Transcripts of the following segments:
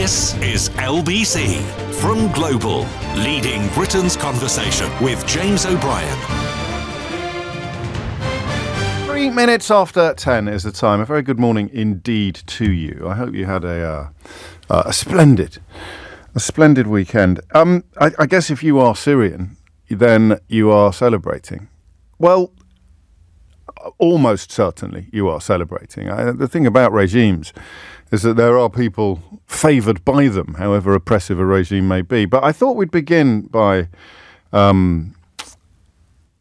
This is LBC from Global, leading Britain's conversation with James O'Brien. 3 minutes after 10 is the time. A very good morning indeed to you. I hope you had a splendid weekend. I guess if you are Syrian, then you are celebrating. Well, almost certainly you are celebrating. The thing about regimes is that there are people favoured by them, however oppressive a regime may be. But I thought we'd begin by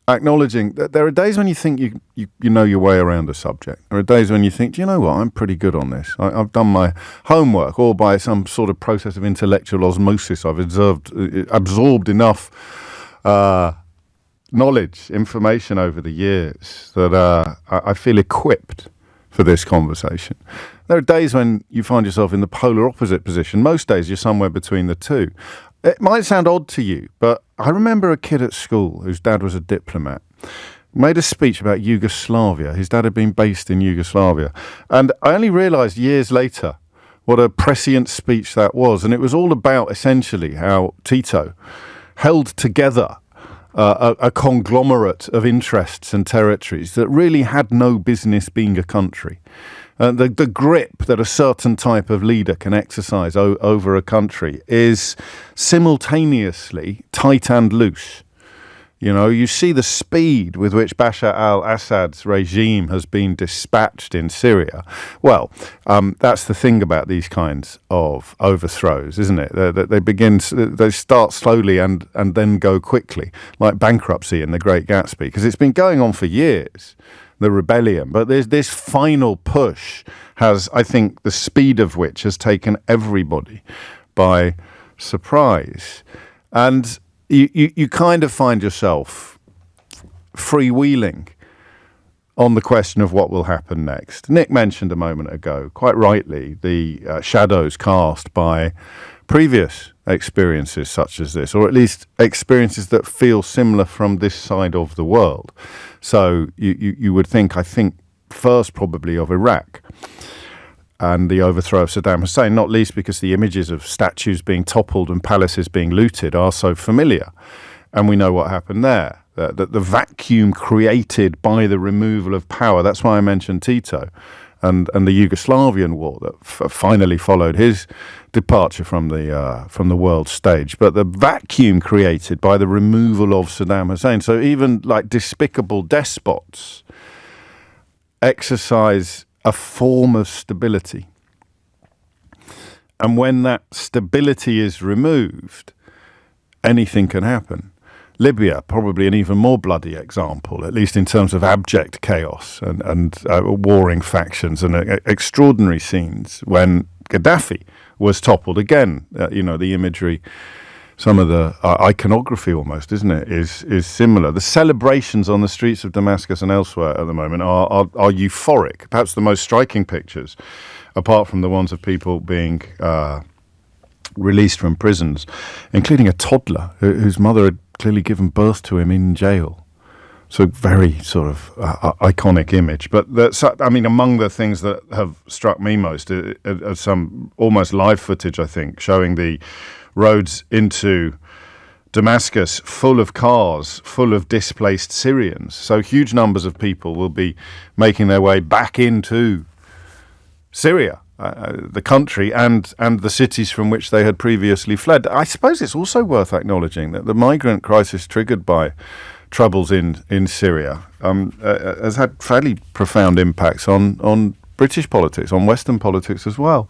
acknowledging that there are days when you think you know your way around a subject. There are days when you think, do you know what, I'm pretty good on this. I've done my homework, or by some sort of process of intellectual osmosis, I've absorbed enough knowledge, information over the years that I feel equipped for this conversation. There are days when you find yourself in the polar opposite position. Most days you're somewhere between the two. It might sound odd to you, but I remember a kid at school whose dad was a diplomat, made a speech about Yugoslavia. His dad had been based in Yugoslavia. And I only realised years later what a prescient speech that was. And it was all about, essentially, how Tito held together a conglomerate of interests and territories that really had no business being a country. The grip that a certain type of leader can exercise over a country is simultaneously tight and loose. You know, you see the speed with which Bashar al-Assad's regime has been dispatched in Syria. Well, that's the thing about these kinds of overthrows, isn't it? They start slowly and then go quickly, like bankruptcy in The Great Gatsby, because it's been going on for years, the rebellion. But there's this final push has, I think, the speed of which has taken everybody by surprise. And you kind of find yourself freewheeling on the question of what will happen next. Nick mentioned a moment ago, quite rightly, the shadows cast by previous experiences such as this, or at least experiences that feel similar from this side of the world. So you would think, I think, first probably of Iraq and the overthrow of Saddam Hussein, not least because the images of statues being toppled and palaces being looted are so familiar. And we know what happened there, that the vacuum created by the removal of power. That's why I mentioned Tito and the Yugoslavian war that finally followed his departure from the world stage. But the vacuum created by the removal of Saddam Hussein. So even like despicable despots exercise a form of stability. And when that stability is removed, anything can happen. Libya, probably an even more bloody example, at least in terms of abject chaos and warring factions and extraordinary scenes when Gaddafi was toppled. Again, the imagery, some of the iconography almost, isn't it, is similar. The celebrations on the streets of Damascus and elsewhere at the moment are euphoric. Perhaps the most striking pictures, apart from the ones of people being released from prisons, including a toddler whose mother had clearly given birth to him in jail. So very sort of iconic image. But among the things that have struck me most are some almost live footage, I think, showing the roads into Damascus full of cars, full of displaced Syrians. So huge numbers of people will be making their way back into Syria, the country, and the cities from which they had previously fled. I suppose it's also worth acknowledging that the migrant crisis triggered by troubles in Syria has had fairly profound impacts on British politics, on Western politics as well.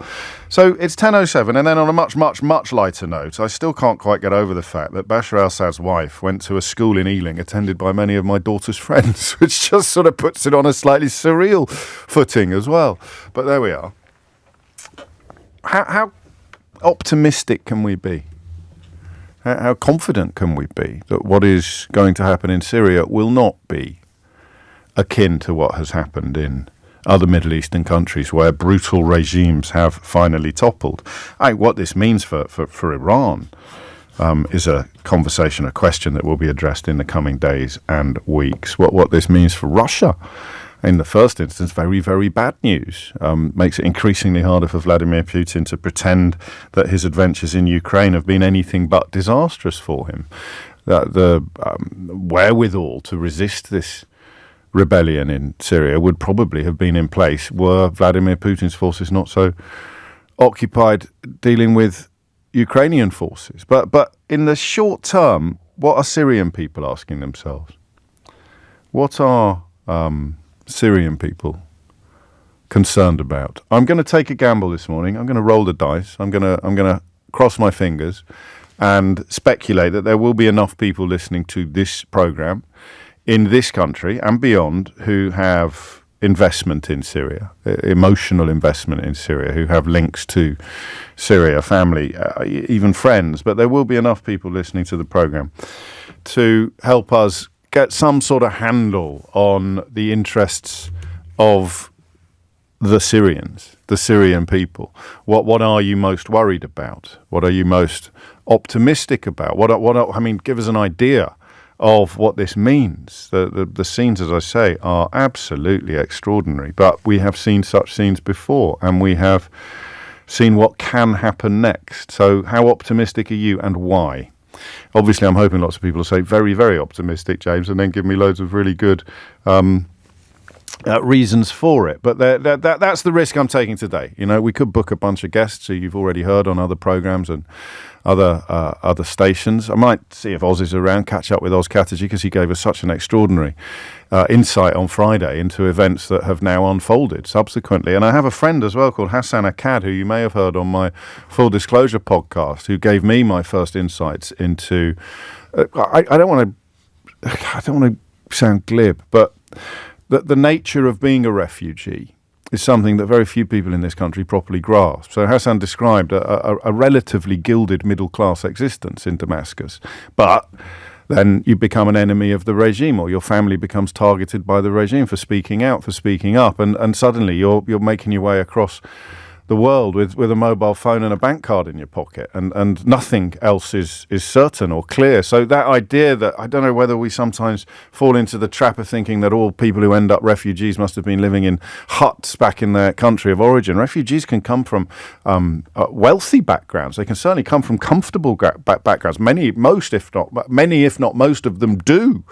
So it's 10:07, and then on a much, much, much lighter note, I still can't quite get over the fact that Bashar al-Assad's wife went to a school in Ealing attended by many of my daughter's friends, which just sort of puts it on a slightly surreal footing as well. But there we are. How optimistic can we be? How confident can we be that what is going to happen in Syria will not be akin to what has happened in other Middle Eastern countries where brutal regimes have finally toppled? What this means for Iran is a conversation, a question that will be addressed in the coming days and weeks. What this means for Russia in the first instance, very, very bad news. Makes it increasingly harder for Vladimir Putin to pretend that his adventures in Ukraine have been anything but disastrous for him. The wherewithal to resist this rebellion in Syria would probably have been in place were Vladimir Putin's forces not so occupied dealing with Ukrainian forces. But in the short term, what are Syrian people asking themselves? What are Syrian people concerned about? I'm going to take a gamble this morning. I'm going to roll the dice. I'm going to cross my fingers and speculate that there will be enough people listening to this program in this country and beyond who have investment in Syria, emotional investment in Syria, who have links to Syria, family, even friends. But there will be enough people listening to the program to help us get some sort of handle on the interests of the Syrians, the Syrian people. What are you most worried about? What are you most optimistic about? Give us an idea of what this means. The scenes, as I say, are absolutely extraordinary. But we have seen such scenes before, and we have seen what can happen next. So how optimistic are you, and why? Obviously, I'm hoping lots of people will say very, very optimistic, James, and then give me loads of really good reasons for it. But that's the risk I'm taking today. You know, we could book a bunch of guests who you've already heard on other programs and other stations. I might see if Oz is around, catch up with Oz Chatterjee, because he gave us such an extraordinary insight on Friday into events that have now unfolded subsequently. And I have a friend as well called Hassan Akkad, who you may have heard on my Full Disclosure podcast, who gave me my first insights into I don't want to sound glib, but the nature of being a refugee is something that very few people in this country properly grasp. So Hassan described a relatively gilded middle-class existence in Damascus, but then you become an enemy of the regime, or your family becomes targeted by the regime for speaking out, for speaking up, and suddenly you're making your way across the world with a mobile phone and a bank card in your pocket, and nothing else is certain or clear. So that idea that, I don't know whether we sometimes fall into the trap of thinking that all people who end up refugees must have been living in huts back in their country of origin. Refugees can come from wealthy backgrounds. They can certainly come from comfortable backgrounds. Many, if not most of them do.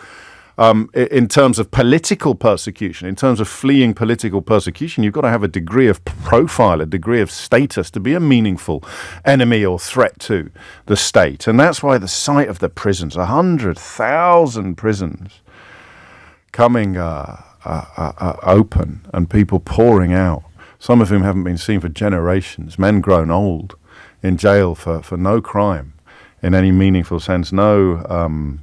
In terms of political persecution, in terms of fleeing political persecution, you've got to have a degree of profile, a degree of status to be a meaningful enemy or threat to the state. And that's why the sight of the prisons, 100,000 prisons coming open and people pouring out, some of whom haven't been seen for generations, men grown old in jail for no crime in any meaningful sense, no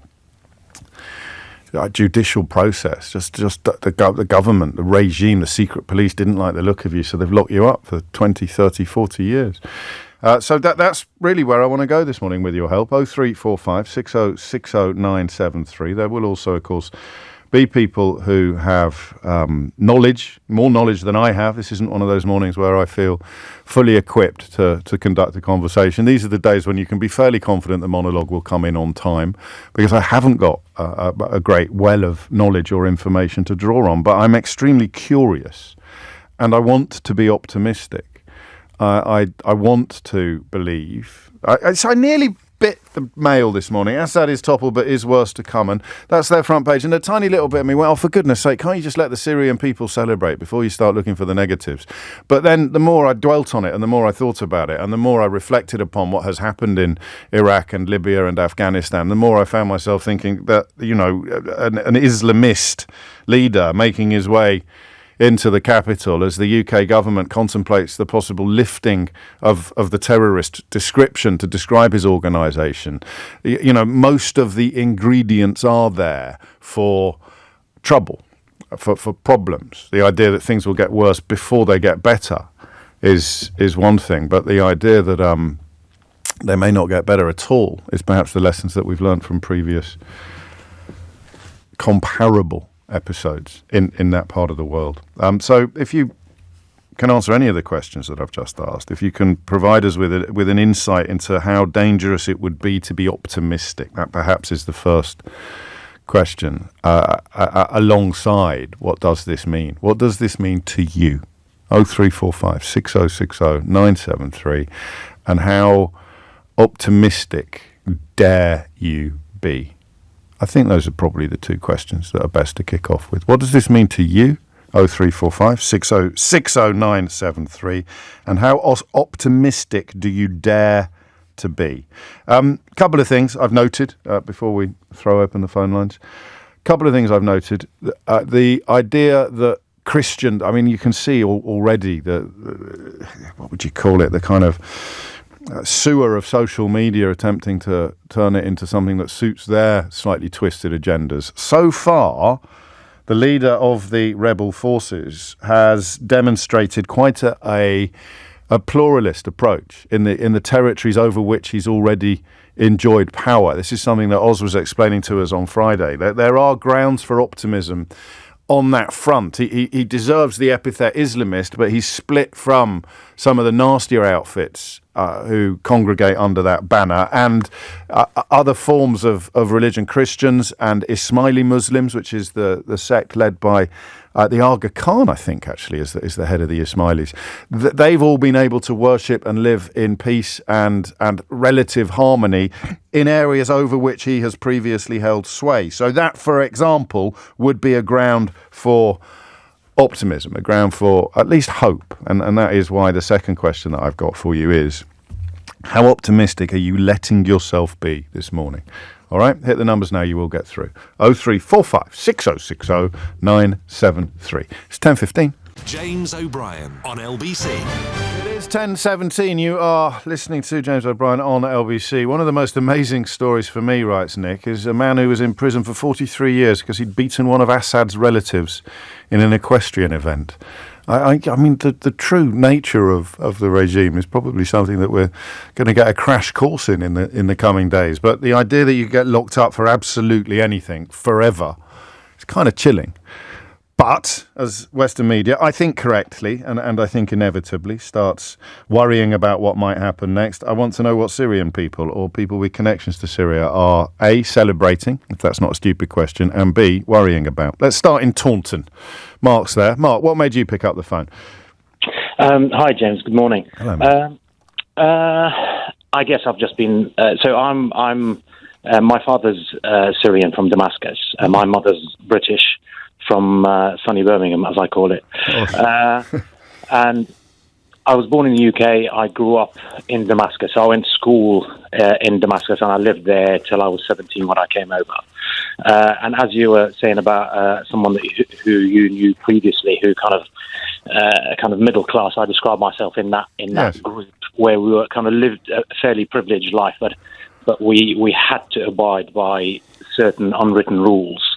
judicial process, just the government, the regime, the secret police didn't like the look of you, so they've locked you up for 20, 30, 40 years. So that's really where I want to go this morning with your help. 0345 60 60 973. There will also, of course, be people who have knowledge, more knowledge than I have. This isn't one of those mornings where I feel fully equipped to conduct a conversation. These are the days when you can be fairly confident the monologue will come in on time, because I haven't got a great well of knowledge or information to draw on. But I'm extremely curious, and I want to be optimistic. I want to believe. I nearly bit the Mail this morning. Assad is toppled but is worse to come, and that's their front page. And a tiny little bit of me went, oh, for goodness sake, can't you just let the Syrian people celebrate before you start looking for the negatives? But then the more I dwelt on it, and the more I thought about it, and the more I reflected upon what has happened in Iraq and Libya and Afghanistan, the more I found myself thinking that, you know, an Islamist leader making his way into the capital as the UK government contemplates the possible lifting of the terrorist description to describe his organisation. You know, most of the ingredients are there for trouble, for problems. The idea that things will get worse before they get better is one thing, but the idea that they may not get better at all is perhaps the lessons that we've learned from previous comparable episodes in that part of the world. So if you can answer any of the questions that I've just asked, if you can provide us with an insight into how dangerous it would be to be optimistic, that perhaps is the first question alongside what does this mean? What does this mean to you? 0345 6060 973. And how optimistic dare you be? I think those are probably the two questions that are best to kick off with. What does this mean to you? 0345 6060 973. And how optimistic do you dare to be? Couple of things I've noted before we throw open the phone lines. Couple of things I've noted. The idea that Christian, I mean, you can see already what would you call it? The kind of sewer of social media attempting to turn it into something that suits their slightly twisted agendas. So far, the leader of the rebel forces has demonstrated quite a pluralist approach in the territories over which he's already enjoyed power. This is something that Oz was explaining to us on Friday. There are grounds for optimism on that front. He deserves the epithet Islamist, but he's split from some of the nastier outfits who congregate under that banner, and other forms of religion, Christians and Ismaili Muslims, which is the sect led by the Aga Khan, I think, actually, is the head of the Ismailis. They've all been able to worship and live in peace and relative harmony in areas over which he has previously held sway. So that, for example, would be a ground for optimism, a ground for at least hope. And that is why the second question that I've got for you is, how optimistic are you letting yourself be this morning? All right, hit the numbers now, you will get through. 0345 6060 973. It's 10:15. James O'Brien on LBC. It is 10:17. You are listening to James O'Brien on LBC. One of the most amazing stories for me, writes Nick, is a man who was in prison for 43 years because he'd beaten one of Assad's relatives in an equestrian event. I mean, the true nature of the regime is probably something that we're going to get a crash course in the coming days. But the idea that you get locked up for absolutely anything forever is kind of chilling. But as Western media, I think correctly, and I think inevitably, starts worrying about what might happen next, I want to know what Syrian people or people with connections to Syria are, A, celebrating, if that's not a stupid question, and B, worrying about. Let's start in Taunton. Mark's there. Mark, what made you pick up the phone? Hi, James. Good morning. Hello, mate. I guess I've just been... I'm my father's Syrian from Damascus. My mother's British from sunny Birmingham, as I call it. And I was born in the UK. I grew up in Damascus. I went to school in Damascus, and I lived there till I was 17 when I came over. And as you were saying about someone who you knew previously, who kind of middle class, I describe myself in that Yes. group where we were kind of lived a fairly privileged life, but we had to abide by certain unwritten rules.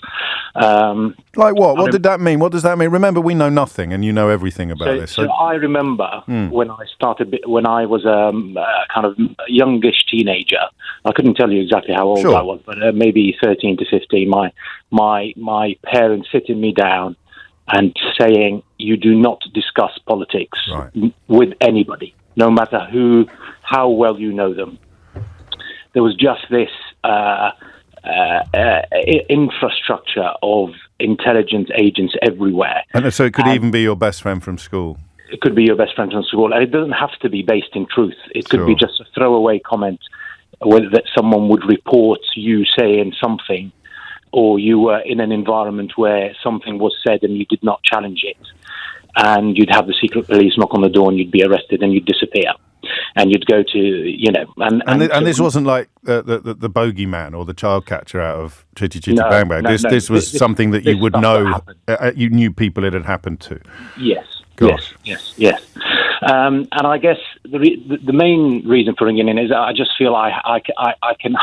Like what? What did that mean? What does that mean? Remember, we know nothing, and you know everything about this. So I remember when I was a kind of youngish teenager. I couldn't tell you exactly how old Sure. I was, but maybe 13 to 15. My parents sitting me down and saying, "You do not discuss politics with anybody, no matter how well you know them." There was just this infrastructure of intelligence agents everywhere. And so it could even be your best friend from school. It could be your best friend from school, and it doesn't have to be based in truth. It could be just a throwaway comment, whether that someone would report you saying something, or you were in an environment where something was said and you did not challenge it, and you'd have the secret police knock on the door and you'd be arrested and you'd disappear. And you'd go to, and this wasn't like the bogeyman or the child catcher out of Chitty Chitty Bang Bang. This was something that you would know. You knew people it had happened to. Yes. Gosh. Yes. And I guess the main reason for ringing in is I just feel I can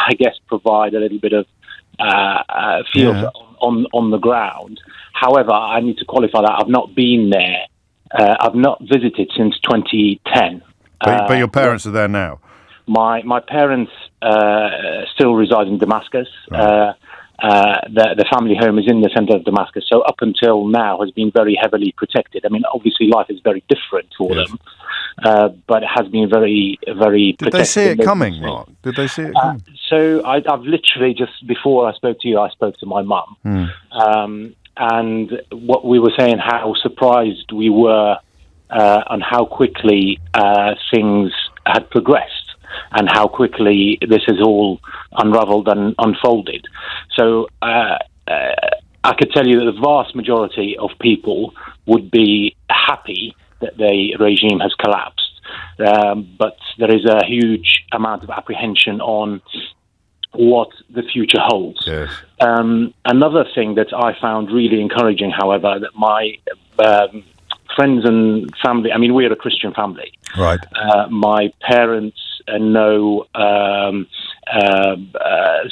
provide a little bit of feel on the ground. However, I need to qualify that I've not been there. I've not visited since 2010. But your parents are there now. My parents still reside in Damascus, the family home is in the center of Damascus, so up until now has been very heavily protected. I mean, obviously life is very different for them, but it has been very, very protected. Did they see it coming, Mark? Did they see it coming? So I've literally just before I spoke to you, I spoke to my mum, and what we were saying, how surprised we were on how quickly things had progressed and how quickly this has all unraveled and unfolded. So I could tell you that the vast majority of people would be happy that the regime has collapsed, but there is a huge amount of apprehension on what the future holds. Yes. Another thing that I found really encouraging, however, that my friends and family, I mean, we're a Christian family. Right. My parents know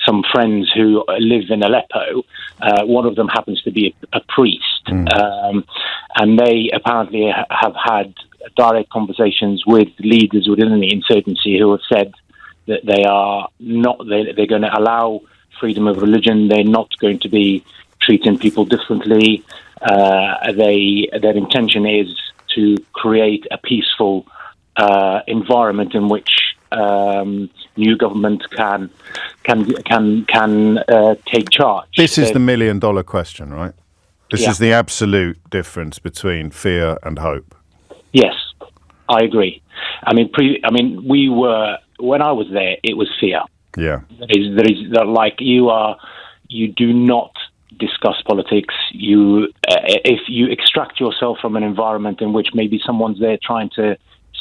some friends who live in Aleppo. One of them happens to be a priest, and they apparently have had direct conversations with leaders within the insurgency who have said that they are not. They're going to allow freedom of religion. They're not going to be treating people differently. Their intention is to create a peaceful environment in which new government can take charge. This is the $1 million question, right? This is the absolute difference between fear and hope. Yes, I agree. I mean, we were, when I was there, it was fear. Yeah. There is like you do not discuss politics. If you extract yourself from an environment in which maybe someone's there trying to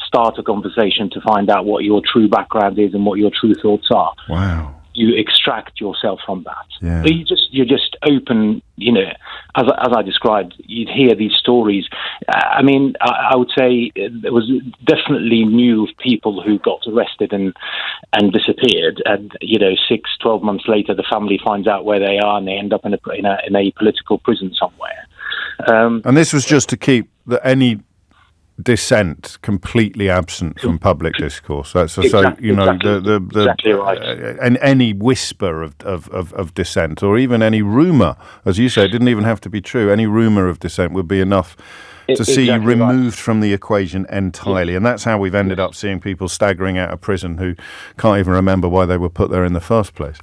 start a conversation to find out what your true background is and what your true thoughts are. Wow. You extract yourself from that. Yeah. But you're just open, as I described, you'd hear these stories. I mean, I would say there was definitely news of people who got arrested and disappeared. And, 6-12 months later, the family finds out where they are and they end up in a political prison somewhere. And this was just to keep any dissent completely absent from public discourse. Exactly right. And any whisper of dissent, or even any rumour, as you say, it didn't even have to be true. Any rumour of dissent would be enough to see you removed from the equation entirely. And that's how we've ended up seeing people staggering out of prison who can't even remember why they were put there in the first place.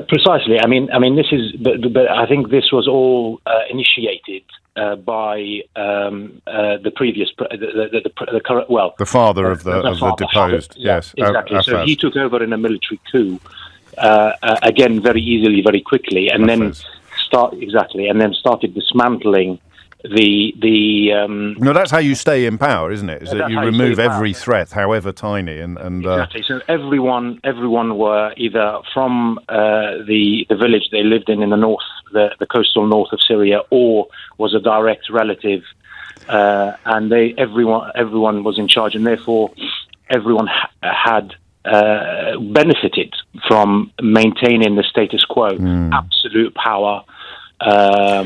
Precisely. I mean, this is, but I think this was all initiated by the previous, the current, well, the father of the deposed. Yes, exactly. So he took over in a military coup, again very easily, very quickly, and then started dismantling No, that's how you stay in power, isn't it? Is that you remove every threat, however tiny, and exactly. So everyone were either from the village they lived in the north, the coastal north of Syria, or was a direct relative, and everyone was in charge, and therefore everyone had benefited from maintaining the status quo, absolute power.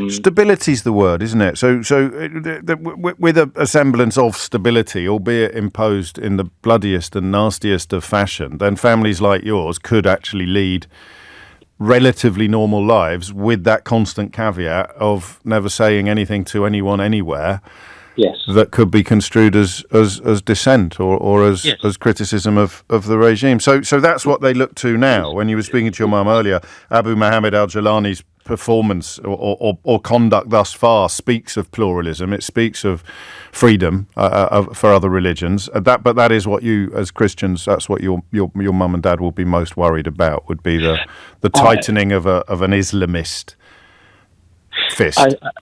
Stability's the word, isn't it? So with a semblance of stability, albeit imposed in the bloodiest and nastiest of fashion, then families like yours could actually lead relatively normal lives with that constant caveat of never saying anything to anyone anywhere. Yes. That could be construed as dissent or as criticism of the regime. So that's what they look to now. When you were speaking to your mum earlier, Abu Mohammed al-Jalani's performance or conduct thus far speaks of pluralism. It speaks of freedom for other religions. But that is what you, as Christians, that's what your mum and dad will be most worried about. Would be the tightening of an Islamist fist.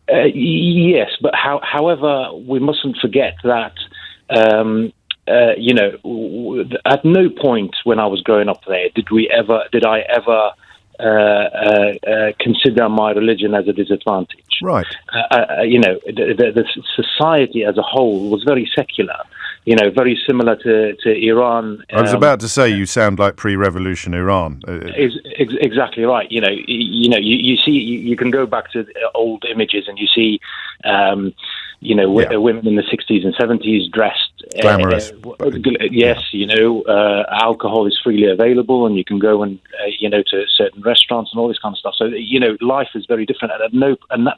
Yes, but however, we mustn't forget that. At no point when I was growing up there did I ever consider my religion as a disadvantage. Right. The society as a whole was very secular. Very similar to Iran. I was about to say you sound like pre-revolution Iran. Exactly right. You see, you can go back to old images and you see women in the 60s and 70s dressed glamorous. Yes, alcohol is freely available, and you can go and to certain restaurants and all this kind of stuff. So life is very different,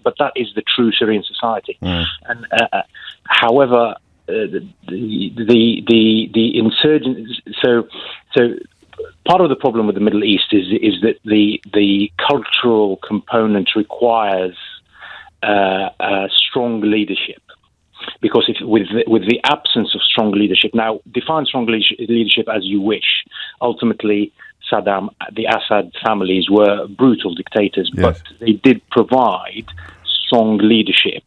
but that is the true Syrian society. And however, the insurgents. So part of the problem with the Middle East is that the cultural component requires strong leadership. Because with the absence of strong leadership, now define strong leadership as you wish. Ultimately, the Assad families were brutal dictators, yes, but they did provide strong leadership.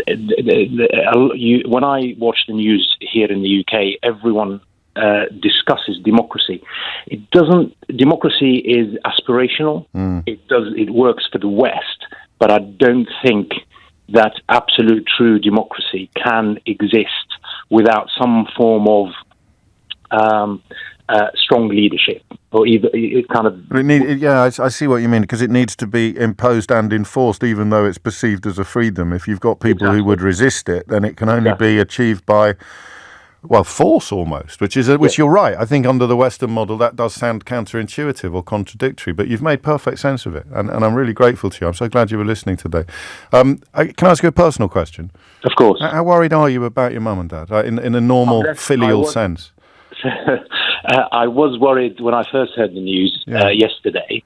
When I watch the news here in the UK, everyone discusses democracy. Democracy is aspirational. It works for the West, but I don't think that absolute true democracy can exist without some form of strong leadership, or either it kind of. I see what you mean, because it needs to be imposed and enforced, even though it's perceived as a freedom. If you've got people who would resist it, then it can only be achieved by, force almost, which you're right. I think under the Western model that does sound counterintuitive or contradictory, but you've made perfect sense of it, and I'm really grateful to you. I'm so glad you were listening today. Can I ask you a personal question? Of course. How worried are you about your mum and dad, in a normal filial sense? I was worried when I first heard the news yesterday,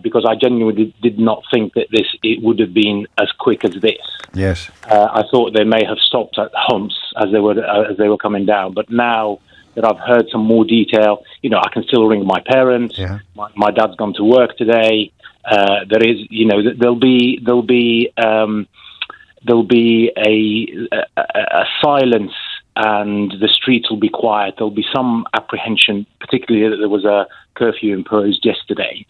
because I genuinely did not think that it would have been as quick as this. Yes. I thought they may have stopped at humps as they were coming down, but now that I've heard some more detail, I can still ring my parents. Yeah. My dad's gone to work today. There is, there'll be a silence, and the streets will be quiet. There'll be some apprehension, particularly that there was a curfew imposed yesterday.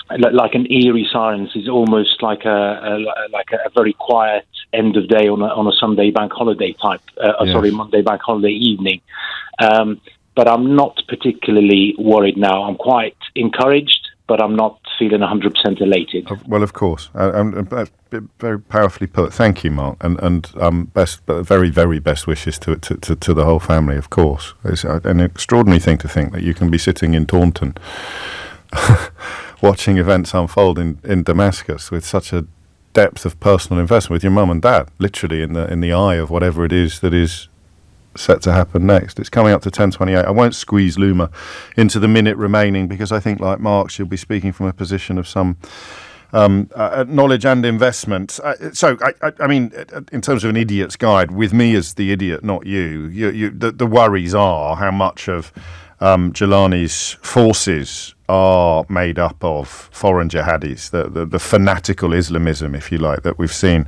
Like an eerie silence is almost like a very quiet end of day on a Sunday bank holiday type. Monday bank holiday evening. But I'm not particularly worried now. I'm quite encouraged, but I'm not feeling 100% elated. Well, of course. Very powerfully put. Thank you, Mark. And very, very best wishes to the whole family, of course. It's an extraordinary thing to think that you can be sitting in Taunton watching events unfold in Damascus with such a depth of personal investment with your mum and dad, literally in the eye of whatever it is that is set to happen next. It's coming up to 10:28. I won't squeeze Luma into the minute remaining, because I think, like Mark, she'll be speaking from a position of some knowledge and investment. So, I mean, in terms of an idiot's guide, with me as the idiot, not you, the worries are how much of Jelani's forces are made up of foreign jihadis, the fanatical Islamism, if you like, that we've seen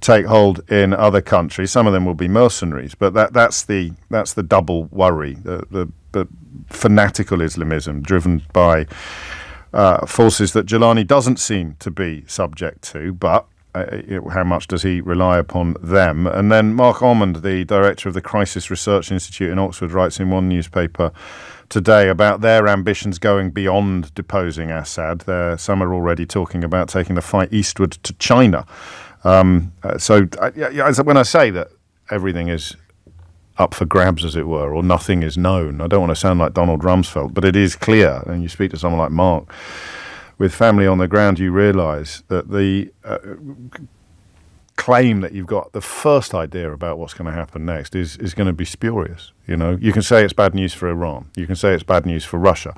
take hold in other countries. Some of them will be mercenaries, but that's the double worry, the fanatical Islamism driven by forces that Jelani doesn't seem to be subject to, but how much does he rely upon them? And then Mark Ormond, the director of the Crisis Research Institute in Oxford, writes in one newspaper today about their ambitions going beyond deposing Assad. Some are already talking about taking the fight eastward to China. When I say that everything is up for grabs, as it were, or nothing is known, I don't want to sound like Donald Rumsfeld, but it is clear, and you speak to someone like Mark, with family on the ground, you realise that the claim that you've got the first idea about what's going to happen next is going to be spurious. You can say it's bad news for Iran, you can say it's bad news for Russia,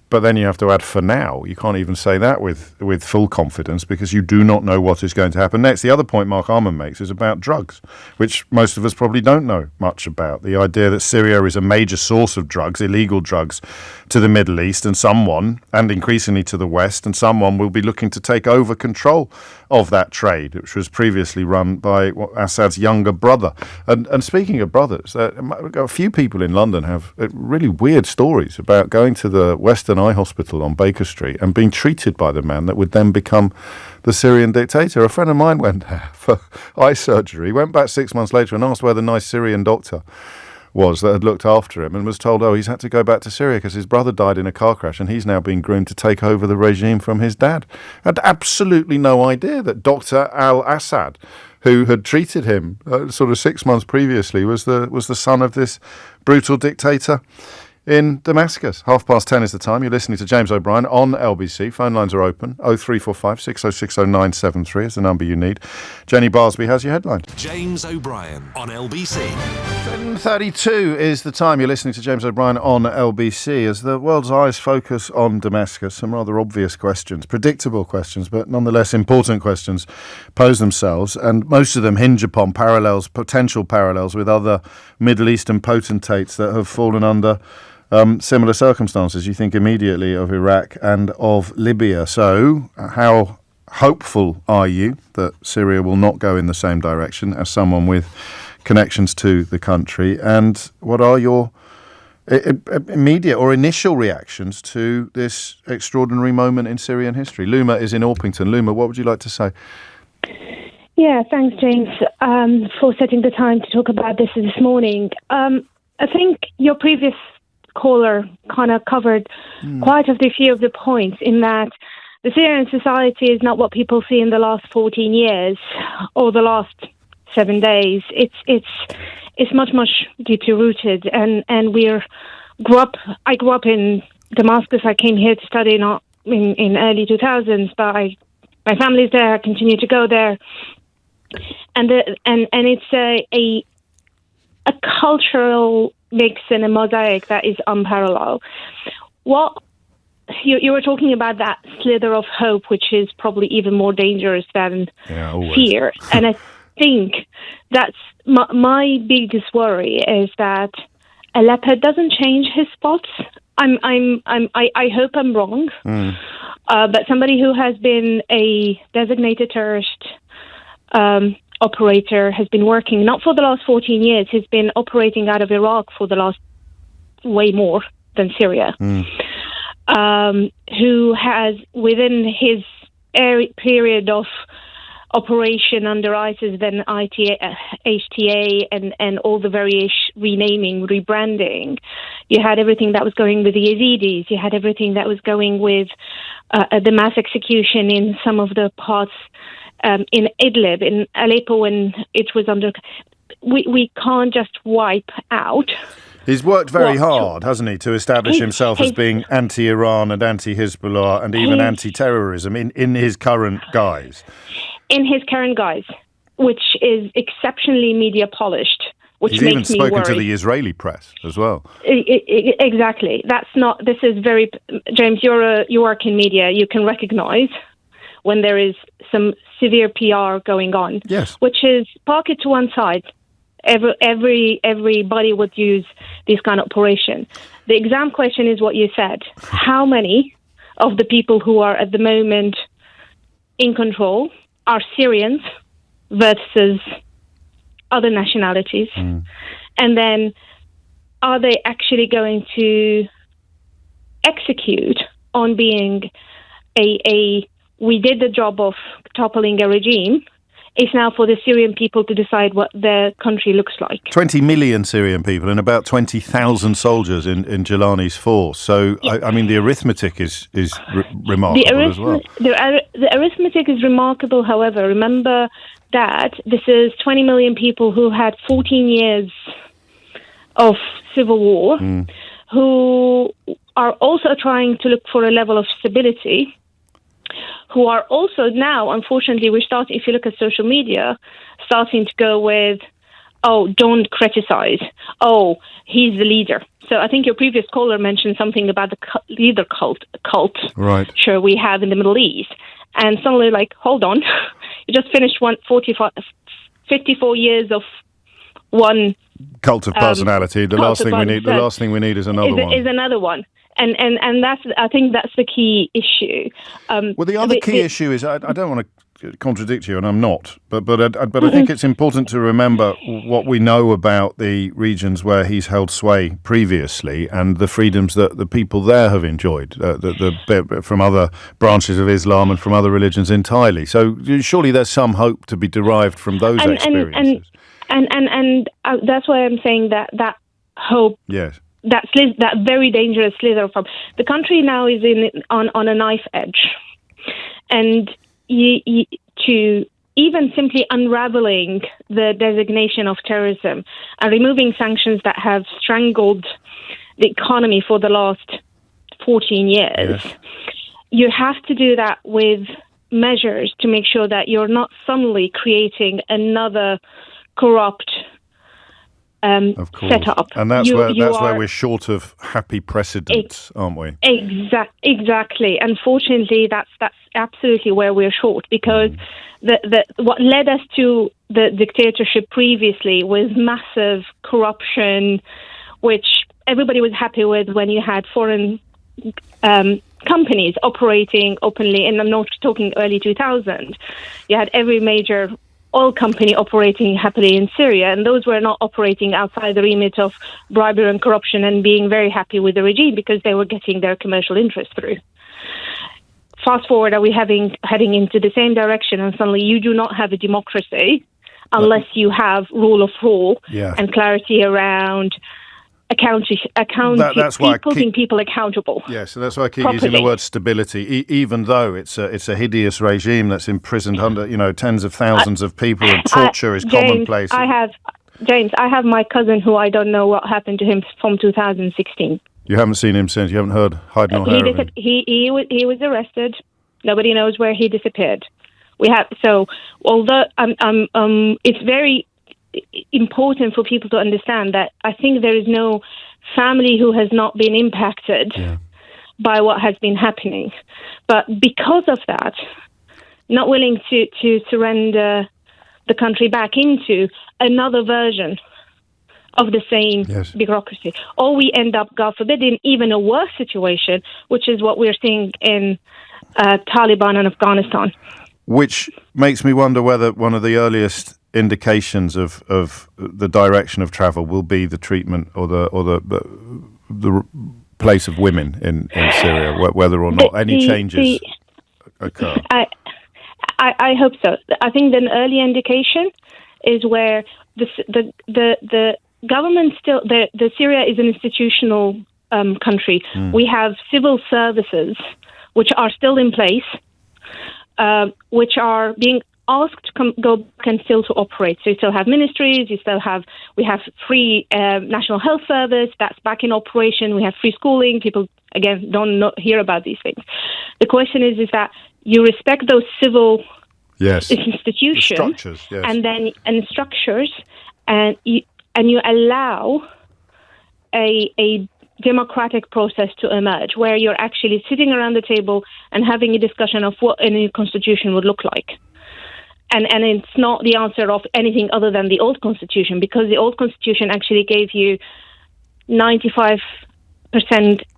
but then you have to add for now. You can't even say that with full confidence, because you do not know what is going to happen next. The other point Mark Arman makes is about drugs, which most of us probably don't know much about. The idea that Syria is a major source of drugs, illegal drugs, to the Middle East, and increasingly to the West, and someone will be looking to take over control of that trade, which was previously run by Assad's younger brother. And speaking of brothers, a few people in London have really weird stories about going to the Western Eye Hospital on Baker Street and being treated by the man that would then become the Syrian dictator. A friend of mine went there for eye surgery, went back 6 months later and asked where the nice Syrian doctor was that had looked after him, and was told, he's had to go back to Syria because his brother died in a car crash and he's now being groomed to take over the regime from his dad. Had absolutely no idea that Dr. al-Assad, who had treated him sort of 6 months previously, was the son of this brutal dictator in Damascus. 10:30 is the time. You're listening to James O'Brien on LBC. Phone lines are open. 0345 606 0973 is the number you need. Jenny Barsby has your headlines. James O'Brien on LBC. 7:32 is the time. You're listening to James O'Brien on LBC. As the world's eyes focus on Damascus, some rather obvious questions, predictable questions, but nonetheless important questions pose themselves, and most of them hinge upon potential parallels with other Middle Eastern potentates that have fallen under similar circumstances. You think immediately of Iraq and of Libya. So how hopeful are you that Syria will not go in the same direction, as someone with connections to the country? And what are your immediate or initial reactions to this extraordinary moment in Syrian history? Luma is in Orpington. Luma, what would you like to say? Yeah, thanks, James, for setting the time to talk about this morning. I think your previous caller kind of covered quite a few of the points, in that the Syrian society is not what people see in the last 14 years or the last 7 days. It's much deeply rooted, and I grew up in Damascus. I came here to study in early 2000s, but my family's there. I continue to go there, and it's a cultural mix and a mosaic that is unparalleled. What you were talking about, that slither of hope, which is probably even more dangerous than fear, and I think that's my biggest worry, is that a leopard doesn't change his spots. I hope I'm wrong, but somebody who has been a designated terrorist operator has been working, not for the last 14 years, he's been operating out of Iraq for the last way more than Syria, who has, within his period of operation under ISIS, then HTA, and all the various renaming, rebranding. You had everything that was going with the Yazidis. You had everything that was going with the mass execution in some of the parts in Idlib, in Aleppo, when it was under... We can't just wipe out. He's worked very hard, hasn't he, to establish himself as being anti-Iran and anti-Hezbollah and even anti-terrorism in his current guise. In his current guise, which is exceptionally media polished, which He's makes even me spoken worry. to the Israeli press as well. Exactly. This is very... James, you work in media. You can recognise when there is some severe PR going on. Yes. Which is, park it to one side. Everybody would use this kind of operation. The exam question is what you said. How many of the people who are at the moment in control are Syrians versus other nationalities? And then are they actually going to execute on being we did the job of toppling a regime? It's now for the Syrian people to decide what their country looks like. 20 million Syrian people and about 20,000 soldiers in Jelani's force. So, yeah. I mean, the arithmetic is remarkable as well. The arithmetic is remarkable, however. Remember that this is 20 million people who had 14 years of civil war, who are also trying to look for a level of stability, who are also now, unfortunately, if you look at social media, starting to go with, don't criticize. He's the leader. So I think your previous caller mentioned something about the leader cult. Right. Sure, we have in the Middle East. And suddenly, hold on, you just finished 54 years of one cult of personality. The last thing we need is another one. Is another one. And I think that's the key issue. Well, the other key issue is, I don't want to contradict you, and I'm not, but I think it's important to remember what we know about the regions where he's held sway previously and the freedoms that the people there have enjoyed from other branches of Islam and from other religions entirely. So surely there's some hope to be derived from those experiences. And that's why I'm saying that hope. Yes. That very dangerous slither from the country now is on a knife edge, and to even simply unraveling the designation of terrorism and removing sanctions that have strangled the economy for the last 14 years, Yes. you have to do that with measures to make sure that you're not suddenly creating another corrupt Of course. setup. And that's You where are- we're short of happy precedents, aren't we? Exactly. Unfortunately, that's absolutely where we're short, because what led us to the dictatorship previously was massive corruption, which everybody was happy with when you had foreign companies operating openly. And I'm not talking early 2000. You had every major oil company operating happily in Syria, and those were not operating outside the remit of bribery and corruption and being very happy with the regime because they were getting their commercial interest through. Fast forward, are we heading into the same direction, and suddenly you do not have a democracy unless you have rule of law Yeah. and clarity around That's why I holding people accountable. Yeah, so that's why I keep using the Properly. word stability, even though it's a hideous regime that's imprisoned tens of thousands of people, and torture is commonplace. I have my cousin who I don't know what happened to him from 2016. You haven't seen him since. You haven't heard hide nor hair of him. He was arrested. Nobody knows where he disappeared. Although it's very important for people to understand that I think there is no family who has not been impacted by what has been happening. But because of that, not willing to surrender the country back into another version of the same bureaucracy. Or we end up, God forbid, in even a worse situation, which is what we're seeing in Taliban and Afghanistan. Which makes me wonder whether one of the earliest indications of the direction of travel will be the treatment or the place of women in Syria, whether or not any changes occur. I hope so. I think an early indication is where the government still the Syria is an institutional country. We have civil services which are still in place, which are being asked to go back and still to operate. So you still have ministries, we have free National Health Service that's back in operation. We have free schooling. People, again, don't hear about these things. The question is that you respect those civil institutions structures, and structures, and you allow a democratic process to emerge where you're actually sitting around the table and having a discussion of what a new constitution would look like. And it's not the answer of anything other than the old constitution, because the old constitution actually gave you 95%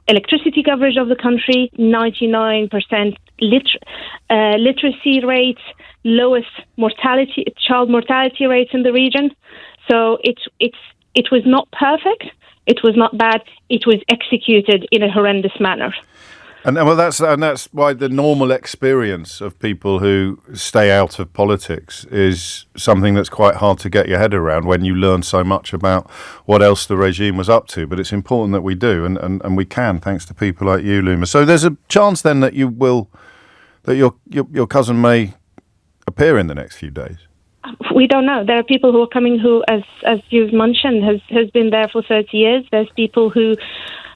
electricity coverage of the country, 99% literacy rates, lowest child mortality rates in the region. So it was not perfect. It was not bad. It was executed in a horrendous manner. And that's why the normal experience of people who stay out of politics is something that's quite hard to get your head around when you learn so much about what else the regime was up to. But it's important that we do, and we can, thanks to people like you, Luma. So there's a chance then that your cousin may appear in the next few days. We don't know. There are people who are coming who, as you've mentioned, has been there for 30 years. There's people who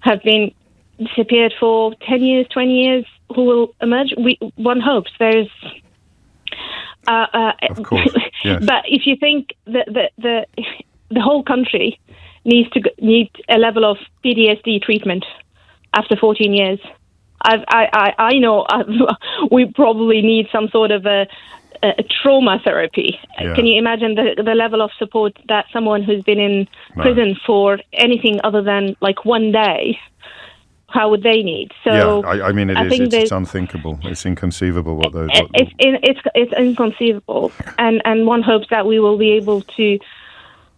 have been disappeared for 10 years, 20 years, who will emerge. One hopes. There's... Of course, yes. But if you think that the whole country needs a level of PTSD treatment after 14 years, I know we probably need some sort of a trauma therapy. Yeah. Can you imagine the level of support that someone who's been in prison for anything other than like one day, how would they need? So I mean, it's unthinkable. It's inconceivable what those. It's inconceivable, and one hopes that we will be able to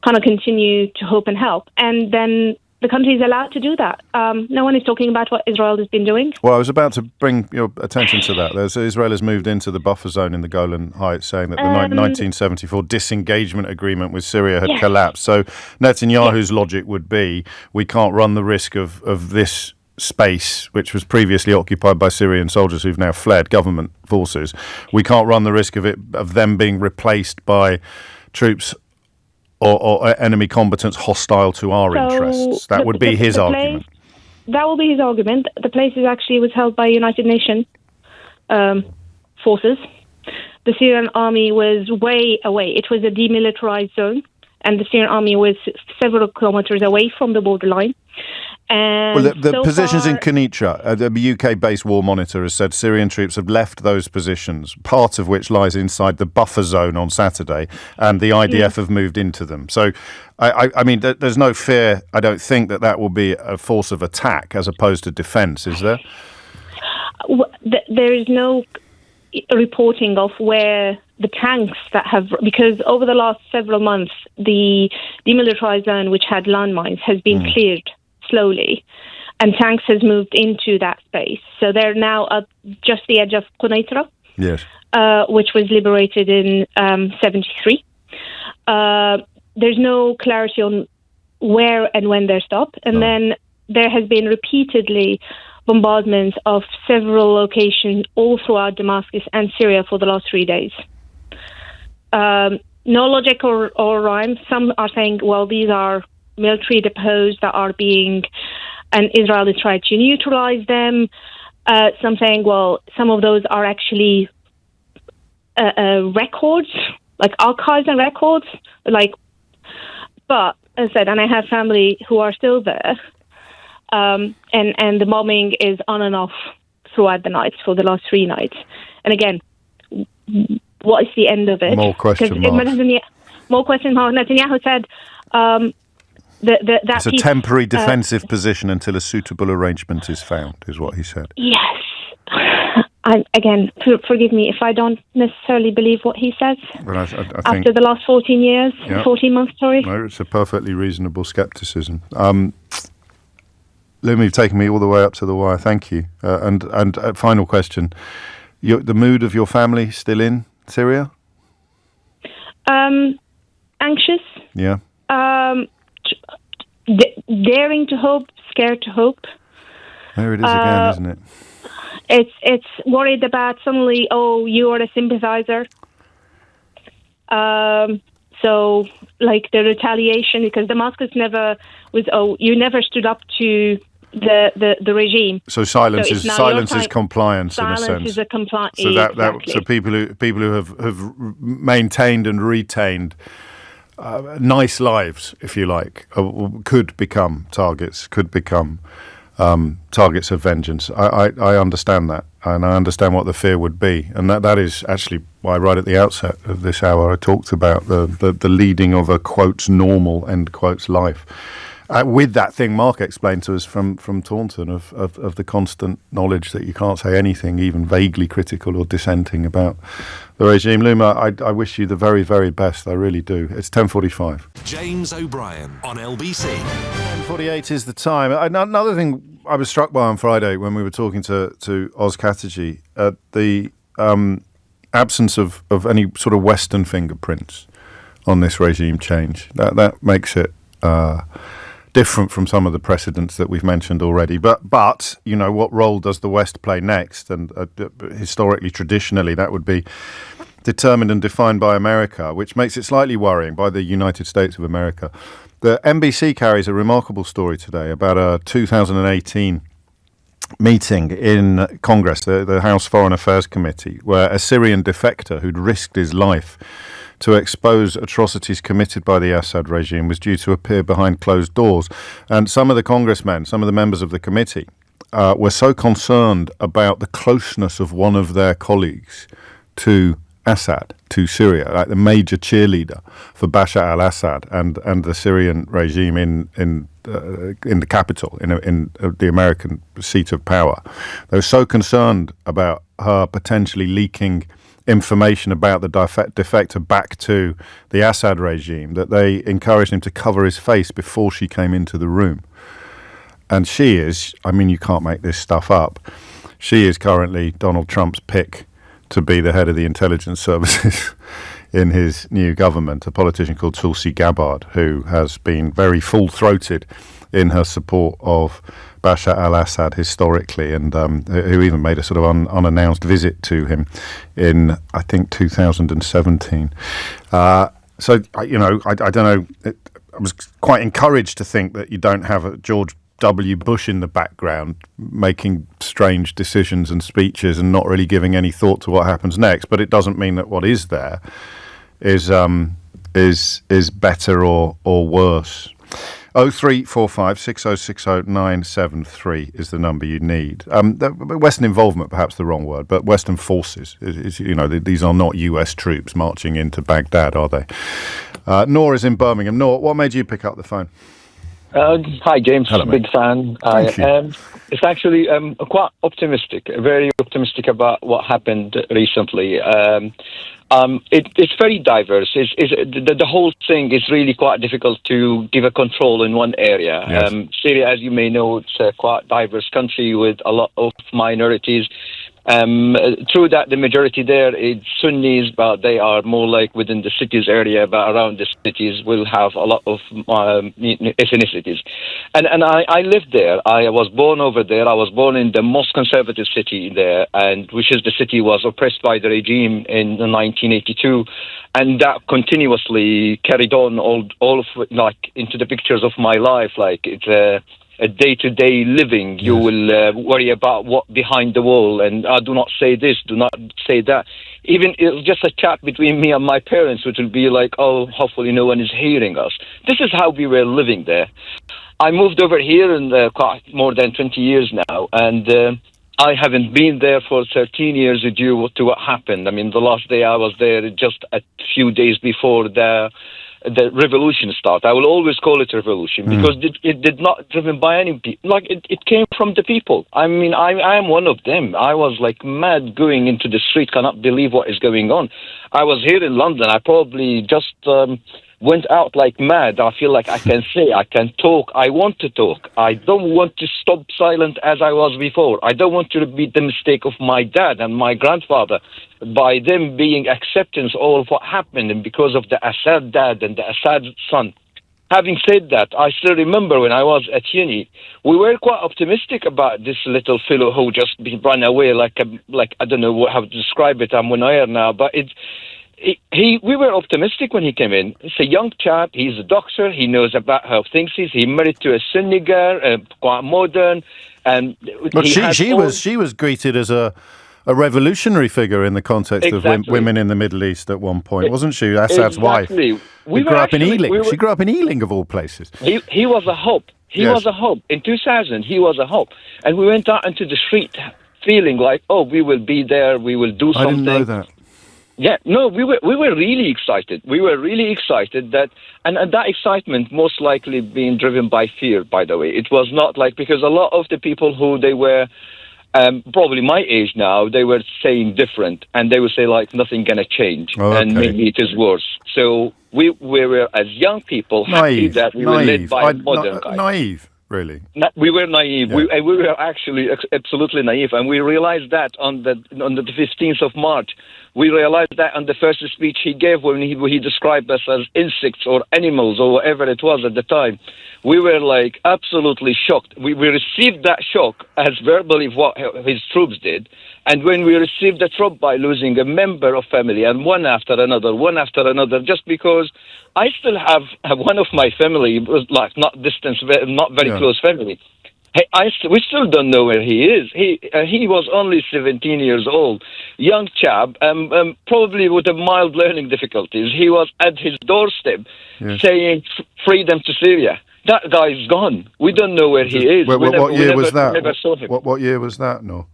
kind of continue to hope and help, and then the country is allowed to do that. No one is talking about what Israel has been doing. Well, I was about to bring your attention to that. Israel has moved into the buffer zone in the Golan Heights, saying that the 1974 disengagement agreement with Syria had collapsed. So Netanyahu's logic would be, we can't run the risk of this space, which was previously occupied by Syrian soldiers who've now fled, government forces, we can't run the risk of them being replaced by troops or enemy combatants hostile to our interests. That would be his argument. That will be his argument. The place was held by United Nations forces. The Syrian army was way away. It was a demilitarized zone, and the Syrian army was several kilometers away from the borderline. And the positions in Kenitra, the UK-based war monitor has said Syrian troops have left those positions, part of which lies inside the buffer zone on Saturday, and the IDF have moved into them. So, I mean, there's no fear, I don't think, that will be a force of attack as opposed to defence, is there? There is no reporting of where the tanks because over the last several months, the demilitarized zone, which had landmines, has been cleared slowly, and tanks has moved into that space. So they're now at just the edge of Quneitra, yes, which was liberated in 73. There's no clarity on where and when they're stopped, and then there has been repeatedly bombardments of several locations all throughout Damascus and Syria for the last 3 days. No logic or rhyme. Some are saying, well, these are military depots that are being, and Israel is trying to neutralize them. Some saying, well, some of those are actually records, like archives and records. But as I said, and I have family who are still there. And the bombing is on and off throughout the nights for the last 3 nights. And again, what is the end of it? More question marks. More question marks. Netanyahu said it's a temporary defensive position until a suitable arrangement is found, is what he said. Yes. Again, forgive me if I don't necessarily believe what he says. But I think, after the last 14 years, 14 months, sorry. No, it's a perfectly reasonable scepticism. Lumi, you've taken me all the way up to the wire. Thank you. And final question: the mood of your family still in Syria? Anxious. Yeah. Daring to hope, scared to hope. There it is again, isn't it? It's worried about suddenly, you are a sympathizer. So, like the retaliation, because Damascus never was, you never stood up to the regime. So silence is compliance in a sense. Silence is a compliance. So exactly. So people who have maintained and retained nice lives, if you like, could become targets. Targets of vengeance. I understand that, and I understand what the fear would be, and that is actually why right at the outset of this hour I talked about the leading of a quotes normal end quotes life. With that thing Mark explained to us from Taunton of the constant knowledge that you can't say anything even vaguely critical or dissenting about the regime. Luma, I wish you the very, very best. I really do. It's 10:45. James O'Brien on LBC. 10:48 is the time. Another thing I was struck by on Friday when we were talking to Oz Chatterjee, the absence of any sort of Western fingerprints on this regime change. That makes it different from some of the precedents that we've mentioned already. But you know, what role does the West play next? And historically, traditionally, that would be determined and defined by America, which makes it slightly worrying, by the United States of America. The NBC carries a remarkable story today about a 2018 meeting in Congress, the House Foreign Affairs Committee, where a Syrian defector who'd risked his life to expose atrocities committed by the Assad regime was due to appear behind closed doors. And some of the congressmen, some of the members of the committee, were so concerned about the closeness of one of their colleagues to Assad, to Syria, like the major cheerleader for Bashar al-Assad and the Syrian regime in the capital, in the American seat of power. They were so concerned about her potentially leaking information about the defector back to the Assad regime that they encouraged him to cover his face before she came into the room. And she is, I mean, you can't make this stuff up, she is currently Donald Trump's pick to be the head of the intelligence services in his new government, a politician called Tulsi Gabbard, who has been very full-throated in her support of Bashar al-Assad historically, and who even made a sort of unannounced visit to him in, I think, 2017. I don't know. I was quite encouraged to think that you don't have a George W. Bush in the background making strange decisions and speeches and not really giving any thought to what happens next. But it doesn't mean that what is there is better or worse. 0345 6060 973 is the number you need. Western involvement, perhaps the wrong word, but Western forces. These are not US troops marching into Baghdad, are they? Noor is in Birmingham. Noor, what made you pick up the phone? Hi, James. Hello, big fan. It's actually quite optimistic, very optimistic about what happened recently. It's very diverse. The whole thing is really quite difficult to give a control in one area. Yes. Syria, as you may know, it's a quite diverse country with a lot of minorities. True that the majority there is Sunnis, but they are more like within the cities area, but around the cities will have a lot of ethnicities. And I lived there. I was born over there. I was born in the most conservative city there, and which is the city was oppressed by the regime in 1982, and that continuously carried on all of like into the pictures of my life. Like it's a day-to-day living. You will worry about what behind the wall, and do not say this, do not say that. Even it's just a chat between me and my parents, which will be like, oh, hopefully no one is hearing us. This is how we were living there. I moved over here in quite more than 20 years now, and I haven't been there for 13 years due to what happened. I mean, the last day I was there just a few days before the revolution started. I will always call it a revolution because it did not driven by any people. Like it came from the people. I mean, I am one of them. I was like mad going into the street, cannot believe what is going on. I was here in London. I probably just went out like mad. I feel like I can say, I can talk. I want to talk. I don't want to stop silent as I was before. I don't want to repeat the mistake of my dad and my grandfather by them being acceptance of what happened and because of the Assad dad and the Assad son. Having said that, I still remember when I was at uni, we were quite optimistic about this little fellow who just ran away like I don't know how to describe it. I'm on air now, but we were optimistic when he came in. He's a young chap. He's a doctor. He knows about how things is. He married to a Sunni girl, quite modern, and but she was greeted as a revolutionary figure in the context of women in the Middle East at one point, wasn't she? Assad's wife. She grew up in Ealing. She grew up in Ealing, of all places. He was a hope. He was a hope. In 2000, he was a hope, and we went out into the street feeling like, oh, we will be there. We will do something. I didn't know that. Yeah, no, we were really excited. We were really excited that, and that excitement most likely being driven by fear, by the way. It was not like, because a lot of the people who they were probably my age now, they were saying different, and they would say like nothing gonna change, and maybe it is worse. So we were as young people happy that we were led by modern guys. Naive. Really? We were naive. Yeah. We were actually absolutely naive, and we realized that on the 15th of March. We realized that on the first speech he gave when he described us as insects or animals or whatever it was at the time. We were like absolutely shocked. We received that shock as verbally what his troops did, and when we received the shock by losing a member of family and one after another, just because I still have one of my family, was like not distant, not very close family. We still don't know where he is. He was only 17 years old, young chap, probably with a mild learning difficulties. He was at his doorstep saying freedom to Syria. That guy is gone. We don't know where he is. What year was that? Never saw him. What year was that? No.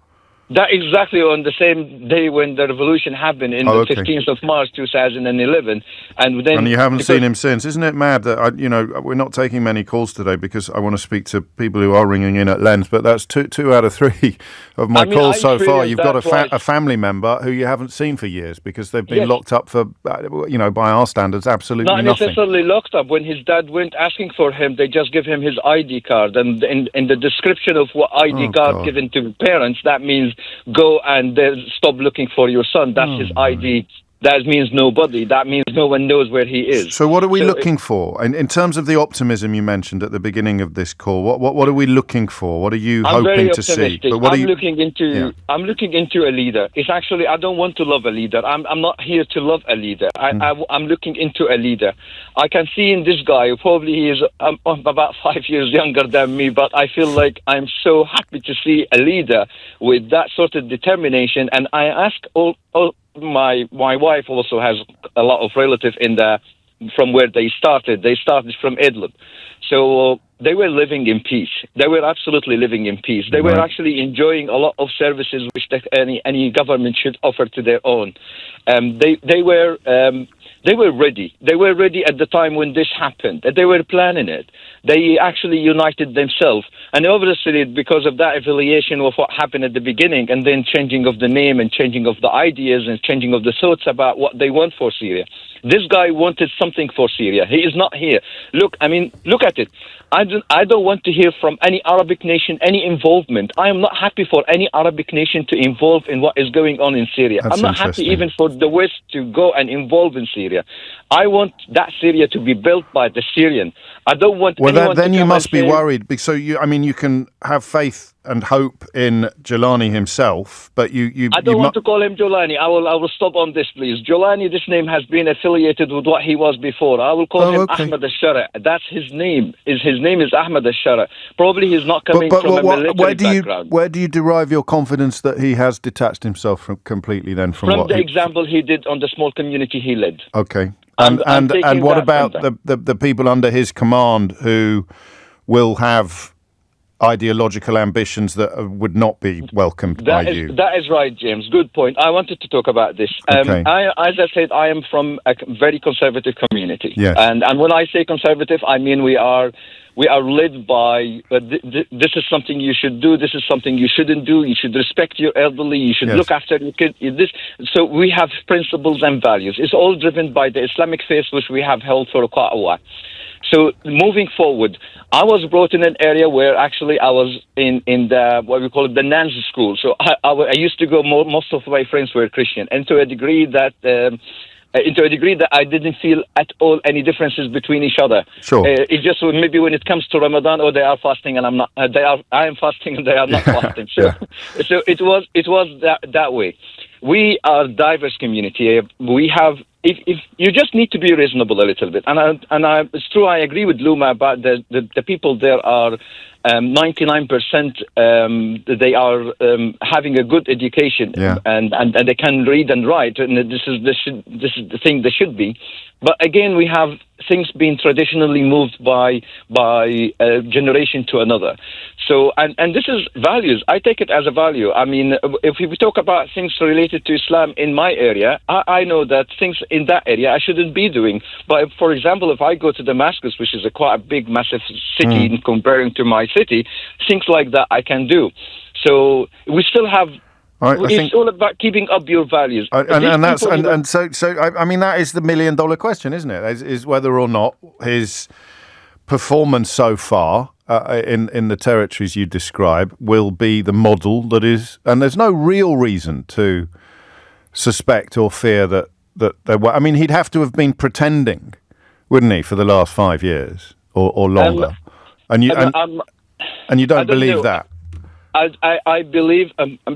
That exactly on the same day when the revolution happened in the 15th of March 2011, and you haven't seen him since. Isn't it mad that we're not taking many calls today because I want to speak to people who are ringing in at length. But that's two out of three of my calls so far. You've got a family member who you haven't seen for years because they've been locked up for by our standards, absolutely nothing. Not necessarily locked up. When his dad went asking for him, they just give him his ID card, and in the description of what ID card given to parents, that means go and stop looking for your son. That's his ID That means nobody. That means no one knows where he is. So what are we looking for? In terms of the optimism you mentioned at the beginning of this call, what are we looking for? What are you hoping to see? I'm looking into a leader. It's actually, I don't want to love a leader. I'm not here to love a leader. I'm looking into a leader. I can see in this guy, probably he is about 5 years younger than me, but I feel like I'm so happy to see a leader with that sort of determination. And I ask all my wife also has a lot of relatives from where they started. They started from Idlib. So they were living in peace. They were absolutely living in peace. They were actually enjoying a lot of services which any government should offer to their own. They were ready. They were ready at the time when this happened. They were planning it. They actually united themselves. And obviously, because of that affiliation of what happened at the beginning, and then changing of the name and changing of the ideas and changing of the thoughts about what they want for Syria. This guy wanted something for Syria. He is not here. Look at it. I don't want to hear from any Arabic nation any involvement. I am not happy for any Arabic nation to involve in what is going on in Syria. I'm not happy even for the West to go and involve in Syria. I want that Syria to be built by the Syrian. I don't want anyone then to you come must and be say, worried. So you can have faith and hope in Jolani himself, but I don't want to call him Jolani. I will stop on this, please. Jolani, this name has been affiliated with what he was before. I will call him Ahmed al-Shara. That's his name. His name is Ahmed al-Shara. Probably he's not coming from a military background. Where do you derive your confidence that he has detached himself completely then from the example he did on the small community he led? Okay. And what about the people under his command who will have ideological ambitions that would not be welcomed by you? That is right, James. Good point. I wanted to talk about this. Okay. As I said, I am from a very conservative community. Yes. And when I say conservative, I mean we are led by this is something you should do, this is something you shouldn't do, you should respect your elderly, you should look after your kid. So we have principles and values. It's all driven by the Islamic faith, which we have held for quite a while. So moving forward, I was brought in an area where actually I was in the, what we call it, the nuns school. So I used to go, most of my friends were Christian, and to a degree that I didn't feel at all any differences between each other. Sure. It's just maybe when it comes to Ramadan, they are fasting and I'm not. I am fasting and they are not fasting. So, so it was that way. We are a diverse community. We have. If you just need to be reasonable a little bit, and it's true. I agree with Luma about the people there are 99%. They are having a good education, and they can read and write, and this is the thing they should be. But again, we have things being traditionally moved by a generation to another. So, and this is values. I take it as a value. I mean, if we talk about things related to Islam in my area, I know that things in that area I shouldn't be doing. But for example, if I go to Damascus, which is quite a big, massive city in comparing to my city, things like that I can do. So we still have. It's all about keeping up your values, so I mean that is the $1 million question, isn't it? Is whether or not his performance so far in the territories you describe will be the model that is, and there's no real reason to suspect or fear that there were. I mean, he'd have to have been pretending, wouldn't he, for the last 5 years or longer? And you don't believe that. I believe,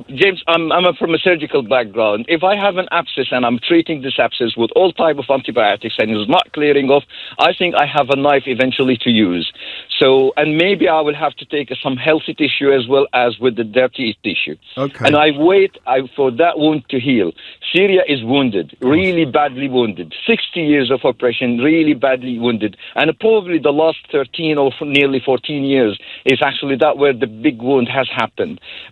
James, I'm from a surgical background. If I have an abscess and I'm treating this abscess with all type of antibiotics and it's not clearing off, I think I have a knife eventually to use. So, and maybe I will have to take some healthy tissue as well as with the dirty tissue. Okay. And I wait for that wound to heal. Syria is wounded, really badly wounded. 60 years of oppression, really badly wounded. And probably the last 13 or nearly 14 years is actually that where the big wound has happened.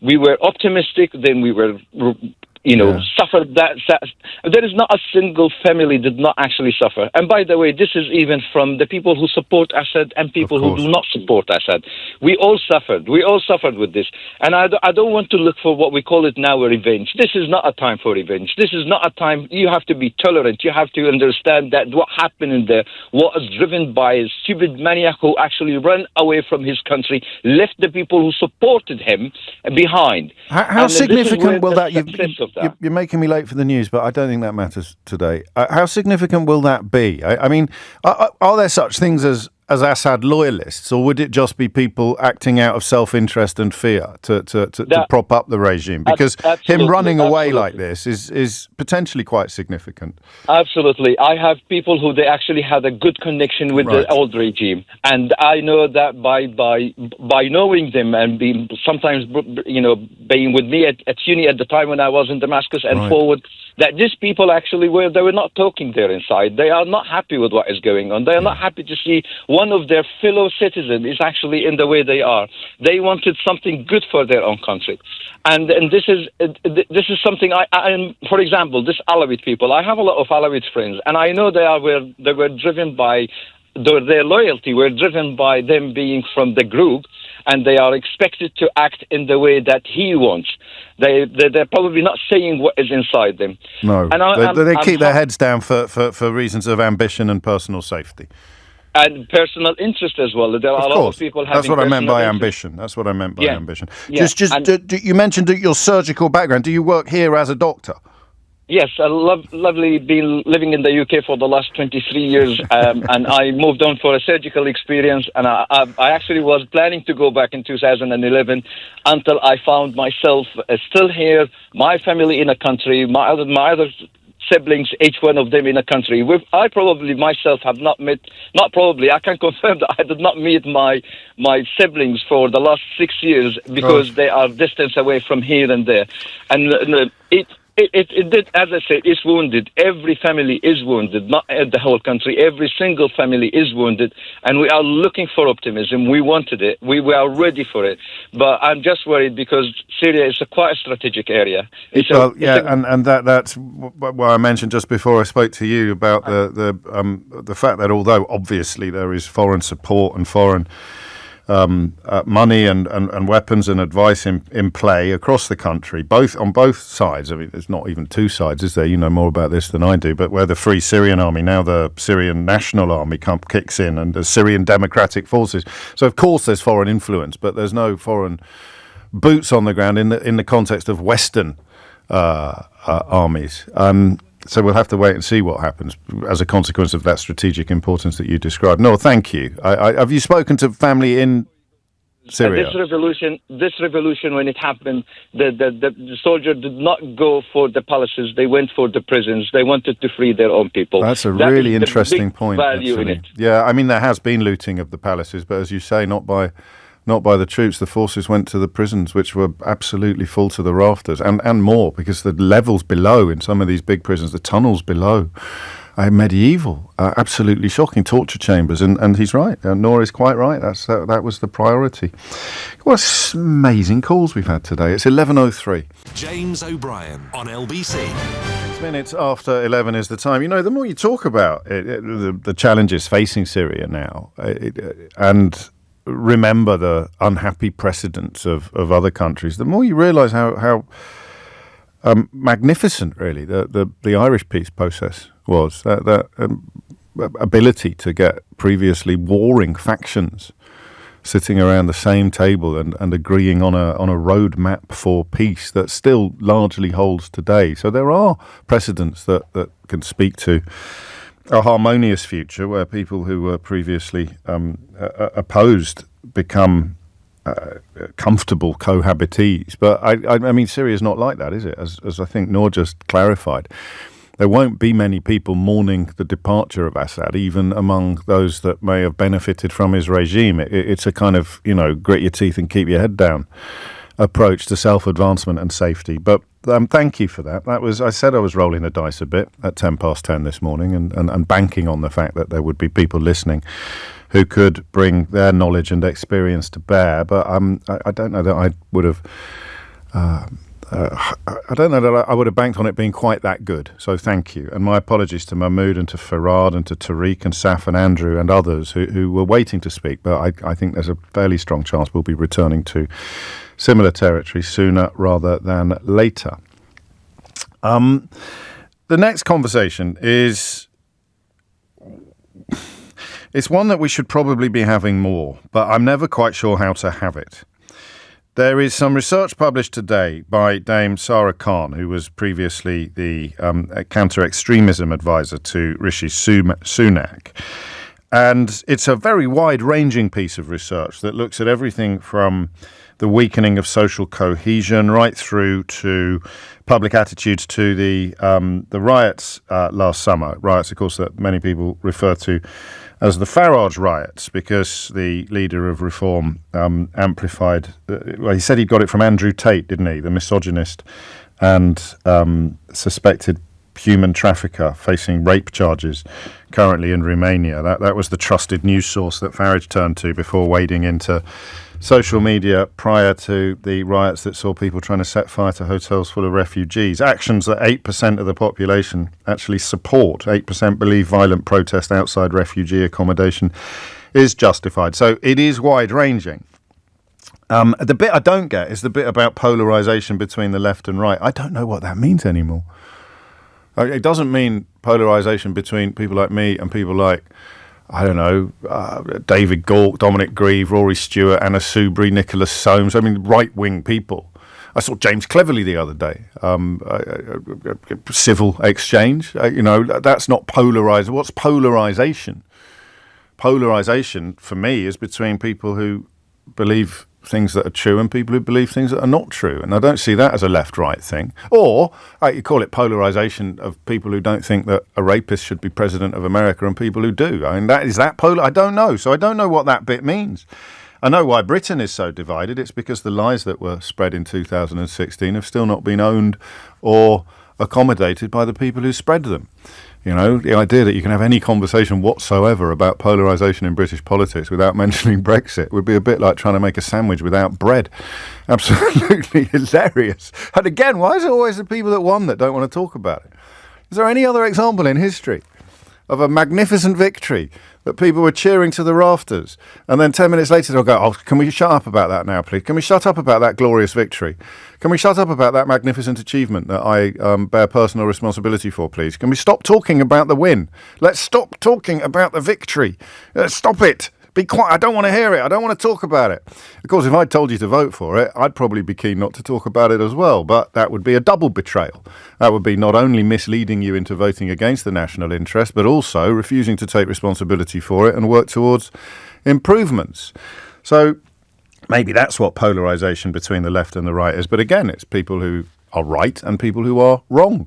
We were optimistic, then we were, suffered that. There is not a single family did not actually suffer. And by the way, this is even from the people who support Assad and people who do not support Assad. We all suffered. We all suffered with this. And I don't want to look for what we call it now a revenge. This is not a time for revenge. This is not a time. You have to be tolerant. You have to understand that what happened in there was driven by a stupid maniac who actually ran away from his country, left the people who supported him behind. How significant will that you're making me late for the news, but I don't think that matters today. How significant will that be? I mean, are there such things as Assad loyalists, or would it just be people acting out of self-interest and fear to prop up the regime? Because him running away like this is potentially quite significant. Absolutely. I have people who they actually had a good connection with the old regime, and I know that by knowing them and being sometimes being with me at uni at the time when I was in Damascus and forward, that these people actually they were not talking there inside. They are not happy with what is going on. They are not happy to see one of their fellow citizens is actually in the way they are. They wanted something good for their own country. And this is something I for example, this Alawite people, I have a lot of Alawite friends, and I know they were driven by their loyalty, were driven by them being from the group, and they are expected to act in the way that he wants. They're probably not saying what is inside them. No, and they keep their heads down for reasons of ambition and personal safety. And personal interest as well. There are a lot of people having. That's what I meant by ambition. That's what I meant by ambition. You mentioned your surgical background. Do you work here as a doctor? Yes, I lovely been living in the UK for the last 23 years, and I moved on for a surgical experience, and I actually was planning to go back in 2011 until I found myself still here, my family in a country, my other siblings, each one of them in a country. I probably myself have not met, I can confirm that I did not meet my siblings for the last 6 years because they are distance away from here and there. And it did, as I said, it's wounded. Every family is wounded, not the whole country. Every single family is wounded, and we are looking for optimism. We wanted it. We were ready for it. But I'm just worried because Syria is quite a strategic area. And that's what I mentioned just before I spoke to you about the fact that although obviously there is foreign support and foreign money and weapons and advice in play across the country, on both sides. I mean, there's not even two sides, is there? You know more about this than I do. But where the Free Syrian Army, now the Syrian National Army kicks in, and the Syrian Democratic Forces. So of course there's foreign influence, but there's no foreign boots on the ground in the context of Western armies. So we'll have to wait and see what happens as a consequence of that strategic importance that you described. No, thank you. Have you spoken to family in Syria? This revolution, when it happened, the soldier did not go for the palaces. They went for the prisons. They wanted to free their own people. That's a really interesting point. Value in it. Yeah, I mean, there has been looting of the palaces, but as you say, not by the troops. The forces went to the prisons, which were absolutely full to the rafters, and more, because the levels below in some of these big prisons, the tunnels below, are medieval, absolutely shocking, torture chambers. And he's right. Noor is quite right. That was the priority. What amazing calls we've had today. It's 11:03. James O'Brien on LBC. 6 minutes after 11 is the time. You know, the more you talk about the challenges facing Syria now, and remember the unhappy precedents of other countries, the more you realise how magnificent, really, the Irish peace process was. That ability to get previously warring factions sitting around the same table and agreeing on a roadmap for peace that still largely holds today. So there are precedents that can speak to a harmonious future where people who were previously opposed become comfortable cohabitees. But I mean, Syria is not like that, is it? As I think Noor just clarified, there won't be many people mourning the departure of Assad, even among those that may have benefited from his regime. It's a kind of, grit your teeth and keep your head down approach to self-advancement and safety. But thank you for that. I said I was rolling the dice a bit at 10:10 this morning and banking on the fact that there would be people listening who could bring their knowledge and experience to bear. But I don't know that I would have. I don't know that I would have banked on it being quite that good. So thank you. And my apologies to Mahmood and to Farad and to Tariq and Saf and Andrew and others who were waiting to speak. But I think there's a fairly strong chance we'll be returning to similar territory sooner rather than later. The next conversation it's one that we should probably be having more, but I'm never quite sure how to have it. There is some research published today by Dame Sarah Khan, who was previously the counter-extremism advisor to Rishi Sunak. And it's a very wide-ranging piece of research that looks at everything from the weakening of social cohesion right through to public attitudes to the riots last summer. Riots, of course, that many people refer to as the Farage riots, because the leader of Reform amplified... well, he said he got it from Andrew Tate, didn't he? The misogynist and suspected human trafficker facing rape charges currently in Romania. That was the trusted news source that Farage turned to before wading into social media prior to the riots that saw people trying to set fire to hotels full of refugees. Actions that 8% of the population actually support. 8% believe violent protest outside refugee accommodation is justified. So it is wide-ranging. The bit I don't get is the bit about polarisation between the left and right. I don't know what that means anymore. It doesn't mean polarisation between people like me and people like, I don't know, David Gauke, Dominic Grieve, Rory Stewart, Anna Soubry, Nicholas Soames. I mean, right-wing people. I saw James Cleverly the other day. Civil exchange. That's not polarised. What's polarisation? Polarisation, for me, is between people who believe things that are true and people who believe things that are not true. And I don't see that as a left-right thing. Or you call it polarisation of people who don't think that a rapist should be president of America and people who do. I mean, is that polar? I don't know. So I don't know what that bit means. I know why Britain is so divided. It's because the lies that were spread in 2016 have still not been owned or accommodated by the people who spread them. You know, the idea that you can have any conversation whatsoever about polarisation in British politics without mentioning Brexit would be a bit like trying to make a sandwich without bread. Absolutely hilarious. And again, why is it always the people that won that don't want to talk about it? Is there any other example in history of a magnificent victory that people were cheering to the rafters, and then 10 minutes later they'll go, oh, can we shut up about that now, please? Can we shut up about that glorious victory? Can we shut up about that magnificent achievement that I bear personal responsibility for, please? Can we stop talking about the win? Let's stop talking about the victory. Stop it. Be quiet. I don't want to hear it. I don't want to talk about it. Of course, if I told you to vote for it, I'd probably be keen not to talk about it as well. But that would be a double betrayal. That would be not only misleading you into voting against the national interest, but also refusing to take responsibility for it and work towards improvements. So maybe that's what polarisation between the left and the right is. But again, it's people who are right and people who are wrong.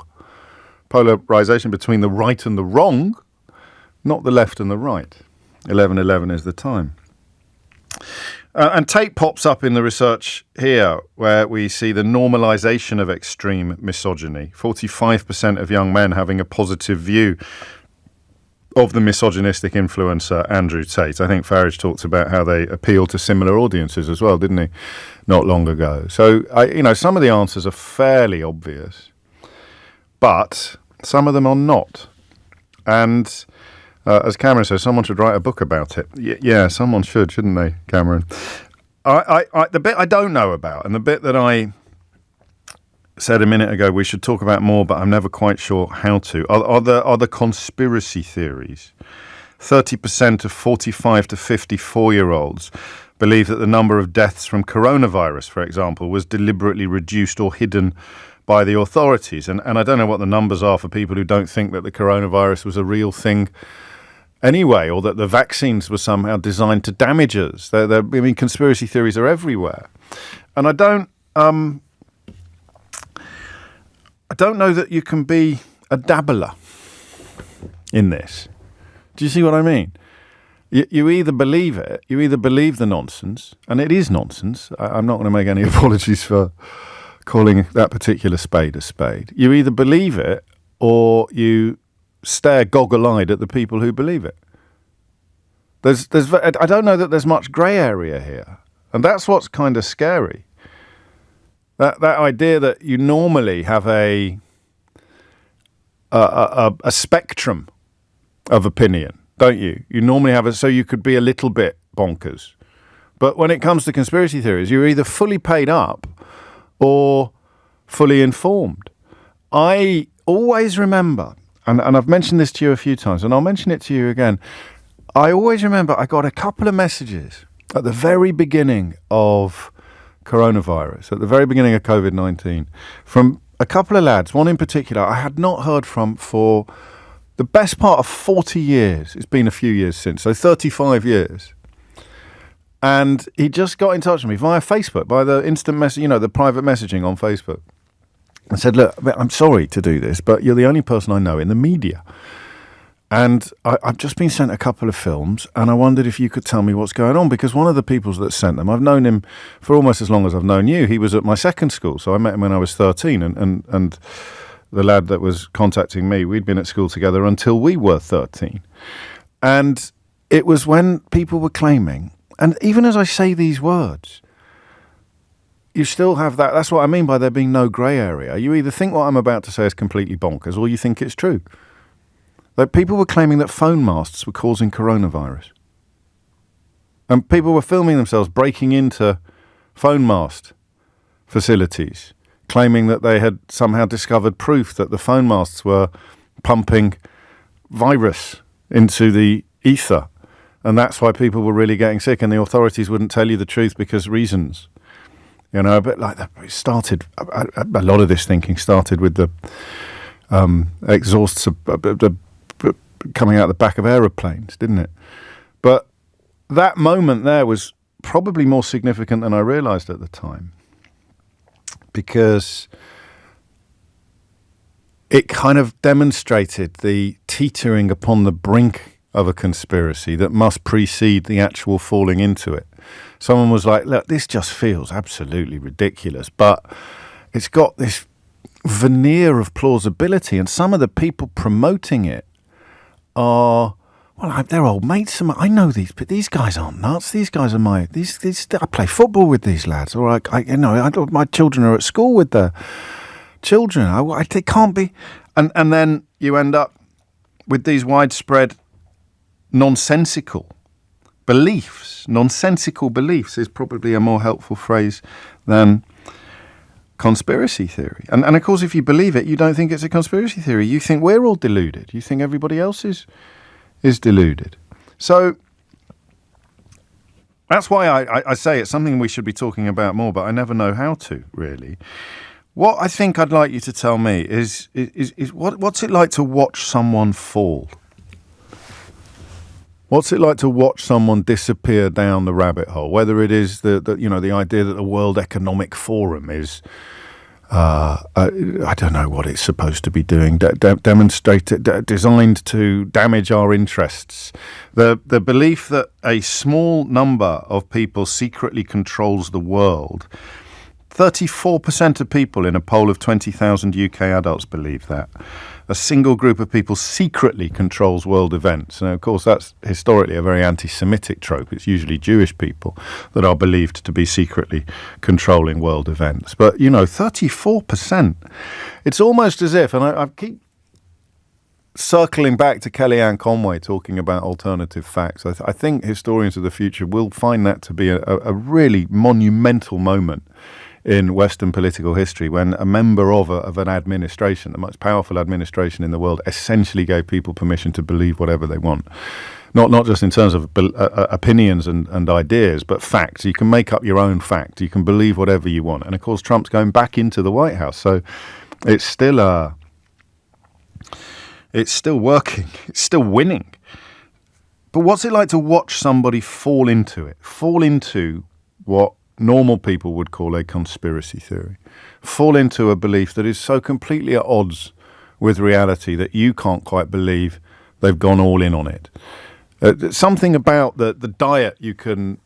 Polarisation between the right and the wrong, not the left and the right. 11:11 is the time. And Tate pops up in the research here where we see the normalisation of extreme misogyny. 45% of young men having a positive view of the misogynistic influencer Andrew Tate. I think Farage talked about how they appeal to similar audiences as well, didn't he? Not long ago. So, some of the answers are fairly obvious, but some of them are not. And as Cameron says, someone should write a book about it. Yeah, someone should, shouldn't they, Cameron? The bit I don't know about, and the bit that I said a minute ago we should talk about more, but I'm never quite sure how to, are the conspiracy theories. 30% of 45 to 54-year-olds believe that the number of deaths from coronavirus, for example, was deliberately reduced or hidden by the authorities. And I don't know what the numbers are for people who don't think that the coronavirus was a real thing anyway, or that the vaccines were somehow designed to damage us. Conspiracy theories are everywhere. And I don't know that you can be a dabbler in this. Do you see what I mean? You either believe it, you either believe the nonsense, and it is nonsense. I'm not going to make any apologies for calling that particular spade a spade. You either believe it or you stare goggle-eyed at the people who believe it. I don't know that there's much grey area here, and that's what's kind of scary. That idea that you normally have a spectrum of opinion, don't you? You normally have so you could be a little bit bonkers. But when it comes to conspiracy theories, you're either fully paid up or fully informed. I always remember, and I've mentioned this to you a few times, and I'll mention it to you again. I always remember I got a couple of messages at the very beginning of coronavirus, at the very beginning of COVID-19, from a couple of lads, one in particular I had not heard from for the best part of 40 years. It's been a few years since, so 35 years. And he just got in touch with me via Facebook, by the instant message, the private messaging on Facebook. I said, look, I'm sorry to do this, but you're the only person I know in the media. And I've just been sent a couple of films, and I wondered if you could tell me what's going on, because one of the people that sent them, I've known him for almost as long as I've known you. He was at my second school, so I met him when I was 13, and the lad that was contacting me, we'd been at school together until we were 13. And it was when people were claiming, and even as I say these words, you still have that. That's what I mean by there being no grey area. You either think what I'm about to say is completely bonkers, or you think it's true. That people were claiming that phone masts were causing coronavirus. And people were filming themselves breaking into phone mast facilities, claiming that they had somehow discovered proof that the phone masts were pumping virus into the ether. And that's why people were really getting sick, and the authorities wouldn't tell you the truth because reasons. A bit like that. It started, a lot of this thinking started with the exhausts coming out the back of aeroplanes, didn't it? But that moment there was probably more significant than I realised at the time, because it kind of demonstrated the teetering upon the brink of a conspiracy that must precede the actual falling into it. Someone was like, look, this just feels absolutely ridiculous, but it's got this veneer of plausibility, and some of the people promoting it are, well, they're old mates. I know these guys aren't nuts. These guys are I play football with these lads, or my children are at school with their children. They can't be. And then you end up with these widespread nonsensical beliefs. Nonsensical beliefs is probably a more helpful phrase than conspiracy theory. And of course, if you believe it, you don't think it's a conspiracy theory. You think we're all deluded. You think everybody else is deluded. So that's why I say it's something we should be talking about more, but I never know how to, really. What I think I'd like you to tell me is what's it like to watch someone fall? What's it like to watch someone disappear down the rabbit hole? Whether it is the idea that the World Economic Forum is, I don't know what it's supposed to be doing, designed to damage our interests. The belief that a small number of people secretly controls the world. 34% of people in a poll of 20,000 UK adults believe that. A single group of people secretly controls world events. And of course, that's historically a very anti-Semitic trope. It's usually Jewish people that are believed to be secretly controlling world events. But, 34%. It's almost as if, and I keep circling back to Kellyanne Conway talking about alternative facts. I think historians of the future will find that to be a really monumental moment in Western political history, when a member of an administration, the most powerful administration in the world, essentially gave people permission to believe whatever they want. Not just in terms of opinions and ideas, but facts. You can make up your own fact. You can believe whatever you want. And of course, Trump's going back into the White House, so it's still working. It's still winning. But what's it like to watch somebody fall into what normal people would call a conspiracy theory, fall into a belief that is so completely at odds with reality that you can't quite believe they've gone all in on it? Something about the diet you can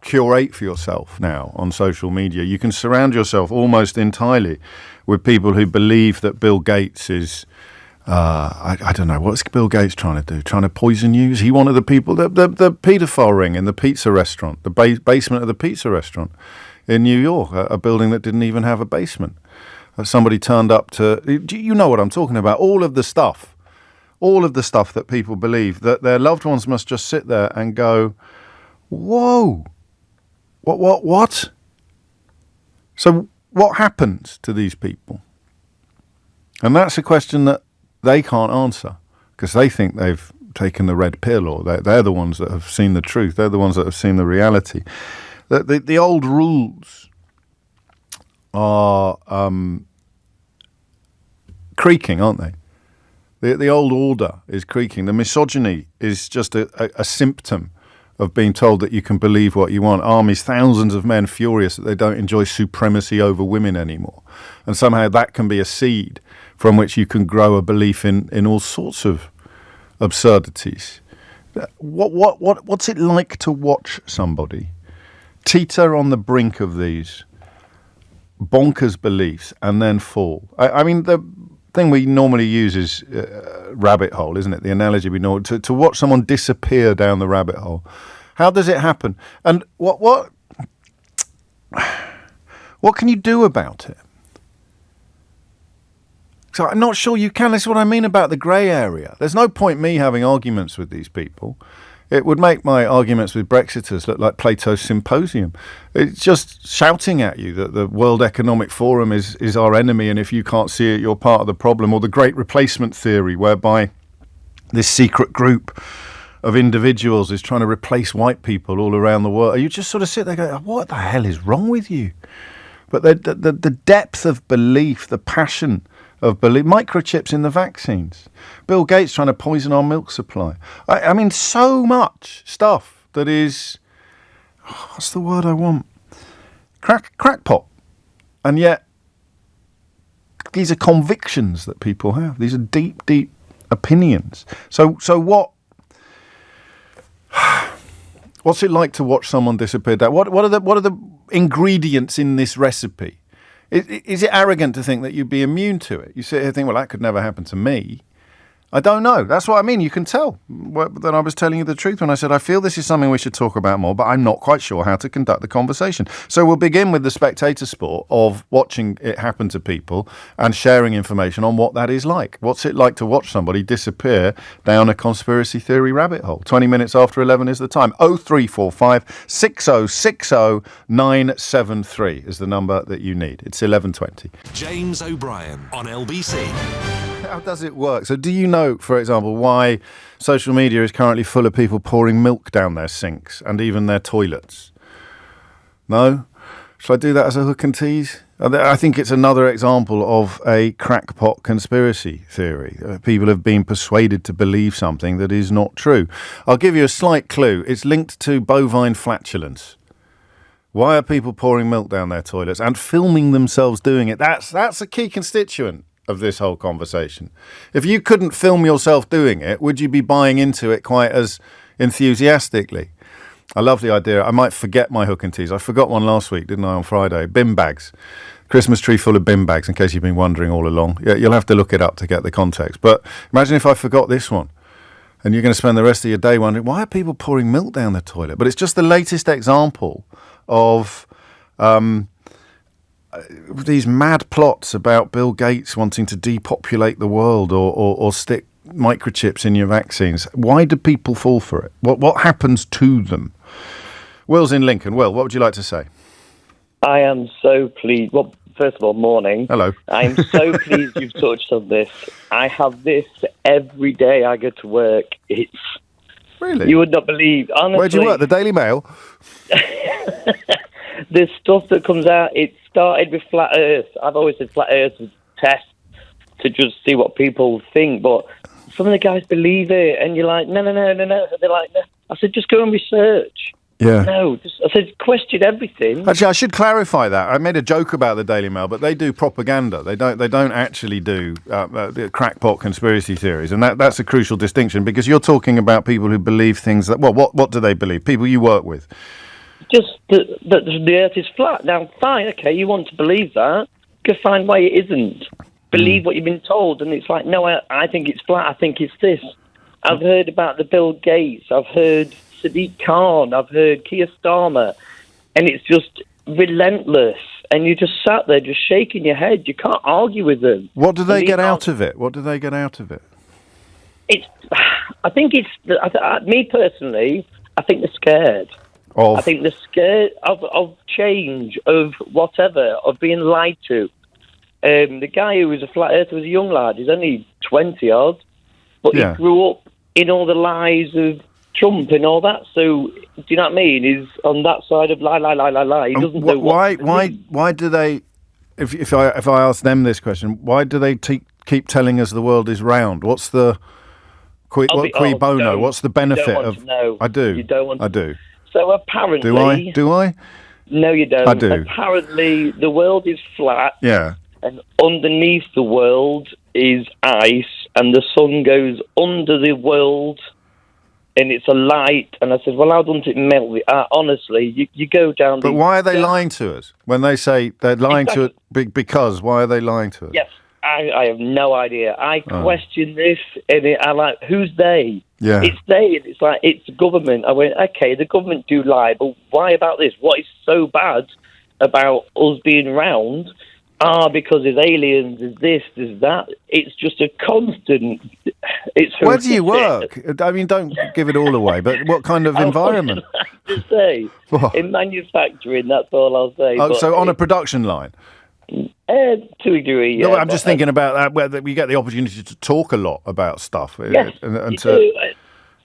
curate for yourself now on social media. You can surround yourself almost entirely with people who believe that Bill Gates is I don't know, what's Bill Gates trying to do? Trying to poison you? Is he one of the people, the paedophile ring in the pizza restaurant, the basement of the pizza restaurant in New York, a building that didn't even have a basement? Somebody turned up to, you know what I'm talking about, all of the stuff that people believe, that their loved ones must just sit there and go, whoa, what? So what happens to these people? And that's a question that they can't answer, because they think they've taken the red pill, or they're the ones that have seen the truth. They're the ones that have seen the reality. The old rules are creaking, aren't they? The old order is creaking. The misogyny is just a symptom of being told that you can believe what you want. Armies, thousands of men furious that they don't enjoy supremacy over women anymore. And somehow that can be a seed from which you can grow a belief in all sorts of absurdities. What's it like to watch somebody teeter on the brink of these bonkers beliefs and then fall? I mean, the thing we normally use is rabbit hole, isn't it? The analogy we know to watch someone disappear down the rabbit hole. How does it happen? And what can you do about it? So I'm not sure you can. That's what I mean about the grey area. There's no point me having arguments with these people. It would make my arguments with Brexiters look like Plato's Symposium. It's just shouting at you that the World Economic Forum is our enemy, and if you can't see it, you're part of the problem. Or the Great Replacement Theory, whereby this secret group of individuals is trying to replace white people all around the world. You just sort of sit there going, what the hell is wrong with you? But the depth of belief, the passion of belief, microchips in the vaccines, Bill Gates trying to poison our milk supply. I mean, so much stuff that is, what's the word I want? Crackpot. And yet, these are convictions that people have. These are deep, deep opinions. So what's it like to watch someone disappear? What are the ingredients in this recipe? Is it arrogant to think that you'd be immune to it? You sit here and think, well, that could never happen to me. I don't know. That's what I mean. You can tell that I was telling you the truth when I said I feel this is something we should talk about more, but I'm not quite sure how to conduct the conversation. So we'll begin with the spectator sport of watching it happen to people and sharing information on what that is like. What's it like to watch somebody disappear down a conspiracy theory rabbit hole? 20 minutes after 11 is the time. 0345 6060 973 is the number that you need. It's 11:20. James O'Brien on LBC. How does it work? So do you know, for example, why social media is currently full of people pouring milk down their sinks and even their toilets? No? Shall I do that as a hook and tease? I think it's another example of a crackpot conspiracy theory. People have been persuaded to believe something that is not true. I'll give you a slight clue. It's linked to bovine flatulence. Why are people pouring milk down their toilets and filming themselves doing it? That's a key constituent of this whole conversation. If you couldn't film yourself doing it, would you be buying into it quite as enthusiastically? I love the idea. I might forget my hook and tease. I forgot one last week, didn't I, on Friday? Bin bags. Christmas tree full of bin bags, in case you've been wondering all along. Yeah, you'll have to look it up to get the context. But imagine if I forgot this one. And you're going to spend the rest of your day wondering, why are people pouring milk down the toilet? But it's just the latest example of these mad plots about Bill Gates wanting to depopulate the world or stick microchips in your vaccines. Why do people fall for it? What happens to them? Will's in Lincoln. Will, what would you like to say? I am so pleased. Well, first of all, morning. Hello. I am so pleased you've touched on this. I have this every day I go to work. It's really? You would not believe. Honestly, where do you work? The Daily Mail? The stuff that comes out, it started with Flat Earth. I've always said Flat Earth was a test to just see what people think, but some of the guys believe it, and you're like, no. They're like, no. I said, just go and research. Yeah. No, I said, question everything. Actually, I should clarify that. I made a joke about the Daily Mail, but they do propaganda. They don't actually do crackpot conspiracy theories, and that's a crucial distinction, because you're talking about people who believe things that, well, what do they believe? People you work with. Just that the Earth is flat. Now, fine, okay, you want to believe that. Go find why it isn't. Believe what you've been told, and it's like, no, I think it's flat. I think it's this. I've heard about the Bill Gates. I've heard Sadiq Khan. I've heard Keir Starmer, and it's just relentless. And you just sat there, just shaking your head. You can't argue with them. What do they get out of it? What do they get out of it? I think me personally, I think they're scared. I think they're scared of change, of whatever, of being lied to. The guy who was a flat earther was a young lad. He's only 20-odd, but he grew up in all the lies of Trump and all that. So, do you know what I mean? He's on that side of lie. He doesn't know why do they if I ask them this question, why do they keep telling us the world is round? What's the cui bono? What's the benefit of? No, I do. You don't want. I do. So apparently, do I? No, you don't. I do. Apparently, the world is flat. Yeah. And underneath the world is ice, and the sun goes under the world, and it's a light. And I said, well, how doesn't it melt? Honestly, you go down. But why are they lying to us when they say they're lying to it? Because why are they lying to us? Yes, I have no idea. I question this, and I'm like, who's they? Yeah. It's they. It's like, it's the government. I went, okay, the government do lie, but why about this? What is so bad about us being round? Because there's aliens, there's this, there's that. It's just a constant. It's where do you work? I mean, don't give it all away, but what kind of environment? I like to say, in manufacturing, that's all I'll say. Oh, so on a production line? To a degree, yeah. No, I'm just thinking about that, where we get the opportunity to talk a lot about stuff. Yes, and do.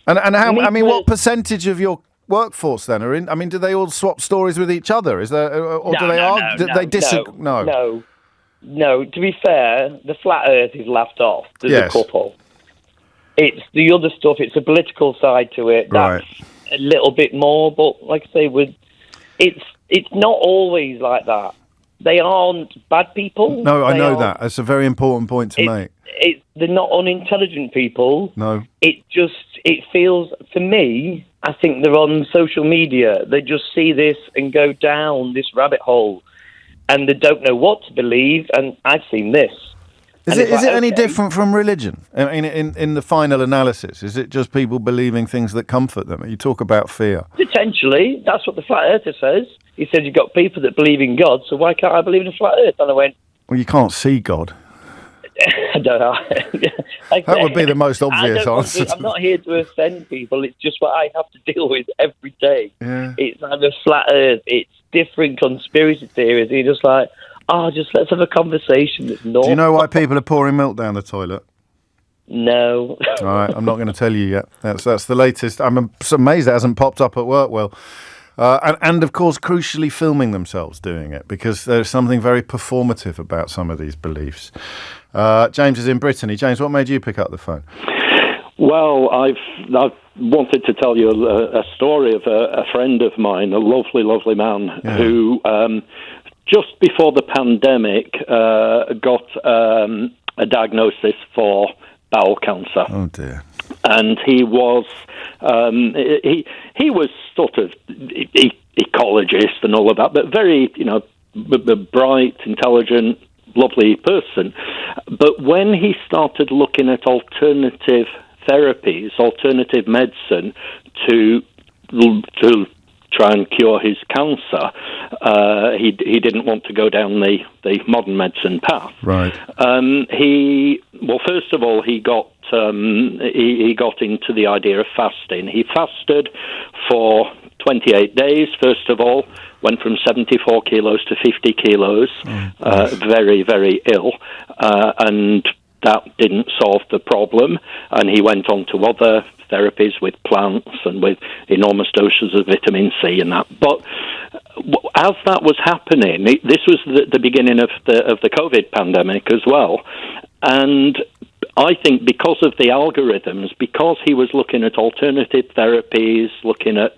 And how? I mean, what percentage of your workforce then are in? I mean, do they all swap stories with each other? Is there, or do they argue? Do they disagree? No. To be fair, the flat Earth is laughed off. There's a couple. It's the other stuff. It's a political side to it. That's a little bit more. But like I say, it's not always like that. They aren't bad people. No, I know that. That's a very important point to make. They're not unintelligent people. No. It feels, for me, I think they're on social media. They just see this and go down this rabbit hole, and they don't know what to believe. And I've seen this. Is it any different from religion? I mean, in the final analysis, is it just people believing things that comfort them? You talk about fear. Potentially. That's what the flat earther says. He said, you've got people that believe in God, so why can't I believe in a flat earth? And I went, well, you can't see God. I don't know. That would be the most obvious answer. I'm not here to offend people. It's just what I have to deal with every day. Yeah. It's either flat earth, it's different conspiracy theories. You're just like, just let's have a conversation that's normal. Do you know why people are pouring milk down the toilet? No. All right, I'm not going to tell you yet. That's the latest. I'm amazed it hasn't popped up at work. Well, and of course, crucially, filming themselves doing it, because there's something very performative about some of these beliefs. James is in Brittany. James, what made you pick up the phone? Well, I've wanted to tell you a story of a friend of mine, a lovely, lovely man who just before the pandemic got a diagnosis for bowel cancer. Oh dear! And he was he was sort of ecologist and all of that, but very bright, intelligent, lovely person. But when he started looking at alternative therapies, alternative medicine to try and cure his cancer, he didn't want to go down the modern medicine path. Right. First of all, he got into the idea of fasting. He fasted for 28 days. First of all, went from 74 kilos to 50 kilos. Very, very ill, and that didn't solve the problem. And he went on to other therapies with plants and with enormous doses of vitamin C and that. But as that was happening, this was the beginning of the COVID pandemic as well. And I think because of the algorithms, because he was looking at alternative therapies, looking at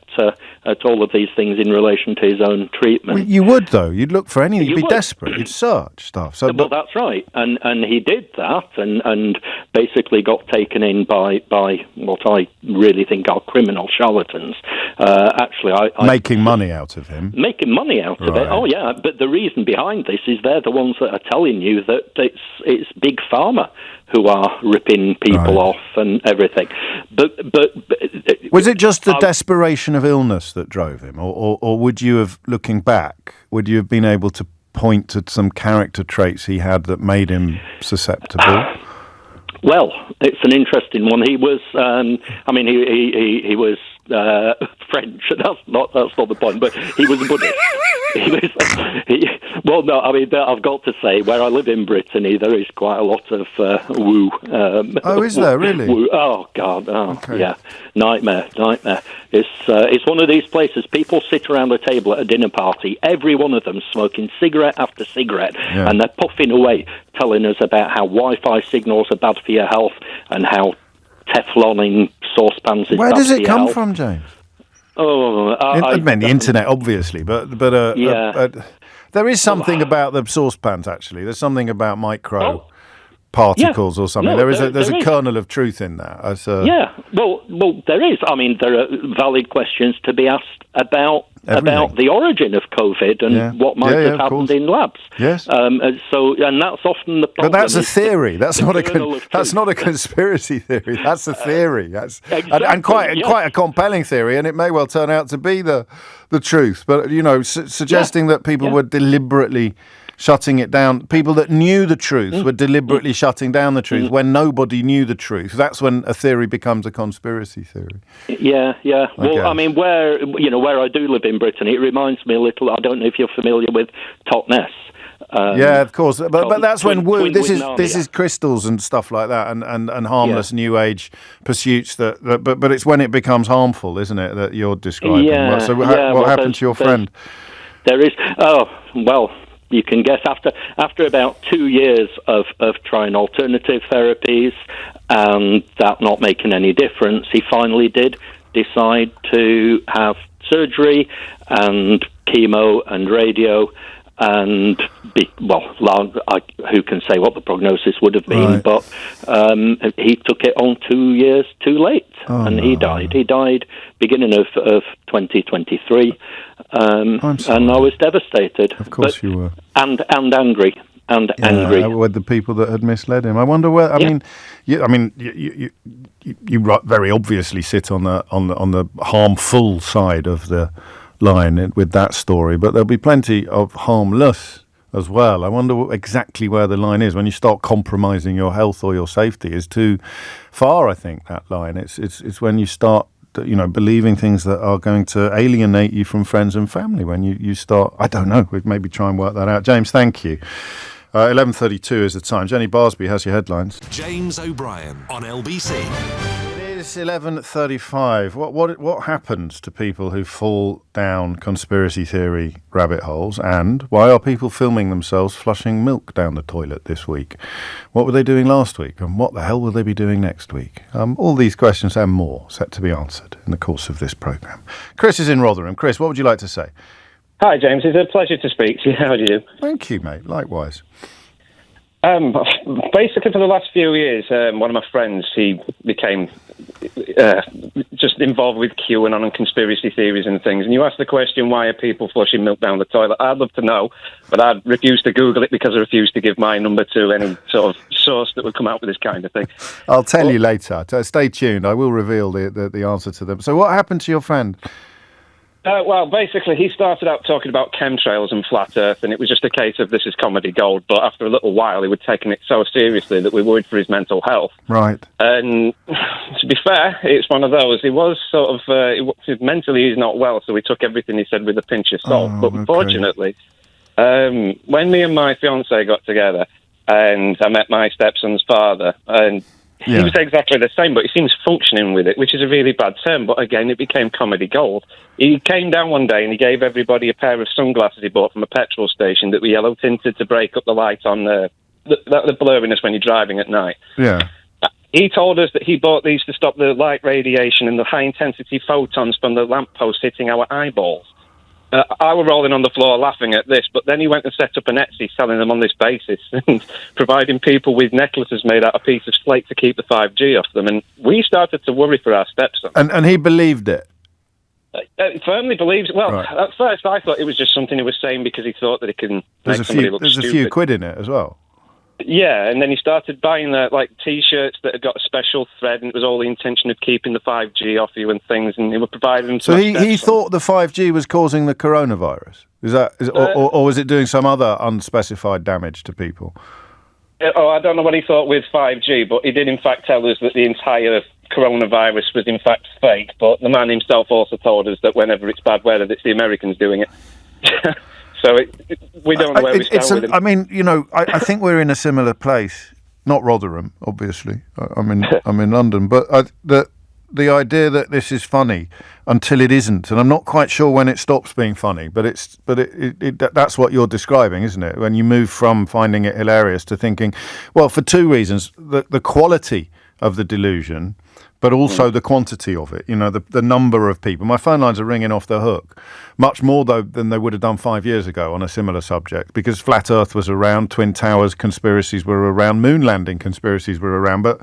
all of these things in relation to his own treatment. Well, you would, though. You'd look for anything. You'd be desperate. You'd search stuff. Well, that's right. And he did that and basically got taken in by what I really think are criminal charlatans. Making money out of him. Making money out of it. Oh, yeah. But the reason behind this is they're the ones that are telling you that it's big pharma who are ripping people off and everything. But was it just the desperation of illness that drove him, or would you have, looking back, would you have been able to point to some character traits he had that made him susceptible? Well, it's an interesting one. He was, he was French. That's not the point. But he was a Buddhist. I've got to say, where I live in Brittany, there is quite a lot of woo. Is there really? Woo. Oh God! Oh, okay. Yeah, nightmare. It's one of these places. People sit around a table at a dinner party. Every one of them smoking cigarette after cigarette, and they're puffing away, telling us about how Wi-Fi signals are bad for your health and how Tefloning saucepans is Where bad does for it your come health. from, James? I mean, the internet, obviously, but there is something about the saucepans. Actually, there's something about micro particles or something. No, there's a kernel of truth in that. Well, there is. I mean, there are valid questions to be asked about the origin of COVID and what might have happened in labs. Yes. And that's often the problem. But that's a theory. That's not a conspiracy theory. That's a theory. That's and quite a compelling theory, and it may well turn out to be the truth. But suggesting that people were deliberately shutting it down. People that knew the truth were deliberately shutting down the truth when nobody knew the truth. That's when a theory becomes a conspiracy theory. Yeah. Well, I mean, where I do live in Brittany, it reminds me a little. I don't know if you're familiar with Totnes. Yeah, of course, but that's when woo. This is crystals and stuff like that, and harmless New Age pursuits. But it's when it becomes harmful, isn't it? That you're describing. Yeah. What happened to your friend? There is. Oh well. You can guess after about 2 years of trying alternative therapies and that not making any difference, he finally did decide to have surgery and chemo and radio and who can say what the prognosis would have been, but he took it on 2 years too late, he died. He died beginning of 2023, and I was devastated. Of course you were. And angry. Angry with the people that had misled him. I wonder where. You very obviously sit on the harmful side of the line with that story, but there'll be plenty of harmless as well. I wonder exactly where the line is when you start compromising your health or your safety is too far. I think that line. It's when you start believing things that are going to alienate you from friends and family. When you start, I don't know. We'd maybe try and work that out. James, thank you. 11:32 is the time. Jenny Barsby has your headlines. James O'Brien on LBC. It is 11:35. What happens to people who fall down conspiracy theory rabbit holes, and why are people filming themselves flushing milk down the toilet this week? What were they doing last week, and what the hell will they be doing next week? All these questions and more set to be answered in the course of this programme. Chris is in Rotherham. Chris, what would you like to say? Hi, James. It's a pleasure to speak to you. How do you do? Thank you, mate. Likewise. Basically, for the last few years, one of my friends, he became just involved with QAnon and conspiracy theories and things. And you asked the question, why are people flushing milk down the toilet? I'd love to know, but I'd refuse to Google it because I refuse to give my number to any sort of source that would come out with this kind of thing. I'll tell you later. Stay tuned. I will reveal the answer to them. So what happened to your friend? Well, basically, he started out talking about chemtrails and flat Earth, and it was just a case of this is comedy gold. But after a little while, he was taking it so seriously that we worried for his mental health. Right. And to be fair, it's one of those. He was sort of mentally he's not well, so we took everything he said with a pinch of salt. But unfortunately, when me and my fiancée got together, and I met my stepson's father, and he was exactly the same, but he seems functioning with it, which is a really bad term. But again, it became comedy gold. He came down one day and he gave everybody a pair of sunglasses he bought from a petrol station that were yellow tinted to break up the light on the blurriness when you're driving at night. Yeah. He told us that he bought these to stop the light radiation and the high intensity photons from the lamppost hitting our eyeballs. I was rolling on the floor laughing at this, but then he went and set up an Etsy selling them on this basis and providing people with necklaces made out of a piece of slate to keep the 5G off them. And we started to worry for our stepson. And he believed it? Firmly believes. Well, right. At first I thought it was just something he was saying because he thought that it can make somebody look stupid. There's a few quid in it as well. Yeah, and then he started buying T-shirts that had got a special thread, and it was all the intention of keeping the 5G off you and things, and he would provide them to So he thought the 5G was causing the coronavirus? Or was it doing some other unspecified damage to people? I don't know what he thought with 5G, but he did in fact tell us that the entire coronavirus was in fact fake, but the man himself also told us that whenever it's bad weather, it's the Americans doing it. So we don't know where we stand with him. I mean, I think we're in a similar place. Not Rotherham, obviously. I'm in London, but the idea that this is funny until it isn't, and I'm not quite sure when it stops being funny. But that's what you're describing, isn't it? When you move from finding it hilarious to thinking, well, for two reasons: the quality of the delusion, but also the quantity of it. The number of people. My phone lines are ringing off the hook, much more though than they would have done 5 years ago on a similar subject, because Flat Earth was around, Twin Towers conspiracies were around, moon landing conspiracies were around. But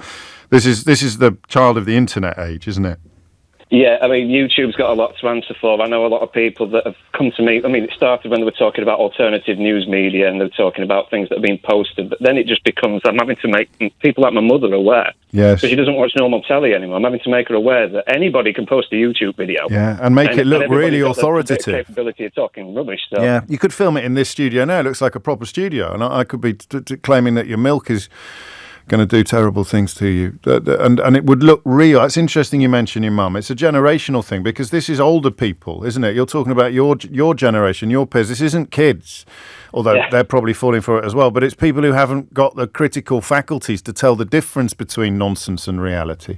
this is the child of the internet age, isn't it? Yeah, I mean, YouTube's got a lot to answer for. I know a lot of people that have come to me. I mean, it started when they were talking about alternative news media and they were talking about things that are being posted, but then it just becomes, I'm having to make people like my mother aware. Yes. Because she doesn't watch normal telly anymore. I'm having to make her aware that anybody can post a YouTube video. Yeah, and make it look really authoritative. The capability of talking rubbish. So. Yeah, you could film it in this studio now. It looks like a proper studio, and I could be claiming that your milk is going to do terrible things to you, and it would look real. It's interesting you mention your mum. It's a generational thing, because this is older people, isn't it? You're talking about your generation, your peers. This isn't kids, although they're probably falling for it as well, but it's people who haven't got the critical faculties to tell the difference between nonsense and reality.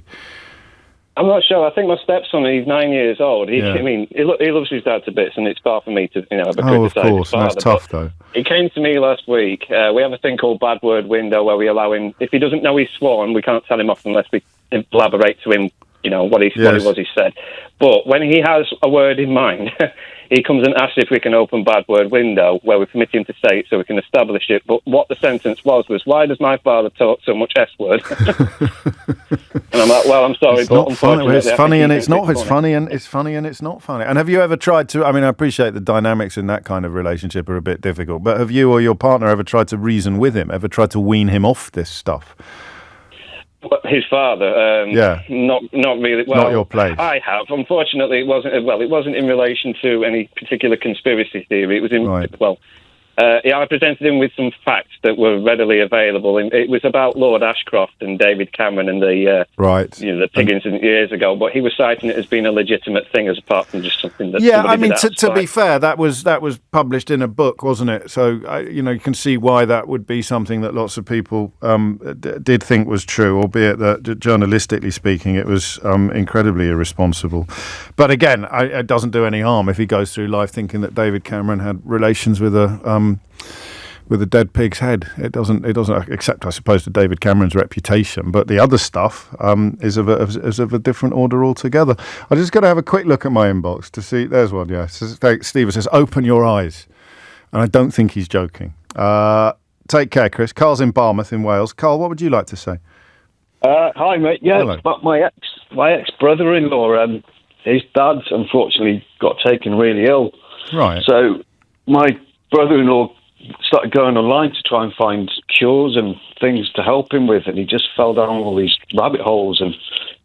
I'm not sure. I think my stepson, he's 9 years old. I mean, he loves his dad to bits, and it's far for me to, of course, that's tough, though. He came to me last week. We have a thing called bad word window where we allow him, if he doesn't know he's sworn, we can't tell him off unless we elaborate to him, what it was he said. But when he has a word in mind, he comes and asks if we can open bad word window, where we permit him to say it so we can establish it. But what the sentence was, why does my father talk so much S-word? And I'm like, well, I'm sorry, but unfortunately... It's funny and it's not. It's funny and it's funny and it's not funny. And have you ever tried to... I mean, I appreciate the dynamics in that kind of relationship are a bit difficult, but have you or your partner ever tried to reason with him, ever tried to wean him off this stuff? His father, not really. Well, not your place. I have. Unfortunately, it wasn't in relation to any particular conspiracy theory. It was in I presented him with some facts that were readily available. It was about Lord Ashcroft and David Cameron and the pig incident years ago. But he was citing it as being a legitimate thing, as apart from just something that. Yeah, I mean, to be fair, that was published in a book, wasn't it? So you can see why that would be something that lots of people did think was true, albeit that journalistically speaking, it was incredibly irresponsible. But again, it doesn't do any harm if he goes through life thinking that David Cameron had relations with a dead pig's head. It doesn't except, I suppose, to David Cameron's reputation, but the other stuff is of a different order altogether. I just got to have a quick look at my inbox to see. There's one. Yeah, Steve says, "Open your eyes," and I don't think he's joking. Take care, Chris. Carl's in Barmouth in Wales. Carl, what would you like to say? Hi, mate. Yeah, hello. It's about my ex brother-in-law. His dad unfortunately got taken really ill. Right. So my brother-in-law started going online to try and find cures and things to help him with, and he just fell down all these rabbit holes and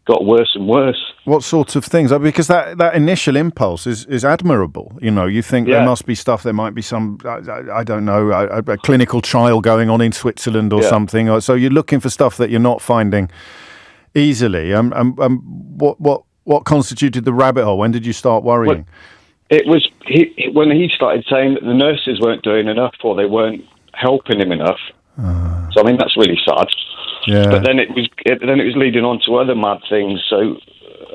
got worse and worse. What sorts of things? Because that initial impulse is admirable. You think there must be stuff, there might be some, I don't know, a clinical trial going on in Switzerland or something. So you're looking for stuff that you're not finding easily. What constituted the rabbit hole? When did you start worrying? Well, it was when he started saying that the nurses weren't doing enough or they weren't helping him enough. So I mean, that's really sad. Yeah. But then it was leading on to other mad things. So,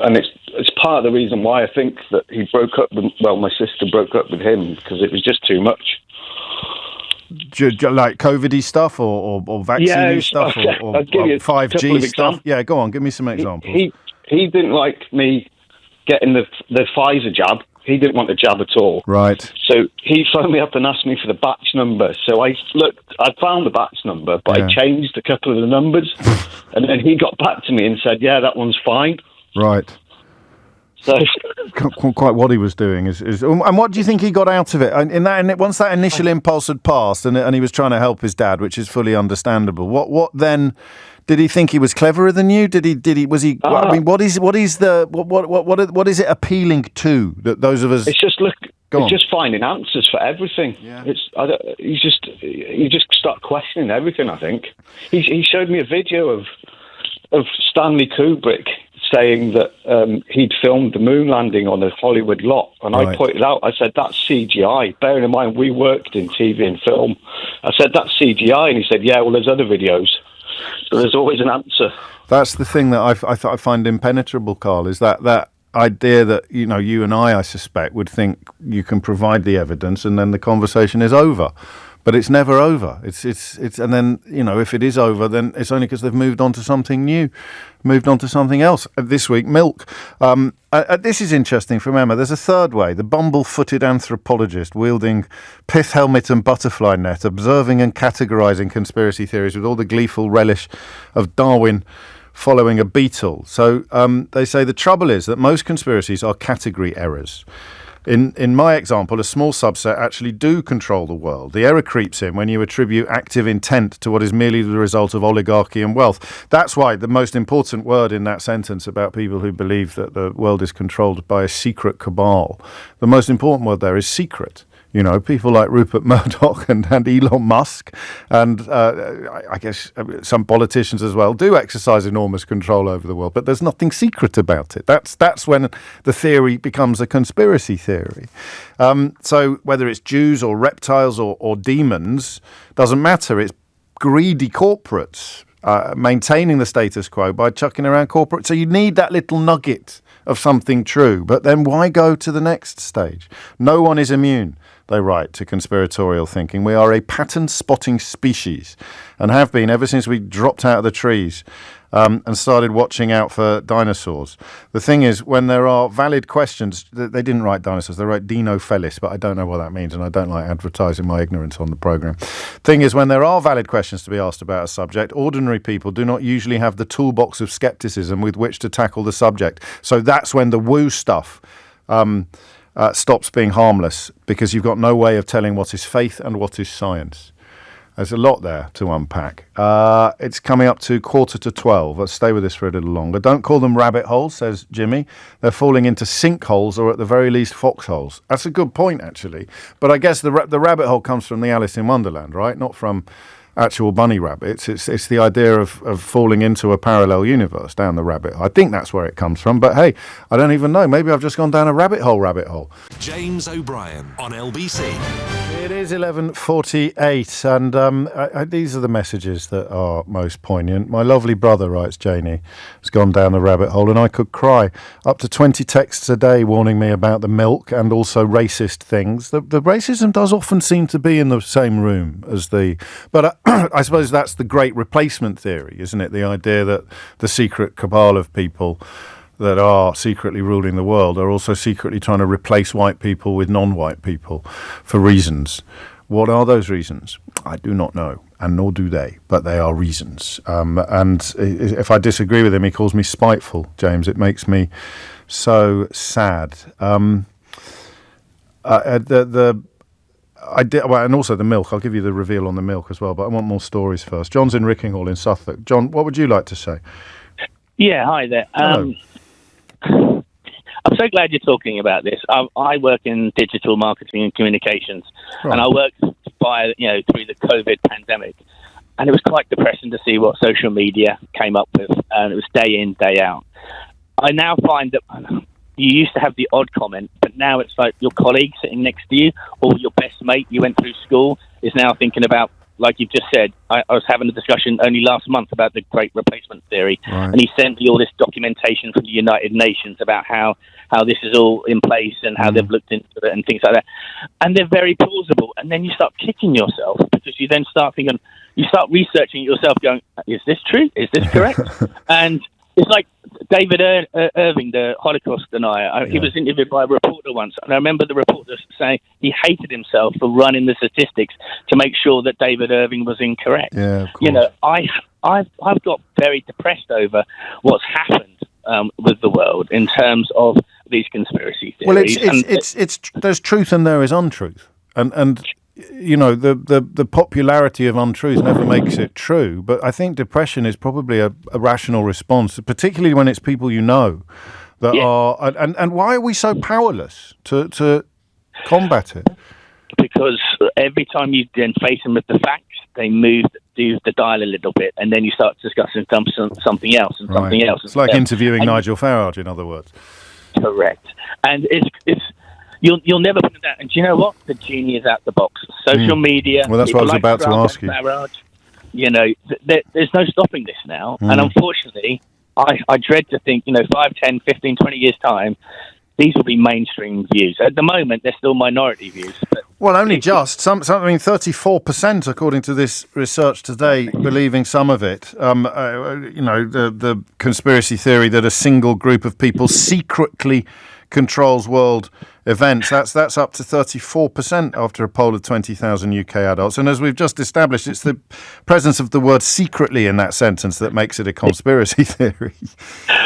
and it's part of the reason why I think that he broke up. My sister broke up with him because it was just too much. Like COVID-y stuff or vaccine-y stuff or 5G stuff. Yeah, go on, give me some examples. He didn't like me getting the Pfizer jab. He didn't want the jab at all. Right. So he phoned me up and asked me for the batch number. So I found the batch number, but I changed a couple of the numbers. And then he got back to me and said, yeah, that one's fine. Right. So quite what he was doing is and what do you think he got out of it? Once that initial impulse had passed and he was trying to help his dad, which is fully understandable. What then? Did he think he was cleverer than you? Was he? I mean, what is it appealing to that those of us? It's just finding answers for everything. Yeah. You just start questioning everything. I think he showed me a video of Stanley Kubrick saying that he'd filmed the moon landing on a Hollywood lot. And I pointed out, I said, that's CGI. Bearing in mind, we worked in TV and film. I said, that's CGI. And he said, yeah, well, there's other videos. So there's always an answer. That's the thing that I find impenetrable, Carl, is that idea that, you and I suspect, would think you can provide the evidence and then the conversation is over. But it's never over. It's and then, if it is over, then it's only because they've moved on to something new, moved on to something else. This week, milk. This is interesting from Emma. There's a third way. The bumble-footed anthropologist wielding pith helmet and butterfly net, observing and categorising conspiracy theories with all the gleeful relish of Darwin following a beetle. So they say the trouble is that most conspiracies are category errors. In my example, a small subset actually do control the world. The error creeps in when you attribute active intent to what is merely the result of oligarchy and wealth. That's why the most important word in that sentence about people who believe that the world is controlled by a secret cabal, the most important word there is secret. People like Rupert Murdoch and Elon Musk and I guess some politicians as well do exercise enormous control over the world, but there's nothing secret about it. That's when the theory becomes a conspiracy theory. So whether it's Jews or reptiles or demons, doesn't matter. It's greedy corporates maintaining the status quo by chucking around corporate. So you need that little nugget of something true. But then why go to the next stage? No one is immune, they write, to conspiratorial thinking. We are a pattern-spotting species and have been ever since we dropped out of the trees and started watching out for dinosaurs. The thing is, when there are valid questions, they didn't write dinosaurs, they wrote Dino Felis, but I don't know what that means and I don't like advertising my ignorance on the programme. Thing is, when there are valid questions to be asked about a subject, ordinary people do not usually have the toolbox of scepticism with which to tackle the subject. So that's when the woo stuff stops being harmless, because you've got no way of telling what is faith and what is science. There's a lot there to unpack. It's coming up to 11:45. Let's stay with this for a little longer. Don't call them rabbit holes, says Jimmy. They're falling into sinkholes or at the very least foxholes. That's a good point, actually. But I guess the rabbit hole comes from the Alice in Wonderland, right? Not from actual bunny rabbits. It's the idea of falling into a parallel universe down the rabbit hole. I think that's where it comes from. But hey, I don't even know. Maybe I've just gone down a rabbit hole. James O'Brien on LBC. It is 11:48, and these are the messages that are most poignant. My lovely brother, writes Janie, has gone down the rabbit hole, and I could cry. Up to 20 texts a day warning me about the milk and also racist things. The racism does often seem to be in the same room as but I suppose that's the great replacement theory, isn't it? The idea that the secret cabal of people that are secretly ruling the world are also secretly trying to replace white people with non-white people for reasons. What are those reasons? I do not know, and nor do they, but they are reasons. And if I disagree with him, he calls me spiteful, James. It makes me so sad. And also the milk. I'll give you the reveal on the milk as well, but I want more stories first. John's in Rickinghall in Suffolk. John, what would you like to say? Yeah, hi there. Hello. I'm so glad you're talking about this. I work in digital marketing and communications, right. And I worked through the COVID pandemic, and it was quite depressing to see what social media came up with, and it was day in, day out. I now find that you used to have the odd comment, but now it's like your colleague sitting next to you or your best mate you went through school is now thinking about, like you've just said. I was having a discussion only last month about the great replacement theory, right. And he sent me all this documentation from the United Nations about how this is all in place and how they've looked into it and things like that. And they're very plausible. And then you start kicking yourself because you then start thinking, you start researching it yourself going, is this true? Is this correct? And it's like David Irving, the Holocaust denier. He was interviewed by a reporter once, and I remember the reporter saying he hated himself for running the statistics to make sure that David Irving was incorrect. Yeah, of course. I've got very depressed over what's happened with the world in terms of these conspiracy theories. Well, there's truth and there is untruth, and the popularity of untruth never makes it true. But I think depression is probably a rational response, particularly when it's people that are. And why are we so powerless to combat it? Because every time you then face them with the facts, they move the dial a little bit, and then you start discussing something else and something else. It's like interviewing Nigel Farage, in other words. Correct. And it's you'll never put it down. And do you know what? The genie is out the box. Social media. Well, that's what I was about to ask you. Farage, there's no stopping this now. And unfortunately, I dread to think, 5, 10, 15, 20 years' time, these will be mainstream views. At the moment, they're still minority views. Well, only just. 34%, according to this research today, believing some of it. The conspiracy theory that a single group of people secretly controls world events. That's up to 34% after a poll of 20,000 UK adults. And as we've just established, it's the presence of the word secretly in that sentence that makes it a conspiracy theory.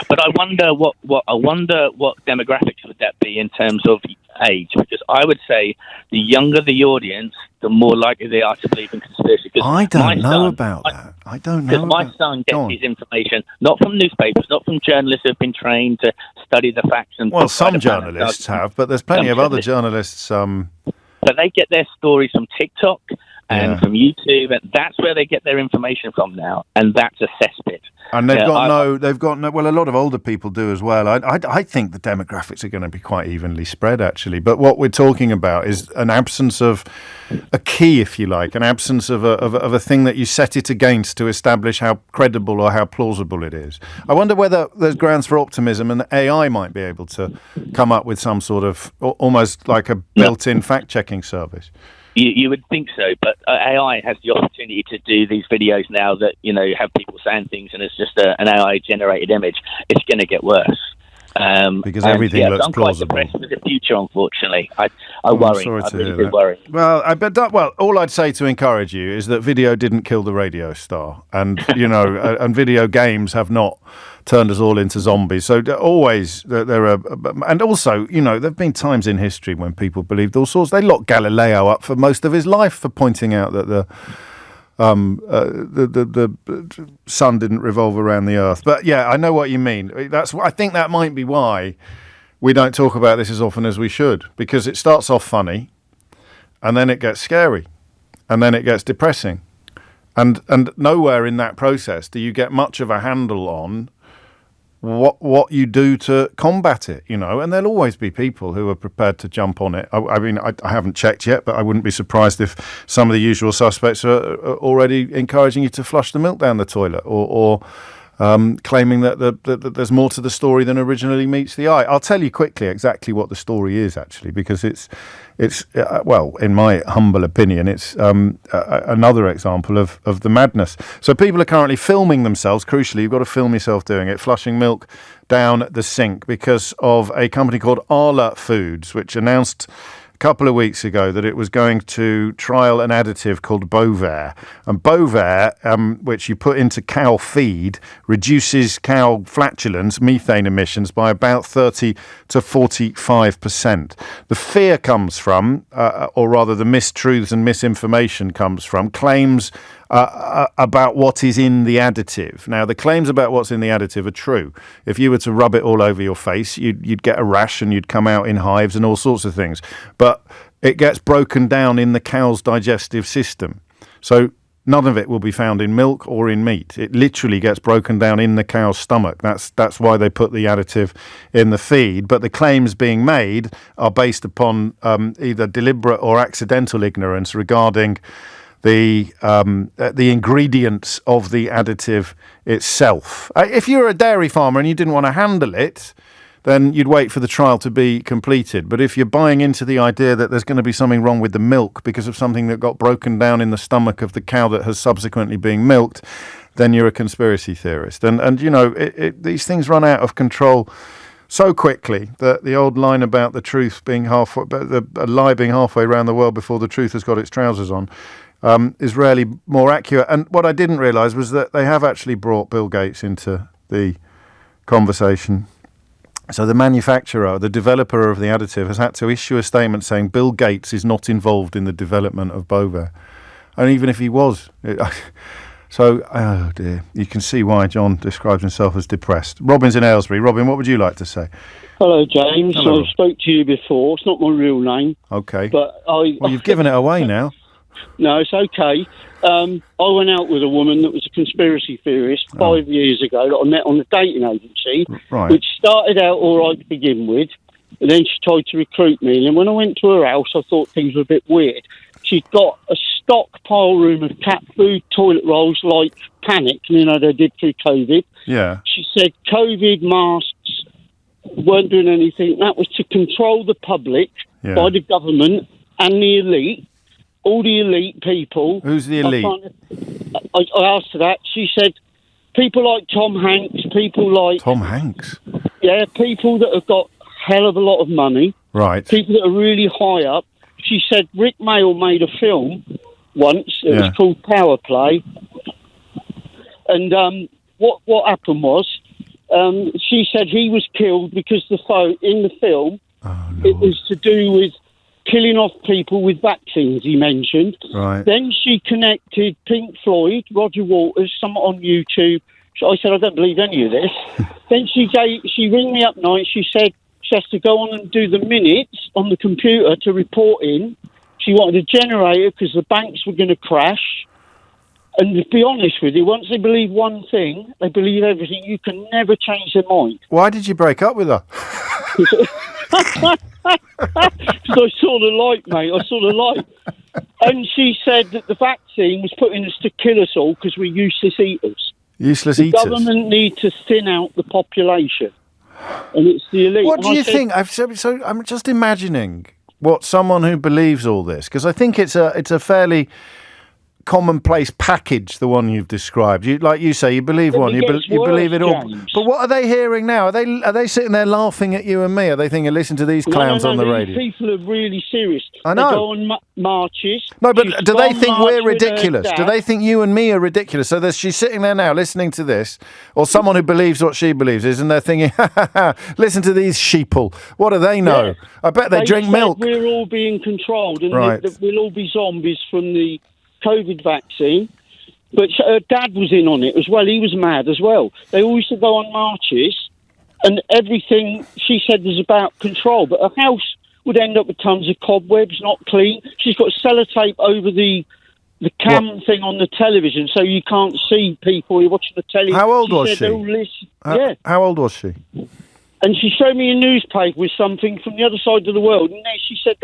But I wonder what demographics would that be in terms of age? Because I would say the younger the audience, the more likely they are to believe in conspiracy. I don't know about that. I don't know. Because my son gets his information not from newspapers, not from journalists who have been trained to study the facts. Well, some journalists have, but there's plenty of other journalists. But they get their stories from TikTok and from YouTube, and that's where they get their information from now, and that's a cesspit. And they've got no. Well, a lot of older people do as well. I think the demographics are going to be quite evenly spread, actually. But what we're talking about is an absence of a key, if you like, an absence of a thing that you set it against to establish how credible or how plausible it is. I wonder whether there's grounds for optimism, and AI might be able to come up with some sort of almost like a built-in fact-checking service. You would think so, but AI has the opportunity to do these videos now that, have people saying things and it's just an AI-generated image. It's going to get worse. Because everything looks plausible. I'm quite depressed with the future, unfortunately. I worry. I really do worry. Well, all I'd say to encourage you is that video didn't kill the radio star. And, and video games have not turned us all into zombies. So always there are, and also, there have been times in history when people believed all sorts. They locked Galileo up for most of his life for pointing out that the sun didn't revolve around the earth. But yeah, I know what you mean. I think that might be why we don't talk about this as often as we should, because it starts off funny, and then it gets scary, and then it gets depressing, and nowhere in that process do you get much of a handle on what you do to combat it, and there'll always be people who are prepared to jump on it. I mean, I haven't checked yet, but I wouldn't be surprised if some of the usual suspects are already encouraging you to flush the milk down the toilet or claiming that there's more to the story than originally meets the eye. I'll tell you quickly exactly what the story is, actually, because it's in my humble opinion, it's another example of the madness. So people are currently filming themselves. Crucially, you've got to film yourself doing it, flushing milk down the sink because of a company called Arla Foods, which announced a couple of weeks ago that it was going to trial an additive called Bovaer. And Bovaer, which you put into cow feed, reduces cow flatulence, methane emissions, by about 30 to 45%. The fear comes from, or rather the mistruths and misinformation comes from, claims about what is in the additive. Now, the claims about what's in the additive are true. If you were to rub it all over your face, you'd get a rash and you'd come out in hives and all sorts of things. But it gets broken down in the cow's digestive system. So none of it will be found in milk or in meat. It literally gets broken down in the cow's stomach. That's why they put the additive in the feed. But the claims being made are based upon either deliberate or accidental ignorance regarding the ingredients of the additive itself. If you were a dairy farmer and you didn't want to handle it, then you'd wait for the trial to be completed. But if you're buying into the idea that there's going to be something wrong with the milk because of something that got broken down in the stomach of the cow that has subsequently been milked, then you're a conspiracy theorist. And these things run out of control so quickly that the old line about the truth being a lie being halfway around the world before the truth has got its trousers on is rarely more accurate. And what I didn't realise was that they have actually brought Bill Gates into the conversation. So the manufacturer, the developer of the additive, has had to issue a statement saying Bill Gates is not involved in the development of Bovaer. And even if he was... oh dear, you can see why John describes himself as depressed. Robin's in Aylesbury. Robin, what would you like to say? Hello, James. Hello. I spoke to you before. It's not my real name. Okay. But Well, you've given it away now. No, it's okay. I went out with a woman that was a conspiracy theorist 5 years ago that I met on a dating agency, which started out all right to begin with, and then she tried to recruit me. And when I went to her house, I thought things were a bit weird. She'd got a stockpile room of cat food, toilet rolls, like Panic, they did through COVID. Yeah. She said COVID masks weren't doing anything. That was to control the public by the government and the elite. All the elite people. Who's the elite? I asked her that. She said people like Tom Hanks, people like... Tom Hanks? Yeah, people that have got a hell of a lot of money. Right. People that are really high up. She said Rick Mail made a film once. It was called Power Play. And what happened was, she said he was killed because in the film, it was to do with killing off people with vaccines, he mentioned. Right. Then she connected Pink Floyd, Roger Waters, someone on YouTube. So I said, I don't believe any of this. Then she rang me up night. She said she has to go on and do the minutes on the computer to report in. She wanted a generator because the banks were going to crash. And to be honest with you, once they believe one thing, they believe everything. You can never change their mind. Why did you break up with her? Because I saw the light, mate. I saw the light. And she said that the vaccine was putting us to kill us all because we're useless eaters. Useless the eaters? The government need to thin out the population. And it's the elite. What do you think? So I'm just imagining what someone who believes all this, because I think it's a fairly commonplace package, the one you've described. Like you say, you believe one, you believe it all. James. But what are they hearing now? Are they sitting there laughing at you and me? Are they thinking, listen to these clowns on the radio? People are really serious. I know. They go on marches. No, but do they think we're ridiculous? Do they think you and me are ridiculous? So she's sitting there now listening to this, or someone who believes what she believes is, and they're thinking, listen to these sheeple. What do they know? Yeah. I bet they drink milk. We're all being controlled, and we'll all be zombies from the COVID vaccine. But her dad was in on it as well. He was mad as well. They all used to go on marches, and everything she said was about control. But her house would end up with tons of cobwebs, not clean. She's got sellotape over the cam thing on the television, so you can't see people. You're watching the telly. How old was she? How old was she? And she showed me a newspaper with something from the other side of the world, and there she said,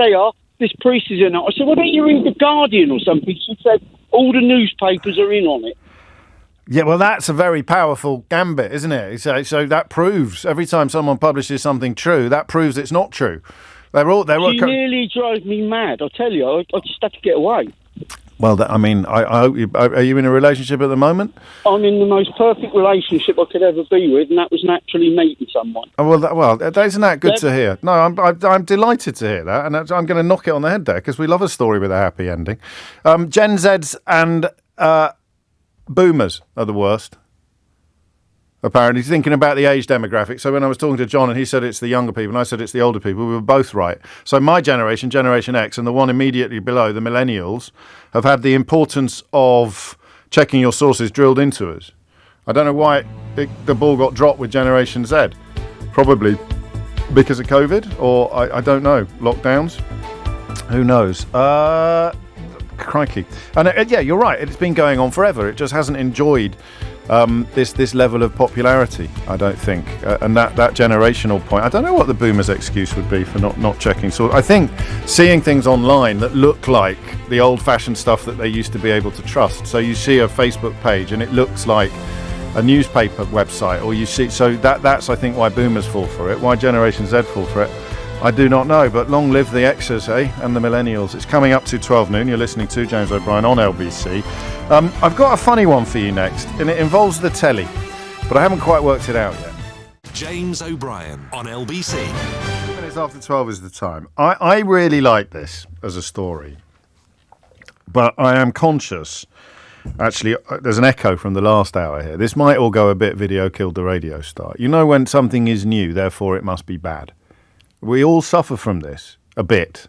this priest is in it. I said, why don't you read The Guardian or something? She said, all the newspapers are in on it. Yeah, well, that's a very powerful gambit, isn't it? So that proves, every time someone publishes something true, that proves it's not true. She nearly drove me mad, I tell you. I just had to get away. Well, I hope are you in a relationship at the moment? I'm in the most perfect relationship I could ever be with, and that was naturally meeting someone. Oh, isn't that good to hear? No, I'm delighted to hear that, and I'm going to knock it on the head there, because we love a story with a happy ending. Gen Zs and boomers are the worst. Apparently, thinking about the age demographic. So when I was talking to John and he said it's the younger people and I said it's the older people, we were both right. So my generation, Generation X, and the one immediately below, the millennials, have had the importance of checking your sources drilled into us. I don't know why the ball got dropped with Generation Z. Probably because of COVID, or I don't know, lockdowns. Who knows? Crikey. And yeah, you're right. It's been going on forever. It just hasn't enjoyed this level of popularity, I don't think, and that generational point. I don't know what the boomers' excuse would be for not checking. So I think seeing things online that look like the old-fashioned stuff that they used to be able to trust. So you see a Facebook page and it looks like a newspaper website, or you see. So that's I think why boomers fall for it. Why Generation Z fall for it, I do not know. But long live the Xers, and the millennials. It's coming up to 12 noon. You're listening to James O'Brien on LBC. I've got a funny one for you next, and it involves the telly, but I haven't quite worked it out yet. James O'Brien on LBC. 2 minutes after 12 is the time. I really like this as a story, but I am conscious. Actually, there's an echo from the last hour here. This might all go a bit video killed the radio star. You know when something is new, therefore it must be bad. We all suffer from this a bit.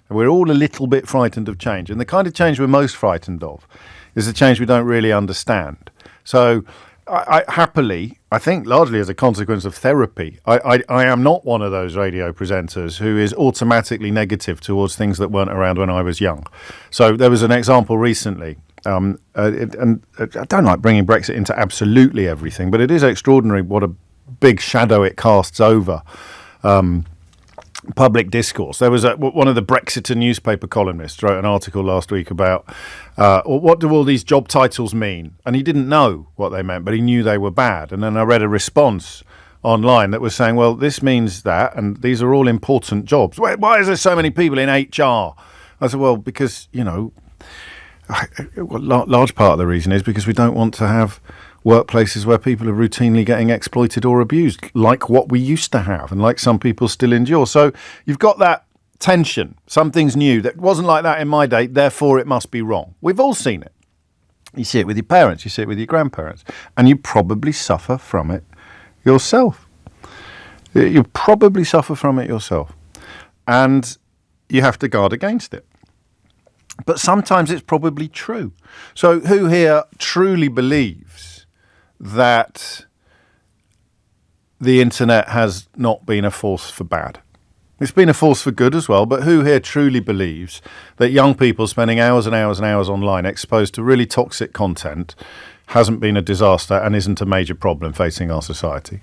We're all a little bit frightened of change. And the kind of change we're most frightened of is the change we don't really understand. So I happily, I think largely as a consequence of therapy, I am not one of those radio presenters who is automatically negative towards things that weren't around when I was young. So there was an example recently, and I don't like bringing Brexit into absolutely everything, but it is extraordinary what a big shadow it casts over public discourse. There was one of the Brexiter newspaper columnists wrote an article last week about what do all these job titles mean? And he didn't know what they meant, but he knew they were bad. And then I read a response online that was saying, well, this means that, and these are all important jobs. Why is there so many people in HR? I said, well, because, large part of the reason is because we don't want to have workplaces where people are routinely getting exploited or abused, like what we used to have and like some people still endure. So you've got that tension. Something's new. That wasn't like that in my day, therefore it must be wrong. We've all seen it. You see it with your parents, you see it with your grandparents, and you probably suffer from it yourself. You probably suffer from it yourself. And you have to guard against it. But sometimes it's probably true. So who here truly believes that the internet has not been a force for bad? It's been a force for good as well, but who here truly believes that young people spending hours and hours and hours online exposed to really toxic content hasn't been a disaster and isn't a major problem facing our society?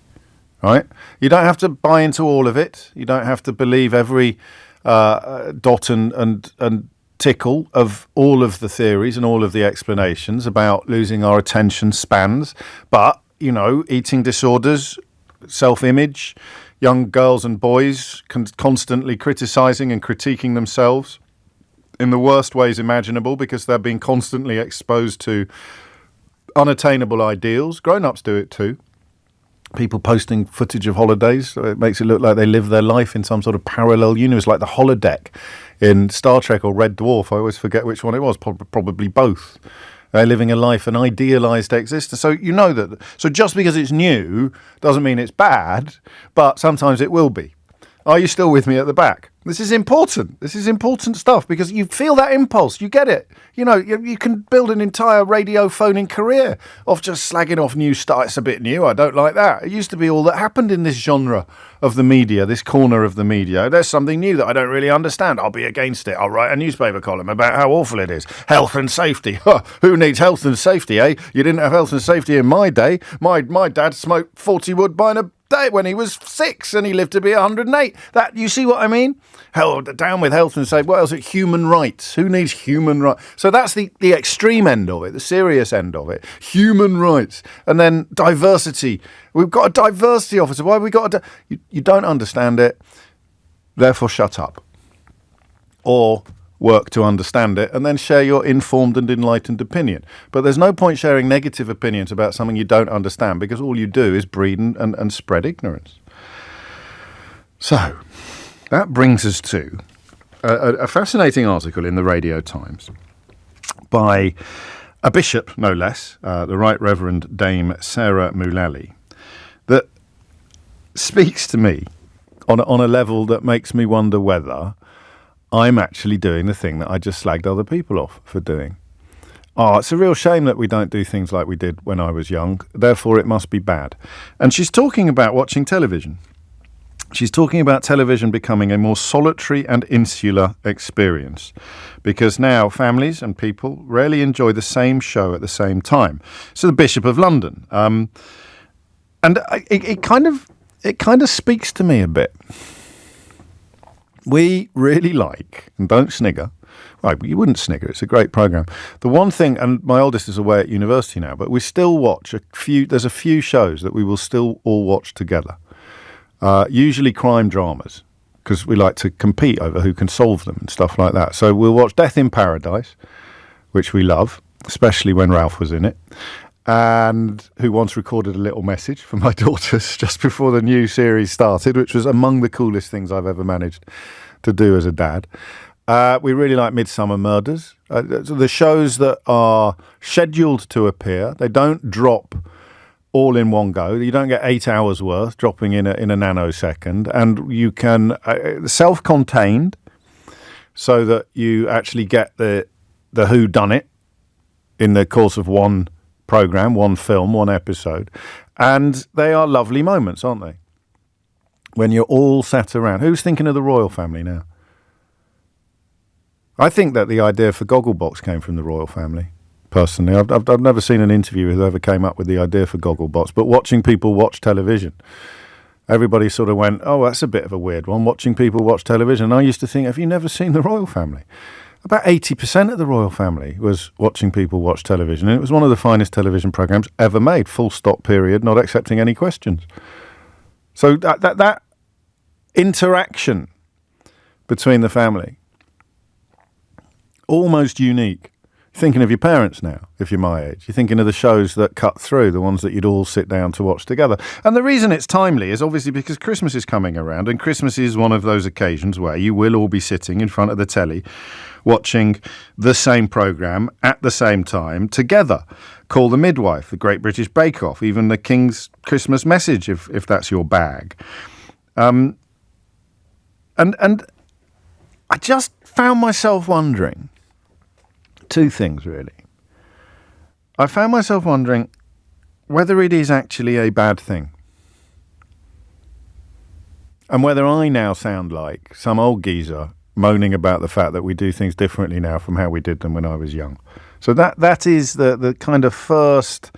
Right? You don't have to buy into all of it. You don't have to believe every dot and tickle of all of the theories and all of the explanations about losing our attention spans. But, eating disorders, self-image, young girls and boys constantly criticising and critiquing themselves in the worst ways imaginable because they're being constantly exposed to unattainable ideals. Grown-ups do it too. People posting footage of holidays, so it makes it look like they live their life in some sort of parallel universe, like the holodeck in Star Trek or Red Dwarf. I always forget which one it was, probably both. They're living a life, an idealised existence. So so just because it's new doesn't mean it's bad, but sometimes it will be. Are you still with me at the back? This is important. This is important stuff because you feel that impulse. You get it. You can build an entire radio phoning career off just slagging off new stuff. It's a bit new. I don't like that. It used to be all that happened in this genre of the media, this corner of the media. There's something new that I don't really understand. I'll be against it. I'll write a newspaper column about how awful it is. Health and safety. Who needs health and safety, eh? You didn't have health and safety in my day. My dad smoked 40 Woodbine a day when he was 6 and he lived to be 108. That, you see what I mean? Hell, down with health and safety. What else? Human rights. Who needs human rights? So that's the extreme end of it, the serious end of it. Human rights. And then diversity. We've got a diversity officer. Why have we got you don't understand it, therefore shut up. Or work to understand it and then share your informed and enlightened opinion. But there's no point sharing negative opinions about something you don't understand because all you do is breed and spread ignorance. So that brings us to a fascinating article in the Radio Times by a bishop, no less, the Right Reverend Dame Sarah Mullally, that speaks to me on a level that makes me wonder whether I'm actually doing the thing that I just slagged other people off for doing. It's a real shame that we don't do things like we did when I was young, therefore it must be bad. And she's talking about watching television. She's talking about television becoming a more solitary and insular experience because now families and people rarely enjoy the same show at the same time. So the Bishop of London. And it kind of speaks to me a bit. We really like, and don't snigger, right, but you wouldn't snigger, it's a great programme. The one thing, and my oldest is away at university now, but we still watch there's a few shows that we will still all watch together. Usually crime dramas, because we like to compete over who can solve them and stuff like that. So we'll watch Death in Paradise, which we love, especially when Ralph was in it, and who once recorded a little message for my daughters just before the new series started, which was among the coolest things I've ever managed to do as a dad. We really like Midsummer Murders. The shows that are scheduled to appear, they don't drop all in one go. You don't get 8 hours worth dropping in a nanosecond, and you can self-contained so that you actually get the who done it in the course of one programme, one film, one episode, and they are lovely moments, aren't they? When you're all sat around. Who's thinking of the royal family now? I think that the idea for Gogglebox came from the royal family, personally. I've never seen an interview with whoever came up with the idea for Gogglebox, but watching people watch television, everybody sort of went, oh, that's a bit of a weird one, watching people watch television. And I used to think, have you never seen the royal family? About 80% of the royal family was watching people watch television, and it was one of the finest television programmes ever made, full stop, period, not accepting any questions. So that interaction between the family, almost unique. Thinking of your parents now, if you're my age. You're thinking of the shows that cut through, the ones that you'd all sit down to watch together. And the reason it's timely is obviously because Christmas is coming around, and Christmas is one of those occasions where you will all be sitting in front of the telly watching the same programme at the same time together. Call the Midwife, the Great British Bake Off, even the King's Christmas Message, if that's your bag. And I just found myself wondering two things, really. I found myself wondering whether it is actually a bad thing, and whether I now sound like some old geezer moaning about the fact that we do things differently now from how we did them when I was young. So that is the kind of first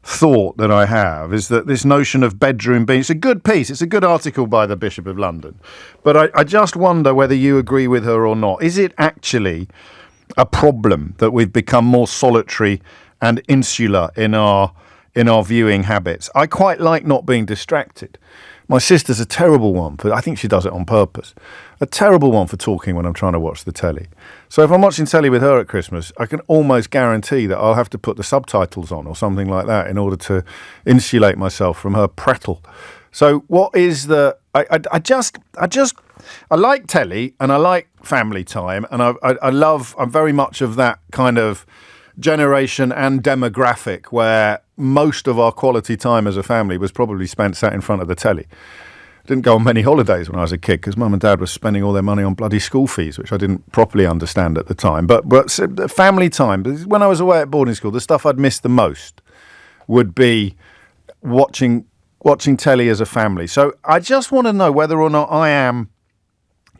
thought that I have, is that this notion of bedroom being, it's a good piece, it's a good article by the Bishop of London, but I just wonder whether you agree with her or not. Is it actually a problem that we've become more solitary and insular in our viewing habits? I quite like not being distracted. My sister's a terrible one for, I think she does it on purpose, a terrible one for talking when I'm trying to watch the telly. So if I'm watching telly with her at Christmas, I can almost guarantee that I'll have to put the subtitles on or something like that in order to insulate myself from her prattle. So what is the... I like telly and I like family time, and I'm very much of that kind of generation and demographic where most of our quality time as a family was probably spent sat in front of the telly. Didn't go on many holidays when I was a kid because mum and dad were spending all their money on bloody school fees, which I didn't properly understand at the time. But family time, when I was away at boarding school, the stuff I'd missed the most would be watching telly as a family. So I just want to know whether or not I am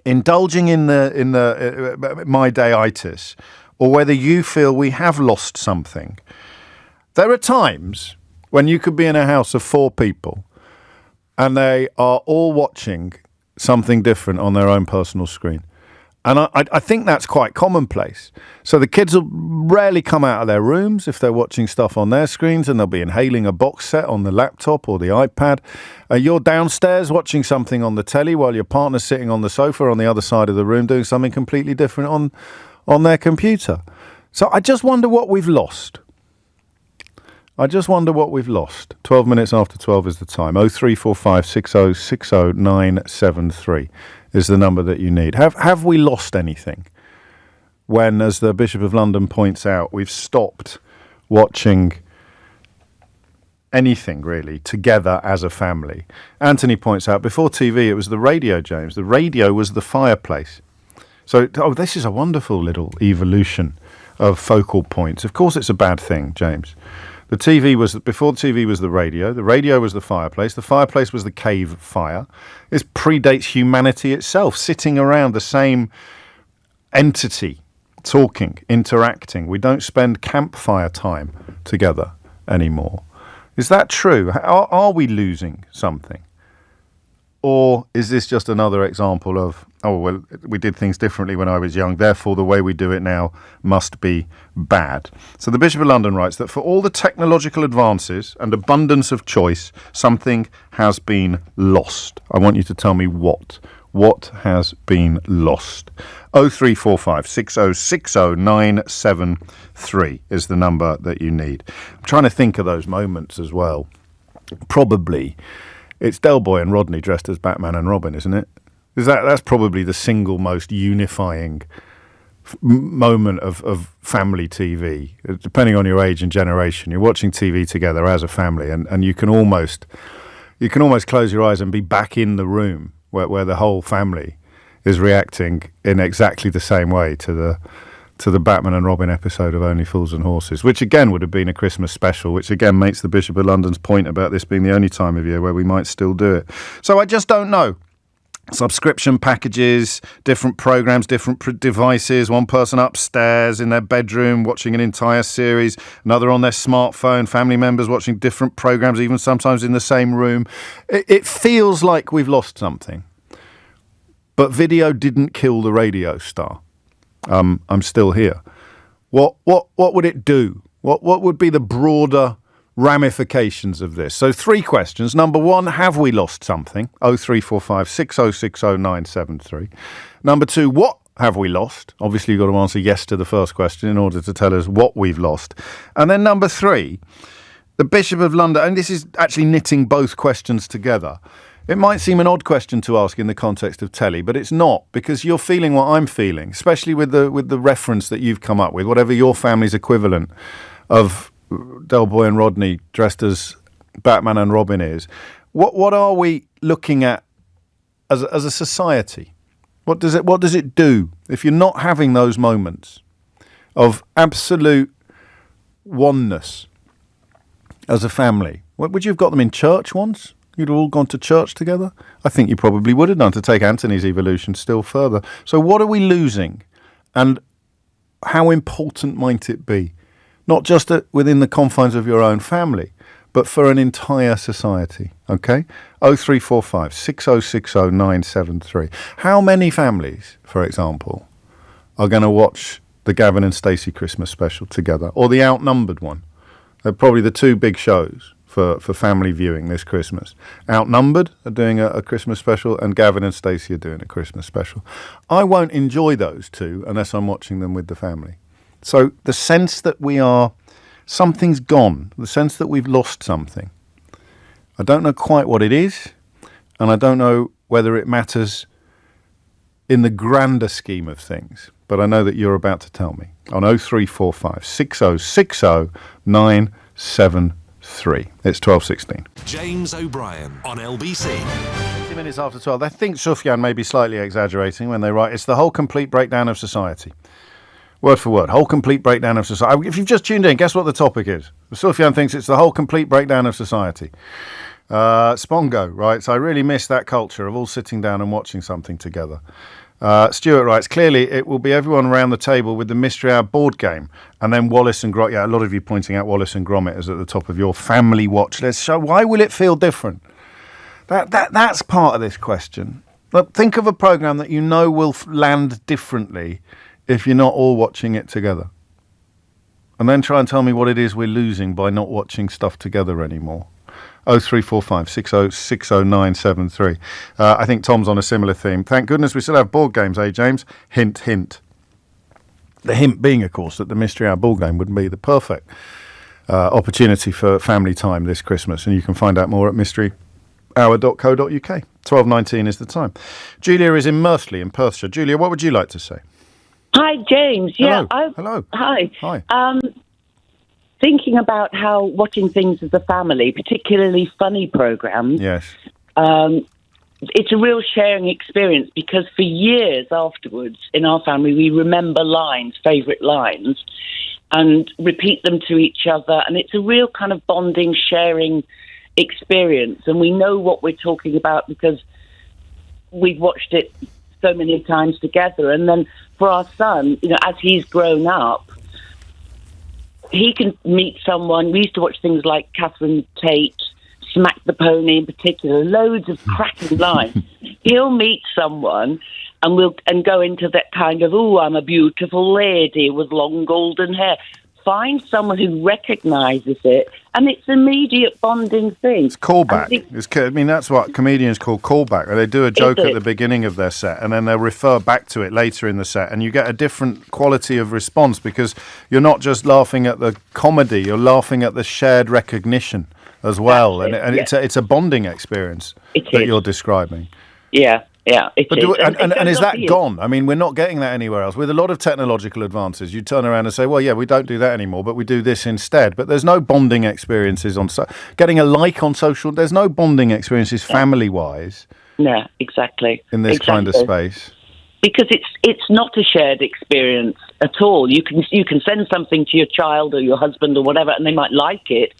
indulging in the my day-itis, or whether you feel we have lost something. There are times when you could be in a house of 4 people and they are all watching something different on their own personal screen. And I think that's quite commonplace. So the kids will rarely come out of their rooms if they're watching stuff on their screens, and they'll be inhaling a box set on the laptop or the iPad. You're downstairs watching something on the telly while your partner's sitting on the sofa on the other side of the room doing something completely different on their computer. So I just wonder what we've lost. 12 minutes after 12 is the time. 0345 6060 973 is the number that you need. Have we lost anything when, as the Bishop of London points out, we've stopped watching anything really together as a family? Anthony points out, before TV it was the radio, James. The radio was the fireplace. So, this is a wonderful little evolution of focal points. Of course it's a bad thing, James. The TV was, before TV was the radio was the fireplace was the cave fire. This predates humanity itself, sitting around the same entity, talking, interacting. We don't spend campfire time together anymore. Is that true? Are we losing something? Or is this just another example of, oh, well, we did things differently when I was young, therefore the way we do it now must be bad? So the Bishop of London writes that for all the technological advances and abundance of choice, something has been lost. I want you to tell me what. What has been lost? 0345 6060 973 is the number that you need. I'm trying to think of those moments as well. Probably it's Del Boy and Rodney dressed as Batman and Robin, isn't it? That's probably the single most unifying moment of family TV. Depending on your age and generation, you're watching TV together as a family, and you can almost close your eyes and be back in the room where the whole family is reacting in exactly the same way to to the Batman and Robin episode of Only Fools and Horses, which again would have been a Christmas special, which again makes the Bishop of London's point about this being the only time of year where we might still do it. So I just don't know. Subscription packages, different programs, different devices, one person upstairs in their bedroom watching an entire series, another on their smartphone, family members watching different programs, even sometimes in the same room. It feels like we've lost something. But video didn't kill the radio star. I'm still here. What would it do? What would be the broader ramifications of this? So 3 questions. Number 1, have we lost something? 0345 6060 973. Number 2, what have we lost? Obviously, you've got to answer yes to the first question in order to tell us what we've lost. And then number 3, the Bishop of London, and this is actually knitting both questions together. It might seem an odd question to ask in the context of telly, but it's not, because you're feeling what I'm feeling, especially with the reference that you've come up with, whatever your family's equivalent of Del Boy and Rodney dressed as Batman and Robin is. What are we looking at as a society? What does it do if you're not having those moments of absolute oneness as a family? Would you have got them in church once? You'd have all gone to church together? I think you probably would have done, to take Anthony's evolution still further. So what are we losing? And how important might it be? Not just within the confines of your own family, but for an entire society. Okay? 0345 6060 973. How many families, for example, are going to watch the Gavin and Stacey Christmas special together? Or the Outnumbered one? They're probably the 2 big shows for family viewing this Christmas. Outnumbered are doing a Christmas special, and Gavin and Stacey are doing a Christmas special. I won't enjoy those 2 unless I'm watching them with the family. So the sense that something's gone, the sense that we've lost something, I don't know quite what it is, and I don't know whether it matters in the grander scheme of things, but I know that you're about to tell me on 0345 6060 973. It's 12:16. James O'Brien on LBC. 20 minutes after 12. I think Sufyan may be slightly exaggerating when they write, it's the whole complete breakdown of society. Word for word, whole complete breakdown of society. If you've just tuned in, guess what the topic is? Sufyan thinks it's the whole complete breakdown of society. Spongo writes, I really miss that culture of all sitting down and watching something together. Stuart writes, clearly it will be everyone around the table with the Mystery Hour board game, and then Wallace and Gromit. Yeah, a lot of you pointing out Wallace and Gromit as at the top of your family watch list. So why will it feel different? That's part of this question. But think of a programme that you know will land differently if you're not all watching it together. And then try and tell me what it is we're losing by not watching stuff together anymore. 0345 6060 973. I think Tom's on a similar theme. Thank goodness we still have board games, eh, James? Hint, hint. The hint being, of course, that the Mystery Hour board game would be the perfect opportunity for family time this Christmas. And you can find out more at mysteryhour.co.uk. 12:19 is the time. Julia is in Merthley in Perthshire. Julia, what would you like to say? Hi, James. Hello. Yeah. Hello. Hi. Hi. Thinking about how watching things as a family, particularly funny programs, yes, it's a real sharing experience, because for years afterwards in our family we remember favourite lines, and repeat them to each other, and it's a real kind of bonding, sharing experience, and we know what we're talking about because we've watched it so many times together. And then for our son, as he's grown up, he can meet someone. We used to watch things like Catherine Tate, Smack the Pony in particular, loads of cracking lines. He'll meet someone and go into that kind of, I'm a beautiful lady with long golden hair. Find someone who recognises it, and it's an immediate bonding thing. It's callback. That's what comedians call callback. They do a joke at the beginning of their set, and then they'll refer back to it later in the set, and you get a different quality of response because you're not just laughing at the comedy, you're laughing at the shared recognition as well, and it's a bonding experience that you're describing. Yeah. Yeah, it is. And is that gone? I mean, we're not getting that anywhere else. With a lot of technological advances, you turn around and say, well, yeah, we don't do that anymore, but we do this instead. But there's no bonding experiences getting a like on social. There's no bonding experiences family-wise. No, exactly. In this kind of space. because it's not a shared experience at all. You can send something to your child or your husband or whatever, and they might like it,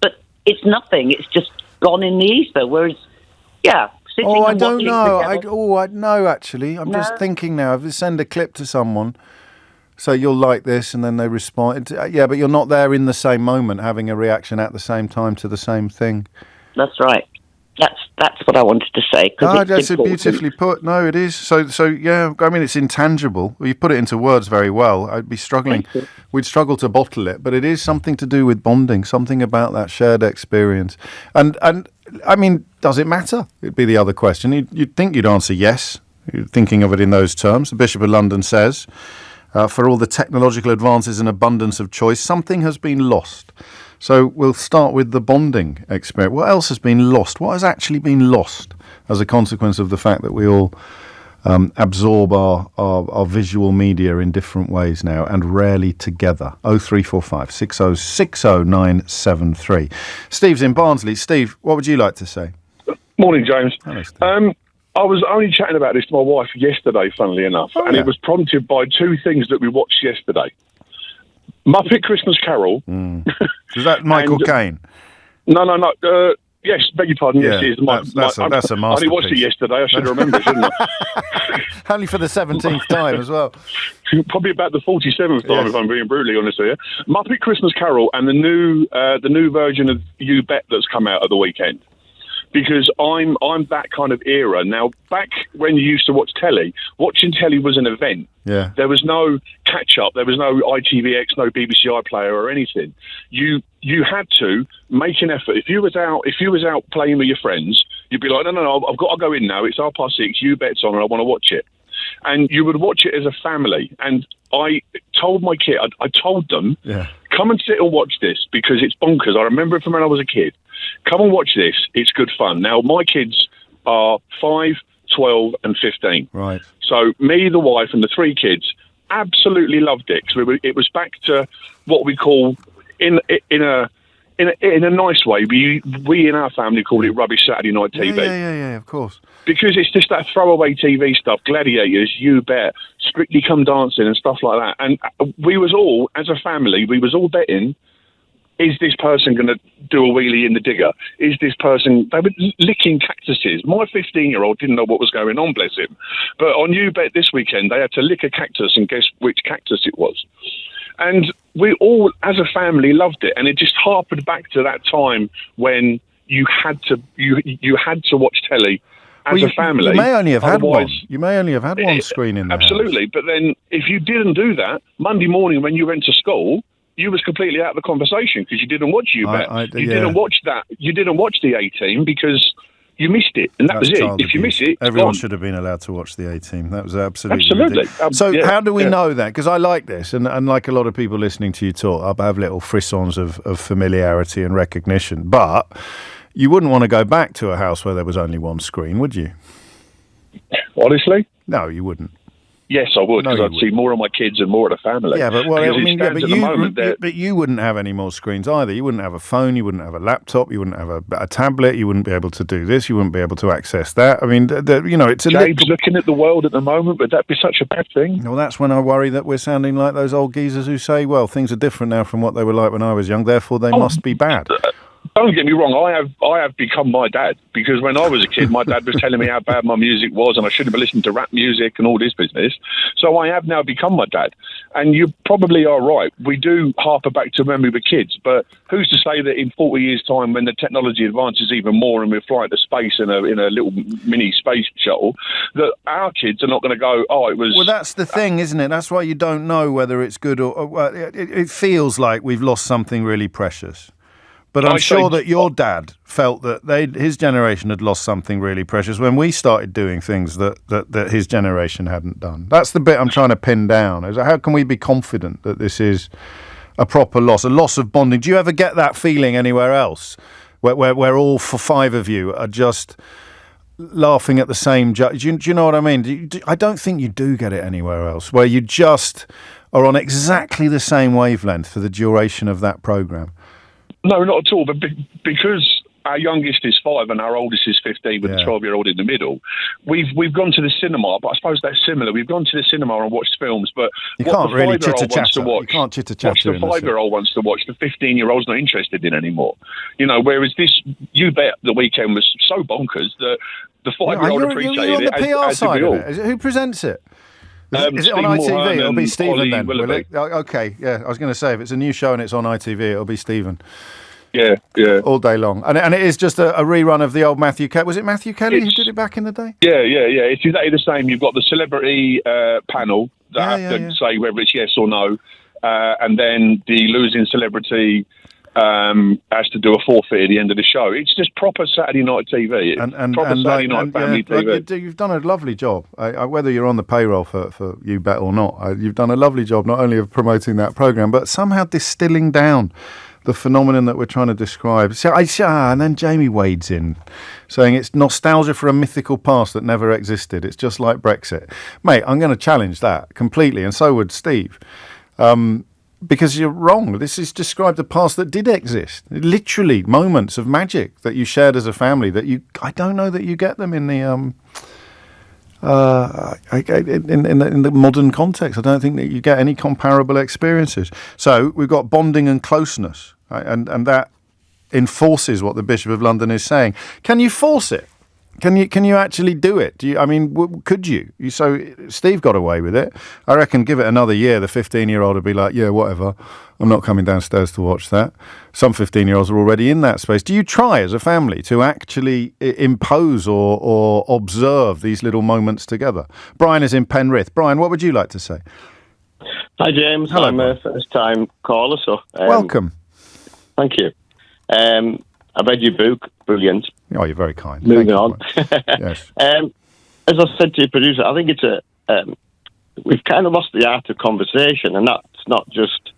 but it's nothing. It's just gone in the ether. Whereas, I don't know. I know, actually. I'm just thinking now. If you send a clip to someone, say you'll like this, and then they respond. Yeah, but you're not there in the same moment, having a reaction at the same time to the same thing. That's right. That's what I wanted to say. That's beautifully put. No, it is. So yeah. I mean, it's intangible. You put it into words very well. I'd be struggling. We'd struggle to bottle it, but it is something to do with bonding. Something about that shared experience. And I mean, does it matter? It'd be the other question. You'd think you'd answer yes. You're thinking of it in those terms. The Bishop of London says, for all the technological advances and abundance of choice, something has been lost. So we'll start with the bonding experience. What else has been lost? What has actually been lost as a consequence of the fact that we all absorb our visual media in different ways now and rarely together? 0345 60 60973. Steve's in Barnsley. Steve, what would you like to say? Morning, James. Hello, Steve. I was only chatting about this to my wife yesterday, funnily enough, it was prompted by two things that we watched yesterday. Muppet Christmas Carol. Is that Michael Caine? No. Yes, beg your pardon. Yeah, yes, it is. That's a masterpiece. I only watched it yesterday. I should have remembered, shouldn't I? Only for the 17th time as well. Probably about the 47th time, if I'm being brutally honest here. Muppet Christmas Carol and the new version of You Bet that's come out at the weekend. Because I'm that kind of era. Now, back when you used to watch telly, watching telly was an event. Yeah. There was no catch-up. There was no ITVX, no BBC iPlayer or anything. You had to make an effort. If you was out playing with your friends, you'd be like, no, I've got to go in now. It's 6:30. You Bet's on and I want to watch it. And you would watch it as a family. And I told my kid, I told them, come and sit and watch this because it's bonkers. I remember it from when I was a kid. Come and watch this. It's good fun. Now, my kids are 5, 12 and 15. Right. So me, the wife and the 3 kids absolutely loved it. It was back to what we call, in a nice way, we in our family called it rubbish Saturday night TV. Yeah, of course. Because it's just that throwaway TV stuff, Gladiators, You Bet, Strictly Come Dancing and stuff like that. And we was all, as a family, betting, is this person going to do a wheelie in the digger? Is this person... They were licking cactuses. My 15-year-old didn't know what was going on, bless him. But on You Bet this weekend, they had to lick a cactus and guess which cactus it was. And we all, as a family, loved it. And it just harped back to that time when you had to watch telly as a family. You may only have had one. You may only have had one screen in there. Absolutely. But then if you didn't do that, Monday morning when you went to school, you was completely out of the conversation because you didn't watch You Bet. You didn't watch that. You didn't watch the A-Team because you missed it, and that was it. If you miss it, everyone should have been allowed to watch the A-Team. That was absolutely ridiculous. So how do we know that? Because I like this, and like a lot of people listening to you talk, I have little frissons of familiarity and recognition. But you wouldn't want to go back to a house where there was only one screen, would you? Honestly? No, you wouldn't. Yes, I would, because I'd see more of my kids and more of the family. Yeah, but but you wouldn't have any more screens either. You wouldn't have a phone, you wouldn't have a laptop, you wouldn't have a tablet, you wouldn't be able to do this, you wouldn't be able to access that. I mean, it's a James, looking at the world at the moment, would that be such a bad thing? Well, that's when I worry that we're sounding like those old geezers who say, well, things are different now from what they were like when I was young, therefore they must be bad. Don't get me wrong, I have become my dad, because when I was a kid, my dad was telling me how bad my music was and I shouldn't be listening to rap music and all this business. So I have now become my dad. And you probably are right. We do harper back to when we were kids, but who's to say that in 40 years' time, when the technology advances even more and we fly to space in a little mini space shuttle, that our kids are not going to go, it was... Well, that's the thing, isn't it? That's why you don't know whether it's good or it feels like we've lost something really precious. But I'm sure that your dad felt that his generation had lost something really precious when we started doing things that his generation hadn't done. That's the bit I'm trying to pin down. Is how can we be confident that this is a proper loss, a loss of bonding? Do you ever get that feeling anywhere else, where all 5 of you are just laughing at the same joke? Do you know what I mean? I don't think you do get it anywhere else, where you just are on exactly the same wavelength for the duration of that programme. No, not at all. But because our youngest is 5 and our oldest is 15 with a 12-year-old in the middle. We've gone to the cinema, but I suppose that's similar. We've gone to the cinema and watched films, but you what can't the really 5-year-old wants to watch, you can't chitter-chatter. what the 5-year-old wants to watch, the 15-year-old's not interested in anymore. You know, whereas this You Bet the weekend was so bonkers that the 5-year-old appreciated you're on the it. PR side of it. Who presents it? Is it on ITV? It'll be Stephen then, will it? Okay, yeah. I was going to say, if it's a new show and it's on ITV, it'll be Stephen. Yeah. All day long. And it is just a rerun of the old Matthew Kelly. Was it Matthew Kelly who did it back in the day? Yeah. It's exactly the same. You've got the celebrity panel that have to say whether it's yes or no. And then the losing celebrity has to do a forfeit at the end of the show. It's just proper Saturday night TV. Proper Saturday night family TV. You've done a lovely job. Whether you're on the payroll for You Bet or not, you've done a lovely job not only of promoting that programme, but somehow distilling down the phenomenon that we're trying to describe. And then Jamie wades in, saying it's nostalgia for a mythical past that never existed. It's just like Brexit. Mate, I'm going to challenge that completely, and so would Steve. Because you're wrong. This is described a past that did exist. Literally moments of magic that you shared as a family that I don't know that you get them in the in the modern context. I don't think that you get any comparable experiences. So we've got bonding and closeness, right? and that enforces what the Bishop of London is saying. Can you force it? Can you actually do it? Could you? So Steve got away with it. I reckon give it another year, the 15-year-old would be like, yeah, whatever. I'm not coming downstairs to watch that. Some 15-year-olds are already in that space. Do you try as a family to actually impose or observe these little moments together? Brian is in Penrith. Brian, what would you like to say? Hi, James. Hello, I'm a first-time caller, so... welcome. Thank you. I read your book. Brilliant. Oh, you're very kind. Moving on. Yes. As I said to your producer, I think it's we've kind of lost the art of conversation, and that's not just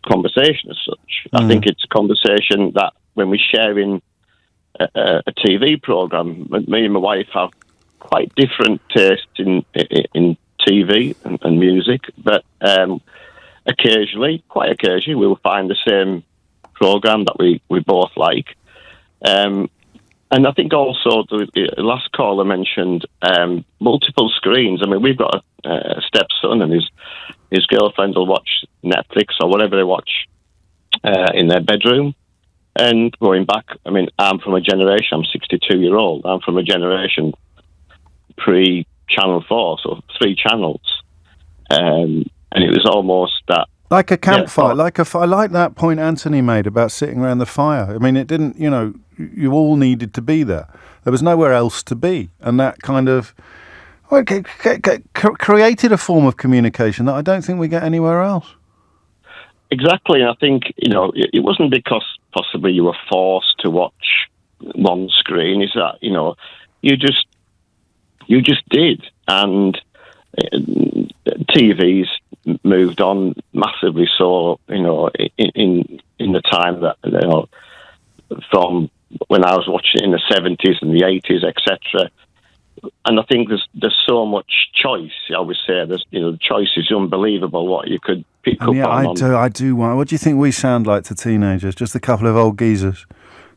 conversation as such. I think it's a conversation that when we're sharing a TV programme, me and my wife have quite different tastes in TV and music, but quite occasionally, we'll find the same programme that we both like. And I think also the last caller mentioned multiple screens. I mean, we've got a stepson, and his girlfriend will watch Netflix or whatever they watch in their bedroom. And going back, I mean, I'm from a generation, I'm 62-year-old, I'm from a generation pre-Channel 4, so 3 channels. And it was almost that. Like a campfire, I like that point Anthony made about sitting around the fire. I mean, it didn't, you all needed to be there. There was nowhere else to be. And that kind of created a form of communication that I don't think we get anywhere else. Exactly. And I think, it wasn't because possibly you were forced to watch one screen. It's that, you just did. And TV's moved on massively, so in the time that from when I was watching it in the 70s and the 80s, etc. And I think there's so much choice. I always say the choice is unbelievable. What you could pick up on. I do. What do you think we sound like to teenagers? Just a couple of old geezers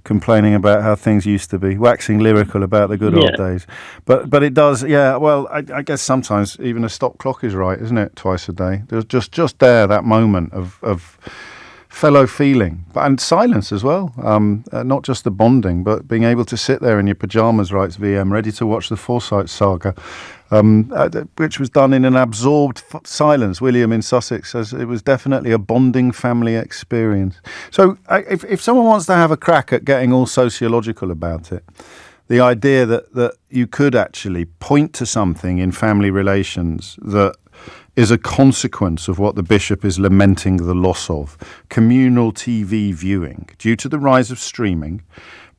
complaining about how things used to be, waxing lyrical about the good old days. But it does, well, I guess sometimes even a stop clock is right, isn't it? Twice a day. There's just there, that moment of fellow feeling, and silence as well. Not just the bonding, but being able to sit there in your pyjamas, writes VM, ready to watch the Forsyte saga, which was done in an absorbed silence. William in Sussex says it was definitely a bonding family experience. So if someone wants to have a crack at getting all sociological about it, the idea that you could actually point to something in family relations that is a consequence of what the bishop is lamenting the loss of, communal TV viewing, due to the rise of streaming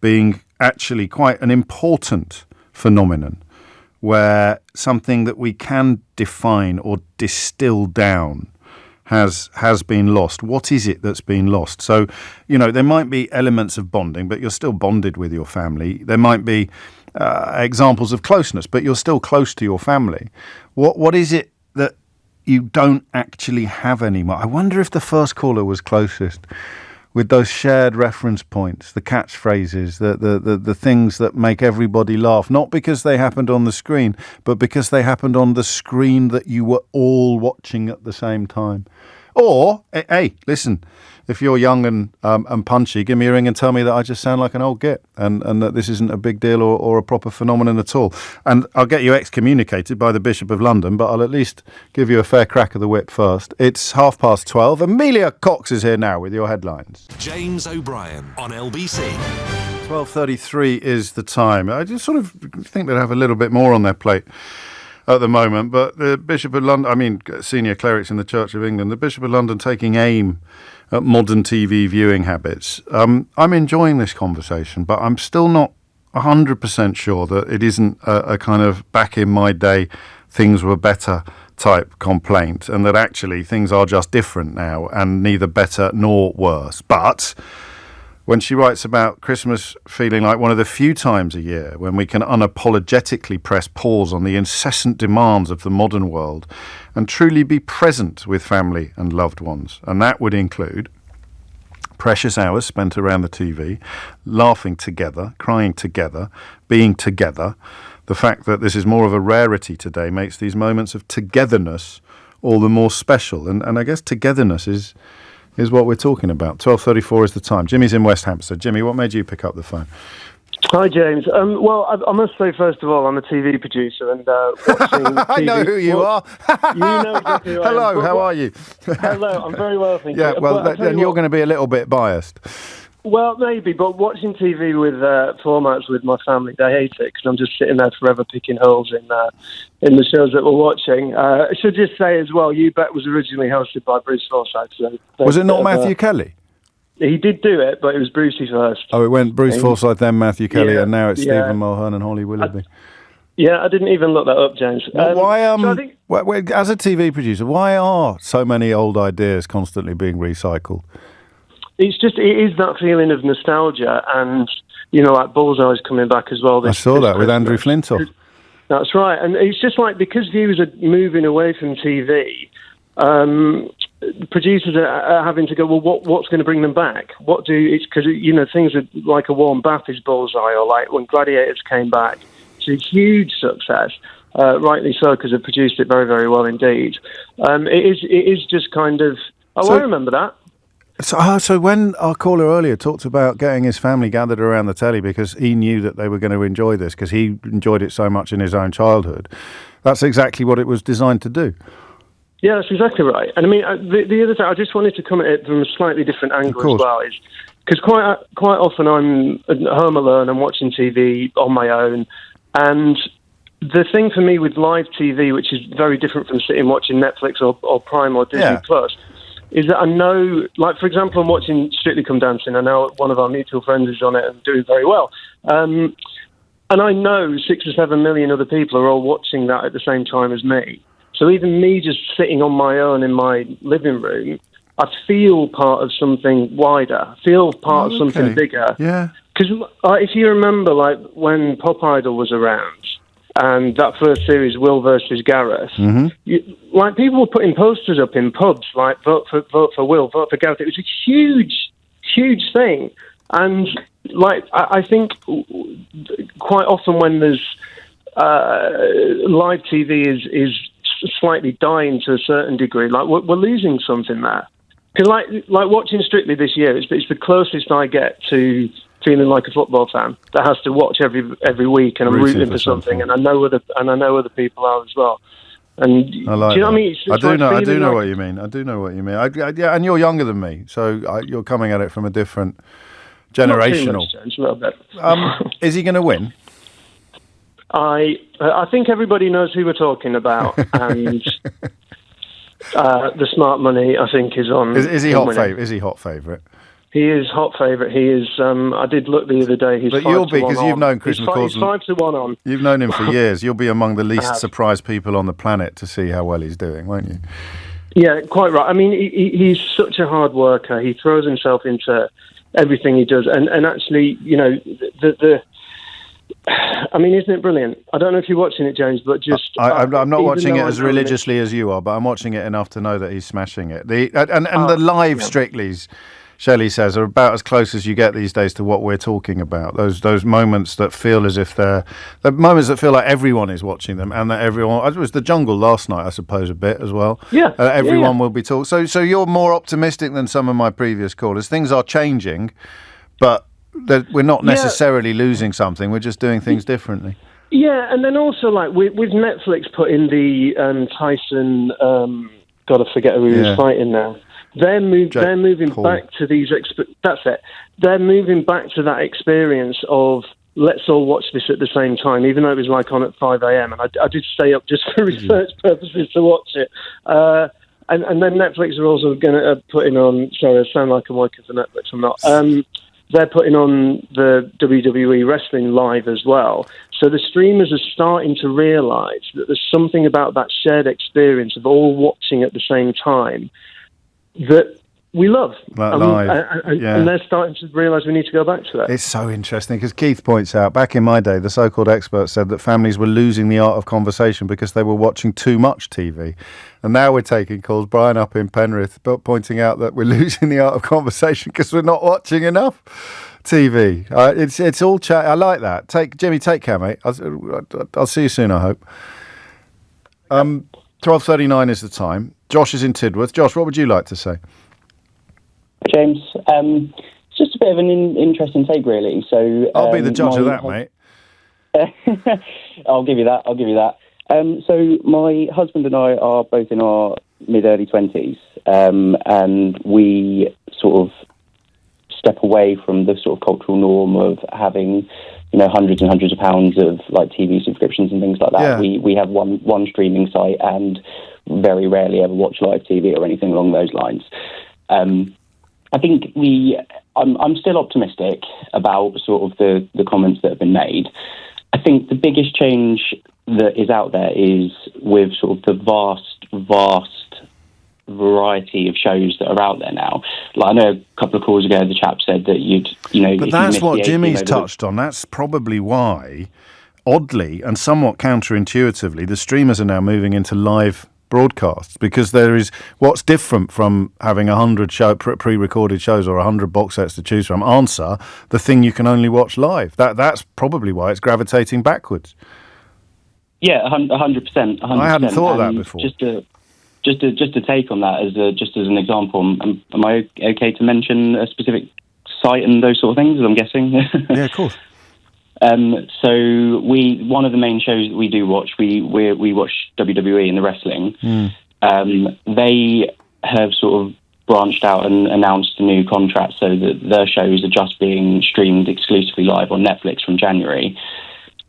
being actually quite an important phenomenon, where something that we can define or distill down has been lost. What is it that's been lost? So, there might be elements of bonding, but you're still bonded with your family. There might be examples of closeness, but you're still close to your family. What is it that you don't actually have anymore? I wonder if the first caller was closest. with those shared reference points, the catchphrases, the things that make everybody laugh, not because they happened on the screen, but because they happened on the screen that you were all watching at the same time. Or, hey, listen, if you're young and punchy, give me a ring and tell me that I just sound like an old git and that this isn't a big deal or a proper phenomenon at all. And I'll get you excommunicated by the Bishop of London, but I'll at least give you a fair crack of the whip first. It's 12:30. Amelia Cox is here now with your headlines. James O'Brien on LBC. 12:33 is the time. I just sort of think they'd have a little bit more on their plate at the moment, but the Bishop of London, senior clerics in the Church of England, the Bishop of London taking aim at modern TV viewing habits. I'm enjoying this conversation, but I'm still not 100% sure that it isn't a kind of back in my day, things were better type complaint, and that actually things are just different now and neither better nor worse. But when she writes about Christmas feeling like one of the few times a year when we can unapologetically press pause on the incessant demands of the modern world and truly be present with family and loved ones, and that would include precious hours spent around the TV, laughing together, crying together, being together. The fact that this is more of a rarity today makes these moments of togetherness all the more special, and I guess togetherness is what we're talking about. 12:34 is the time. Jimmy's in West Hampstead. Jimmy, what made you pick up the phone? Hi, James. Well, I must say, first of all, I'm a TV producer, and watching TV... I know who you are. You know exactly who I am. Hello, how are you? Hello, I'm very well, thank you. Yeah, well, then you're going to be a little bit biased. Well, maybe, but watching TV with formats with my family, they hate it because I'm just sitting there forever picking holes in the shows that we're watching. I should just say as well, You Bet was originally hosted by Bruce Forsyth. So was it not Matthew Kelly? He did do it, but it was Brucey first. Oh, it went Bruce Forsyth, then Matthew Kelly, and now it's Stephen Mulhern and Holly Willoughby. I didn't even look that up, James. Why, as a TV producer, why are so many old ideas constantly being recycled? It is that feeling of nostalgia, and like Bullseye's coming back as well. I saw that with Andrew Flintoff. That's right, and it's just like because viewers are moving away from TV, producers are having to go. Well, what's going to bring them back? It's because things are like a warm bath is Bullseye, or like when Gladiators came back, it's a huge success. Rightly so, because they produced it very, very well indeed. It is just kind of. I remember that. So when our caller earlier talked about getting his family gathered around the telly because he knew that they were going to enjoy this because he enjoyed it so much in his own childhood, that's exactly what it was designed to do. Yeah, that's exactly right. And I mean, the other thing, I just wanted to come at it from a slightly different angle as well, is because quite often I'm at home alone, I'm watching TV on my own, and the thing for me with live TV, which is very different from sitting watching Netflix or Prime or Disney Plus, is that I know, like, for example, I'm watching Strictly Come Dancing. I know one of our mutual friends is on it and doing very well. And I know 6 or 7 million other people are all watching that at the same time as me. So even me just sitting on my own in my living room, I feel part of something wider, feel part of something bigger. Yeah. Because if you remember, like, when Pop Idol was around, and that first series, Will versus Gareth, people were putting posters up in pubs, like vote for Will, vote for Gareth. It was a huge, huge thing. And like I think quite often when there's live TV is slightly dying to a certain degree, like we're losing something there. Because like watching Strictly this year, it's the closest I get to feeling like a football fan that has to watch every week, and I'm rooting for something, and I know other people are as well. And I like do you know what I mean? I do know what you mean. I do know what you mean. Yeah, and you're younger than me, so you're coming at it from a different generational. Not too much, a little bit. Is he going to win? I think everybody knows who we're talking about, and the smart money I think is on. Is he hot favourite? Is he hot favourite? He is hot favourite. He is. I did look the other day. He's. But you'll be, because you've known Chris McCausland. He's 5-1 on. You've known him for years. You'll be among the least surprised people on the planet to see how well he's doing, won't you? Yeah, quite right. I mean, he's such a hard worker. He throws himself into everything he does, and actually, I mean, isn't it brilliant? I don't know if you're watching it, James, but just... I'm not watching it as religiously as you are, but I'm watching it enough to know that he's smashing it. The live Strictlys, Shelley says, are about as close as you get these days to what we're talking about. Those moments that feel as if they're the moments that feel like everyone is watching them, and that everyone. It was the jungle last night, I suppose, a bit as well. Yeah, everyone will be talking. So you're more optimistic than some of my previous callers. Things are changing, but we're not necessarily losing something. We're just doing things differently. Yeah, and then also like with Netflix putting the Tyson, gotta forget who he was fighting now. They're moving Paul. back to these. That's it. They're moving back to that experience of let's all watch this at the same time, even though it was like on at 5 a.m. And I did stay up just for research purposes to watch it. And then Netflix are also going to putting on. Sorry, I sound like I'm working for Netflix. I'm not. They're putting on the WWE wrestling live as well. So the streamers are starting to realise that there's something about that shared experience of all watching at the same time that we love. And they're starting to realise we need to go back to that. It's so interesting because Keith points out, back in my day, the so-called experts said that families were losing the art of conversation because they were watching too much TV. And now we're taking calls, Brian up in Penrith, but pointing out that we're losing the art of conversation because we're not watching enough TV. It's all chat. I like that. Jimmy, take care, mate. I'll see you soon, I hope. 12:39 is the time. Josh is in Tidworth. Josh, what would you like to say? James, it's just a bit of an interesting take, really. So I'll be the judge of that, mate. I'll give you that. So my husband and I are both in our mid-early 20s, and we sort of step away from the sort of cultural norm of having, hundreds and hundreds of pounds of like TV subscriptions and things like that. Yeah. We have one streaming site and very rarely ever watch live TV or anything along those lines. I think I'm still optimistic about sort of the comments that have been made. I think the biggest change that is out there is with sort of the vast variety of shows that are out there now. Like I know a couple of calls ago, the chap said that But that's what Jimmy's touched on. That's probably why, oddly and somewhat counterintuitively, the streamers are now moving into live broadcasts, because there is what's different from having 100 pre-recorded shows or 100 box sets to choose from. Answer the thing you can only watch live. That's probably why it's gravitating backwards. Yeah, 100%. I hadn't thought of that before. Just to take on that as an example, am I okay to mention a specific site and those sort of things? I'm guessing. Yeah, of course. So one of the main shows that we do watch, we watch WWE and the wrestling. They have sort of branched out and announced a new contract so that their shows are just being streamed exclusively live on Netflix from January.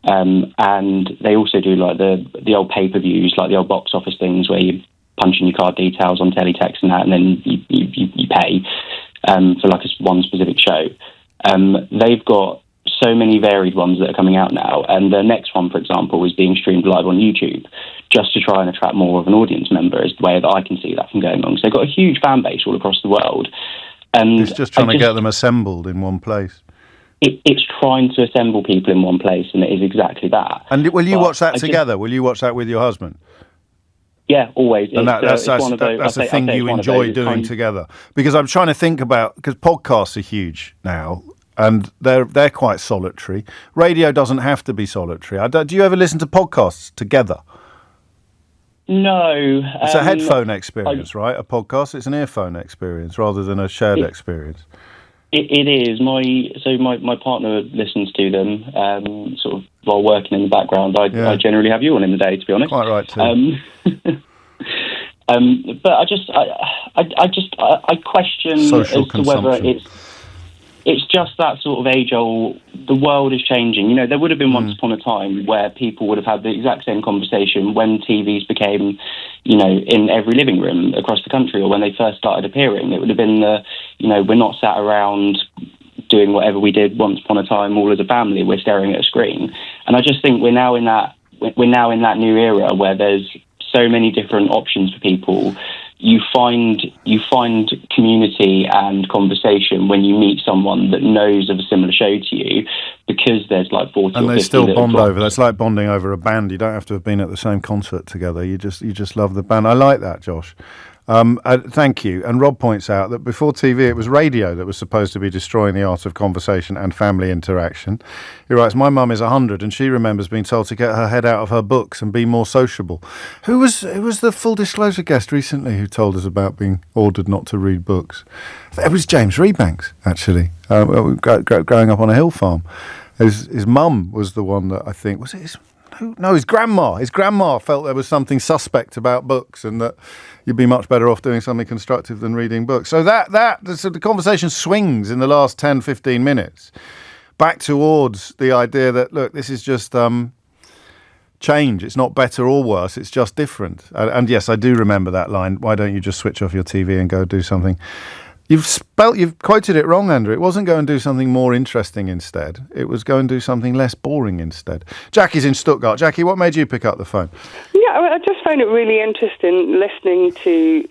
And they also do like the old pay-per-views, like the old box office things where you punch in your card details on teletext and that, and then you pay for like one specific show. They've got so many varied ones that are coming out now, and the next one, for example, is being streamed live on YouTube just to try and attract more of an audience member, is the way that I can see that from going on. So they've got a huge fan base all across the world. And it's just trying to get them assembled in one place. It's trying to assemble people in one place, and it is exactly that. And will you watch that together? Will you watch that with your husband? Yeah, always. And that's a thing you enjoy doing together. Because I'm trying to think about, because podcasts are huge now, and they're quite solitary. Radio doesn't have to be solitary. Do you ever listen to podcasts together? No. It's a headphone experience, right? A podcast, it's an earphone experience rather than a shared experience. It is. My partner listens to them sort of while working in the background. I generally have you on in the day, to be honest. Quite right too. But I question social as to whether it's just that sort of age-old. The world is changing. There would have been once upon a time where people would have had the exact same conversation when TVs became, in every living room across the country, or when they first started appearing. It would have been we're not sat around doing whatever we did once upon a time all as a family. We're staring at a screen, and I just think we're now in that new era where there's so many different options for people. You find community and conversation when you meet someone that knows of a similar show to you, because there's like 40 and or 50 they still bond dropped. over. That's like bonding over a band. You don't have to have been at the same concert together. You just love the band. I like that, Josh. Thank you. And Rob points out that before TV, it was radio that was supposed to be destroying the art of conversation and family interaction. He writes, my mum is 100 and she remembers being told to get her head out of her books and be more sociable. Who was the full disclosure guest recently who told us about being ordered not to read books? It was James Rebanks, actually, growing up on a hill farm. His mum was the one that I think, was it his grandma. His grandma felt there was something suspect about books and that you'd be much better off doing something constructive than reading books. So so the conversation swings in the last 10, 15 minutes back towards the idea that, look, this is just change. It's not better or worse. It's just different. And yes, I do remember that line. Why don't you just switch off your TV and go do something? You've quoted it wrong, Andrew. It wasn't go and do something more interesting instead. It was go and do something less boring instead. Jackie's in Stuttgart. Jackie, what made you pick up the phone? Yeah, I just found it really interesting listening to...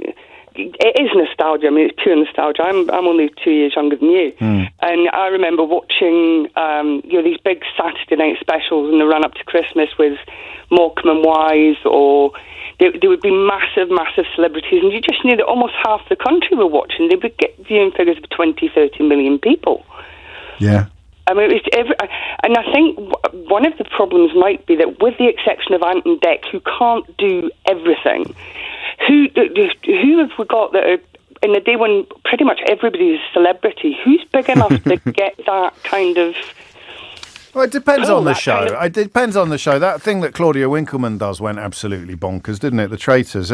It is nostalgia. I mean, it's pure nostalgia. I'm only 2 years younger than you. And I remember watching these big Saturday night specials in the run-up to Christmas with Morecambe and Wise, or... There would be massive, massive celebrities, and you just knew that almost half the country were watching. They would get viewing figures of 20, 30 million people. Yeah. I mean, it was and I think one of the problems might be that, with the exception of Ant and Dec, who can't do everything, who have we got that are, in a day when pretty much everybody is a celebrity, who's big enough to get that kind of... Well, it depends on the show. It depends on the show. That thing that Claudia Winkleman does went absolutely bonkers, didn't it? The Traitors.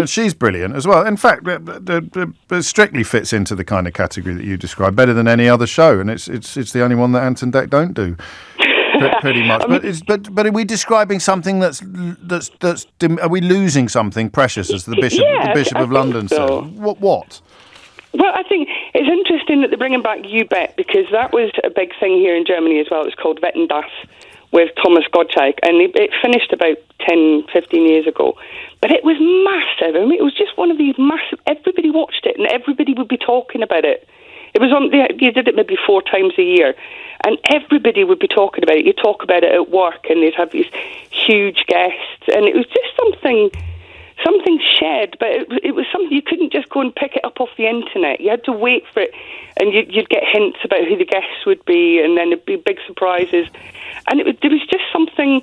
She's brilliant as well. In fact, it strictly fits into the kind of category that you described, better than any other show, and it's the only one that Ant and Dec don't do. Pretty much. But are we describing something that's are we losing something precious, as the Bishop of London said? What? Well, I think it's interesting that they're bringing back You Bet, because that was a big thing here in Germany as well. It was called Wetten, Das with Thomas Gottschalk, and it finished about 10, 15 years ago. But it was massive. I mean, it was just one of these massive... Everybody watched it, and everybody would be talking about it. It was on... You did it maybe 4 times a year, and everybody would be talking about it. You talk about it at work, and they'd have these huge guests, and it was just something shared, but it was something you couldn't just go and pick it up off the internet. You had to wait for it, and you'd get hints about who the guests would be, and then there'd be big surprises. And it was just something,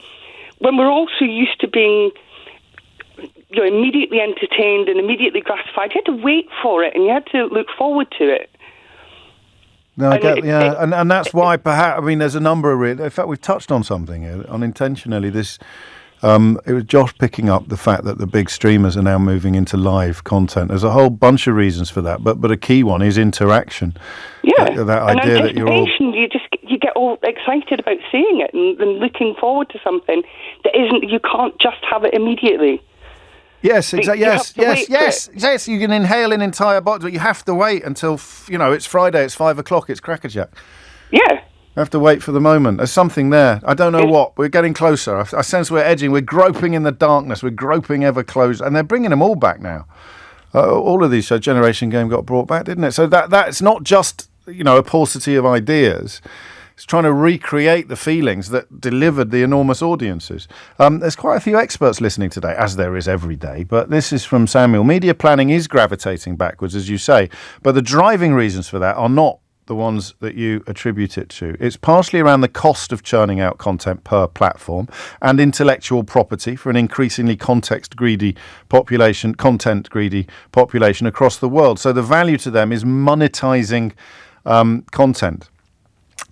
when we're all so used to being immediately entertained and immediately gratified, you had to wait for it, and you had to look forward to it. No, I get, and that's why perhaps, I mean, there's a number of... In fact, we've touched on something here, unintentionally, this... it was Josh picking up the fact that the big streamers are now moving into live content. There's a whole bunch of reasons for that, but a key one is interaction. Yeah, that idea that you're all... You get all excited about seeing it and looking forward to something that isn't... You can't just have it immediately. Yes, exactly. Yes. You can inhale an entire bottle, but you have to wait until it's Friday. It's 5 o'clock. It's crackerjack. Yeah. I have to wait for the moment. There's something there. I don't know what. We're getting closer. I sense we're edging. We're groping in the darkness. We're groping ever closer. And they're bringing them all back now. All of these shows, Generation Game got brought back, didn't it? So that's not just, a paucity of ideas. It's trying to recreate the feelings that delivered the enormous audiences. There's quite a few experts listening today, as there is every day. But this is from Samuel. Media planning is gravitating backwards, as you say. But the driving reasons for that are not the ones that you attribute it to. It's partially around the cost of churning out content per platform and intellectual property for an increasingly content-greedy population across the world. So the value to them is monetizing content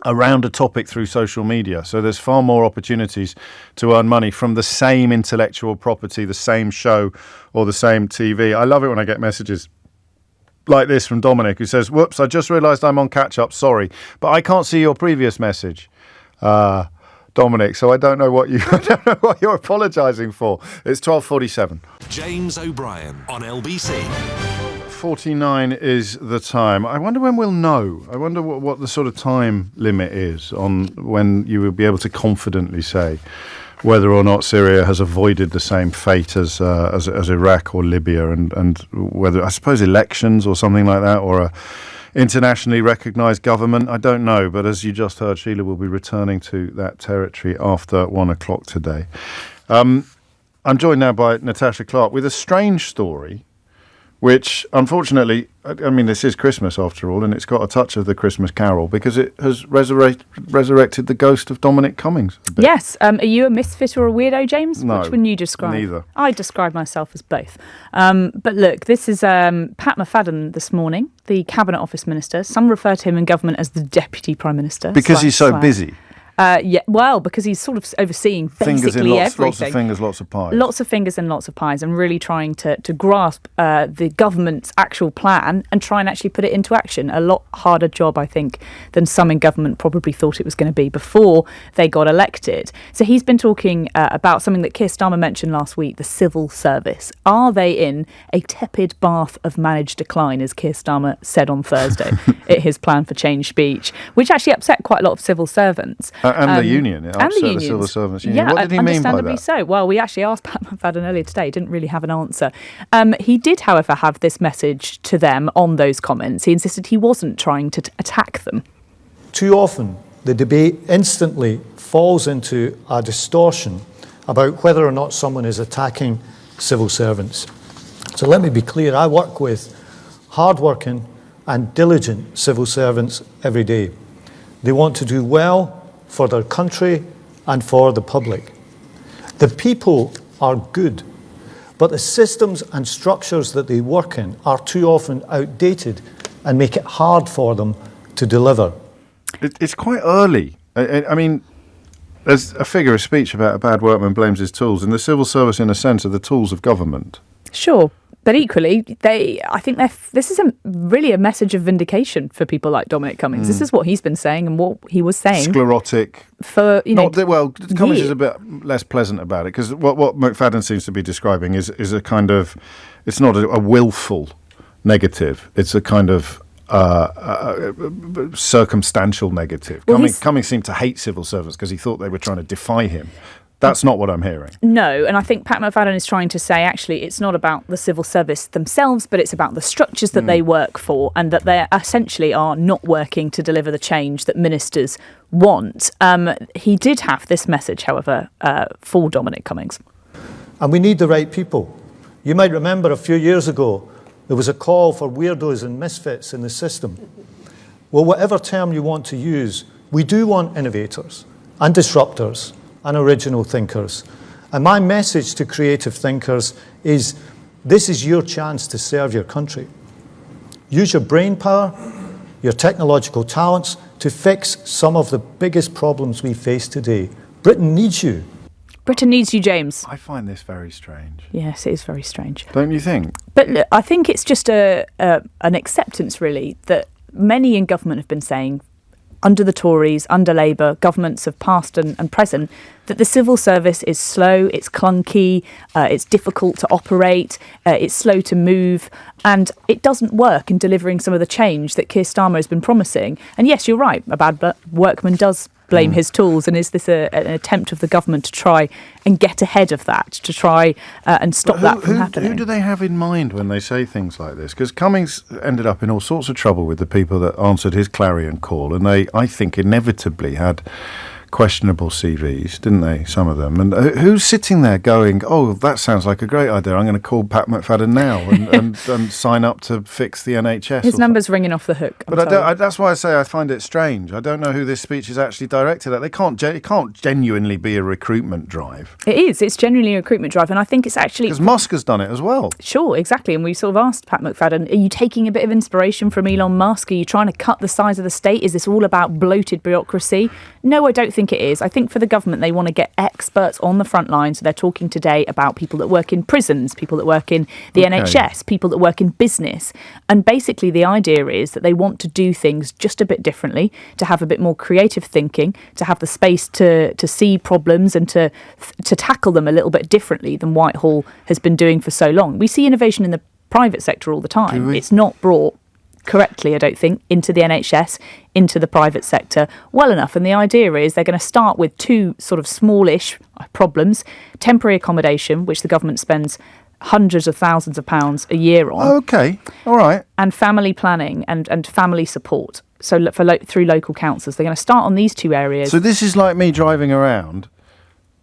around a topic through social media. So there's far more opportunities to earn money from the same intellectual property, the same show or the same TV. I love it when I get messages like this from Dominic, who says, whoops, I just realised I'm on catch-up, sorry, but I can't see your previous message, Dominic, so I don't know what you're apologising for. It's 12:47. James O'Brien on LBC. 49 is the time. I wonder when we'll know. I wonder what the sort of time limit is on when you will be able to confidently say whether or not Syria has avoided the same fate as Iraq or Libya, and whether, I suppose, elections or something like that, or a internationally recognised government. I don't know, but as you just heard, Sheila will be returning to that territory after 1 o'clock today. I'm joined now by Natasha Clark with a strange story, which unfortunately, I mean, this is Christmas after all, and it's got a touch of the Christmas Carol because it has resurrected the ghost of Dominic Cummings a bit. Yes. Are you a misfit or a weirdo, James? No, which one you describe? neither. I describe myself as both. But look, this is Pat McFadden this morning, the Cabinet Office Minister. Some refer to him in government as the Deputy Prime Minister. Because he's so busy. Because he's sort of overseeing basically everything. Lots of fingers, lots of pies. Lots of fingers and lots of pies, and really trying to grasp the government's actual plan and try and actually put it into action. A lot harder job, I think, than some in government probably thought it was going to be before they got elected. So he's been talking about something that Keir Starmer mentioned last week, the civil service. Are they in a tepid bath of managed decline, as Keir Starmer said on Thursday at his Plan for Change speech, which actually upset quite a lot of civil servants. And the union. It upset the Civil Servants Union. Yeah, what did he mean by understandably that? so. Well, we actually asked Pat McFadden earlier today, didn't really have an answer. He did, however, have this message to them on those comments. He insisted he wasn't trying to attack them. Too often, the debate instantly falls into a distortion about whether or not someone is attacking civil servants. So let me be clear, I work with hard-working and diligent civil servants every day. They want to do well for their country and for the public. The people are good, but the systems and structures that they work in are too often outdated and make it hard for them to deliver. It's quite early. I mean, there's a figure of speech about a bad workman blames his tools, and the civil service, in a sense, are the tools of government. Sure. But equally, this is really a message of vindication for people like Dominic Cummings. This is what he's been saying and what he was saying. Sclerotic. Cummings is a bit less pleasant about it, because what McFadden seems to be describing is a kind of, it's not a willful negative. It's a kind of circumstantial negative. Cummings seemed to hate civil servants because he thought they were trying to defy him. That's not what I'm hearing. No, and I think Pat McFadden is trying to say, actually, it's not about the civil service themselves, but it's about the structures that they work for, and that they essentially are not working to deliver the change that ministers want. He did have this message, however, for Dominic Cummings. And we need the right people. You might remember a few years ago, there was a call for weirdos and misfits in the system. Well, whatever term you want to use, we do want innovators and disruptors and original thinkers. And my message to creative thinkers is, this is your chance to serve your country. Use your brain power, your technological talents to fix some of the biggest problems we face today. Britain needs you. Britain needs you, James. I find this very strange. Yes, it is very strange. Don't you think? But look, I think it's just an acceptance, really, that many in government have been saying, under the Tories, under Labour, governments of past and present, that the civil service is slow, it's clunky, it's difficult to operate, it's slow to move, and it doesn't work in delivering some of the change that Keir Starmer has been promising. And yes, you're right, a bad workman does blame his tools, and is this an attempt of the government to try and get ahead of that, to try and stop that from happening? Who do they have in mind when they say things like this? Because Cummings ended up in all sorts of trouble with the people that answered his clarion call, and they, I think, inevitably had questionable CVs, didn't they, some of them? And who's sitting there going, oh, that sounds like a great idea, I'm going to call Pat McFadden now and sign up to fix the NHS? His number's ringing off the hook. But that's why I say I find it strange. I don't know who this speech is actually directed at. It can't genuinely be a recruitment drive. It is. It's genuinely a recruitment drive, and I think it's actually... Because Musk has done it as well. Sure, exactly. And we sort of asked Pat McFadden, are you taking a bit of inspiration from Elon Musk? Are you trying to cut the size of the state? Is this all about bloated bureaucracy? No, I don't think it is. I think for the government, they want to get experts on the front line. So they're talking today about people that work in prisons, people that work in the NHS, people that work in business. And basically the idea is that they want to do things just a bit differently, to have a bit more creative thinking, to have the space to see problems and to tackle them a little bit differently than Whitehall has been doing for so long. We see innovation in the private sector all the time. It's not brought correctly, I don't think, into the NHS, into the private sector well enough. And the idea is they're going to start with two sort of smallish problems: temporary accommodation, which the government spends hundreds of thousands of pounds a year on. Okay, all right. And family planning and family support. So through local councils, they're going to start on these two areas. So this is like me driving around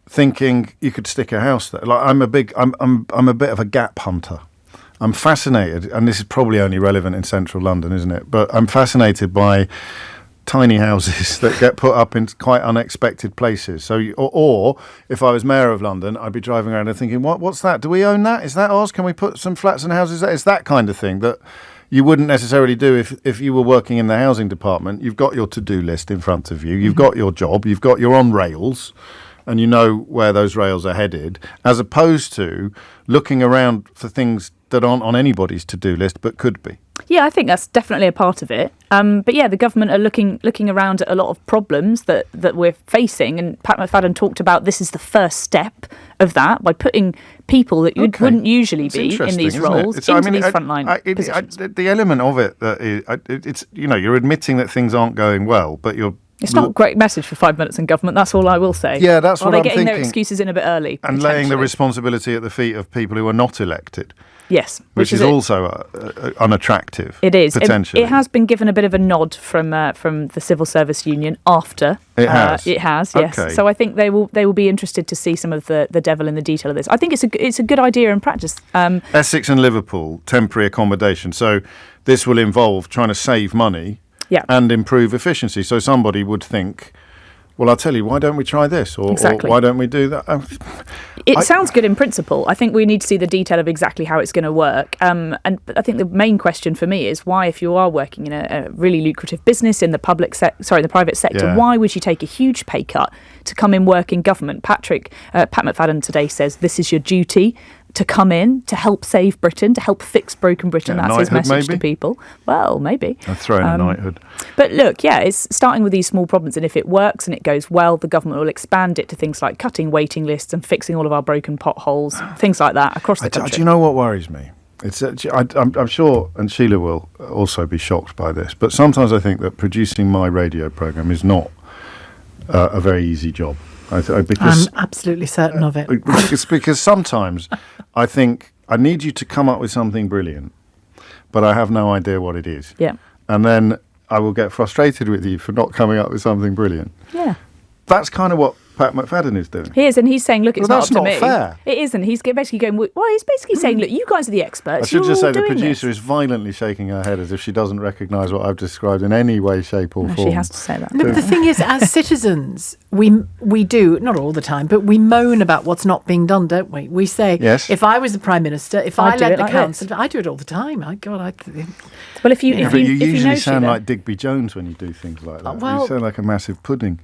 thinking you could stick a house there. Like I'm a bit of a gap hunter. I'm fascinated, and this is probably only relevant in central London, isn't it? But I'm fascinated by tiny houses that get put up in quite unexpected places. So, or if I was mayor of London, I'd be driving around and thinking, what's that? Do we own that? Is that ours? Can we put some flats and houses there? It's that kind of thing that you wouldn't necessarily do if you were working in the housing department. You've got your to-do list in front of you. You've got your job. You're on rails, and you know where those rails are headed, as opposed to looking around for things that aren't on anybody's to-do list but could be. Yeah, I think that's definitely a part of it. But yeah, the government are looking around at a lot of problems that we're facing, and Pat McFadden talked about this is the first step of that by putting people that wouldn't usually be in these roles into these frontline positions. The element of it that it's you're admitting that things aren't going well, but it's not a great message for 5 minutes in government, that's all I will say. Yeah, that's what I'm thinking. They're getting their excuses in a bit early. And laying the responsibility at the feet of people who are not elected. Yes. Which is also unattractive. It is. Potentially. It has been given a bit of a nod from the Civil Service Union after. It has? It has, yes. Okay. So I think they will be interested to see some of the devil in the detail of this. I think it's a good idea in practice. Essex and Liverpool, temporary accommodation. So this will involve trying to save money and improve efficiency. So somebody would think, well, I'll tell you, why don't we try this? Or why don't we do that? It sounds good in principle. I think we need to see the detail of exactly how it's going to work. And I think the main question for me is why, if you are working in a really lucrative business in the the private sector, why would you take a huge pay cut to come in work in government? Pat McFadden today says this is your duty to come in to help save Britain, to help fix broken Britain. That's his message to people. Well, maybe. I've thrown a knighthood. But look, it's starting with these small problems, and if it works and it goes well, the government will expand it to things like cutting waiting lists and fixing all of our broken potholes, things like that across the country. Do you know what worries me? I'm sure, and Sheila will also be shocked by this, but sometimes I think that producing my radio programme is not a very easy job. Because I'm absolutely certain of it. Because sometimes I think I need you to come up with something brilliant, but I have no idea what it is. Yeah. And then I will get frustrated with you for not coming up with something brilliant. Yeah. That's kind of what Pat McFadden is doing. He is, and he's saying, look, it's not up to me. That's not fair. It isn't. He's basically going, well, he's basically saying, look, you guys are the experts. I should just say the producer is violently shaking her head as if she doesn't recognise what I've described in any way, shape or form. She has to say that. No, but the thing is, as citizens, we do, not all the time, but we moan about what's not being done, don't we? We say, if I was the Prime Minister, if I led the council, I do it all the time. Well, if you usually sound like Digby Jones when you do things like that. You sound like a massive pudding.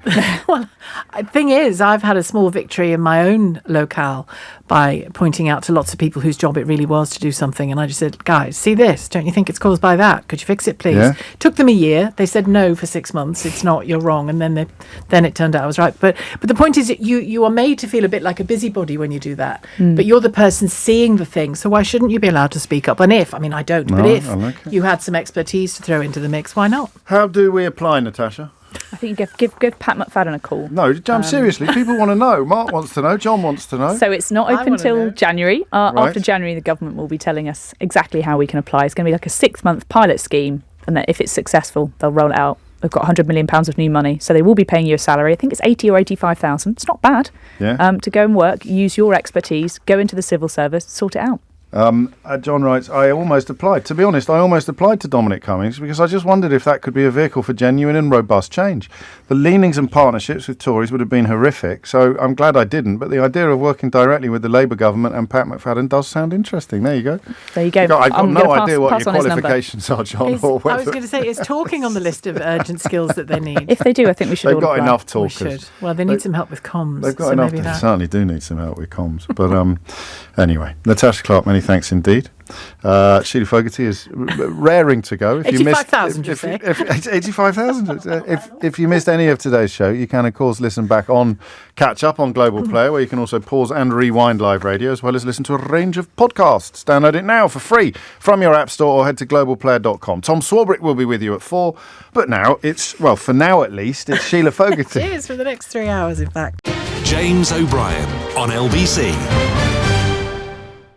Well, the thing is, I've had a small victory in my own locale by pointing out to lots of people whose job it really was to do something, and I just said, guys, see this, don't you think it's caused by that? Could you fix it, please? Took them a year. They said no for 6 months. It's not, you're wrong. And then it turned out I was right. But the point is that you are made to feel a bit like a busybody when you do that, but you're the person seeing the thing, so why shouldn't you be allowed to speak up? And I don't, but if you had some expertise to throw into the mix, why not? How do we apply, Natasha? I think you give Pat McFadden a call. No, seriously, people want to know. Mark wants to know. John wants to know. So it's not open till January. After January, the government will be telling us exactly how we can apply. It's going to be like a 6-month pilot scheme, and then if it's successful, they'll roll it out. They've got £100 million of new money, so they will be paying you a salary. I think it's 80 or 85,000. It's not bad. To go and work, use your expertise, go into the civil service, sort it out. John writes, I almost applied. To be honest, I almost applied to Dominic Cummings because I just wondered if that could be a vehicle for genuine and robust change. The leanings and partnerships with Tories would have been horrific, so I'm glad I didn't. But the idea of working directly with the Labour government and Pat McFadden does sound interesting. There you go. There you go. I've got no idea what your qualifications are, John. I was going to say, is talking on the list of urgent skills that they need? If they do, I think we should They've all got apply. enough talkers. We should. Well, they need some help with comms. They've got enough. They certainly do need some help with comms. But anyway, Natasha Clark, many thanks indeed. Sheila Fogarty is raring to go. 85,000, you say? 85,000. If you missed any of today's show, you can, of course, listen back on Catch Up on Global Player, where you can also pause and rewind live radio, as well as listen to a range of podcasts. Download it now for free from your app store or head to globalplayer.com. Tom Swarbrick will be with you at 4, but now for now at least, it's Sheila Fogarty. Cheers for the next 3 hours, in fact. James O'Brien on LBC.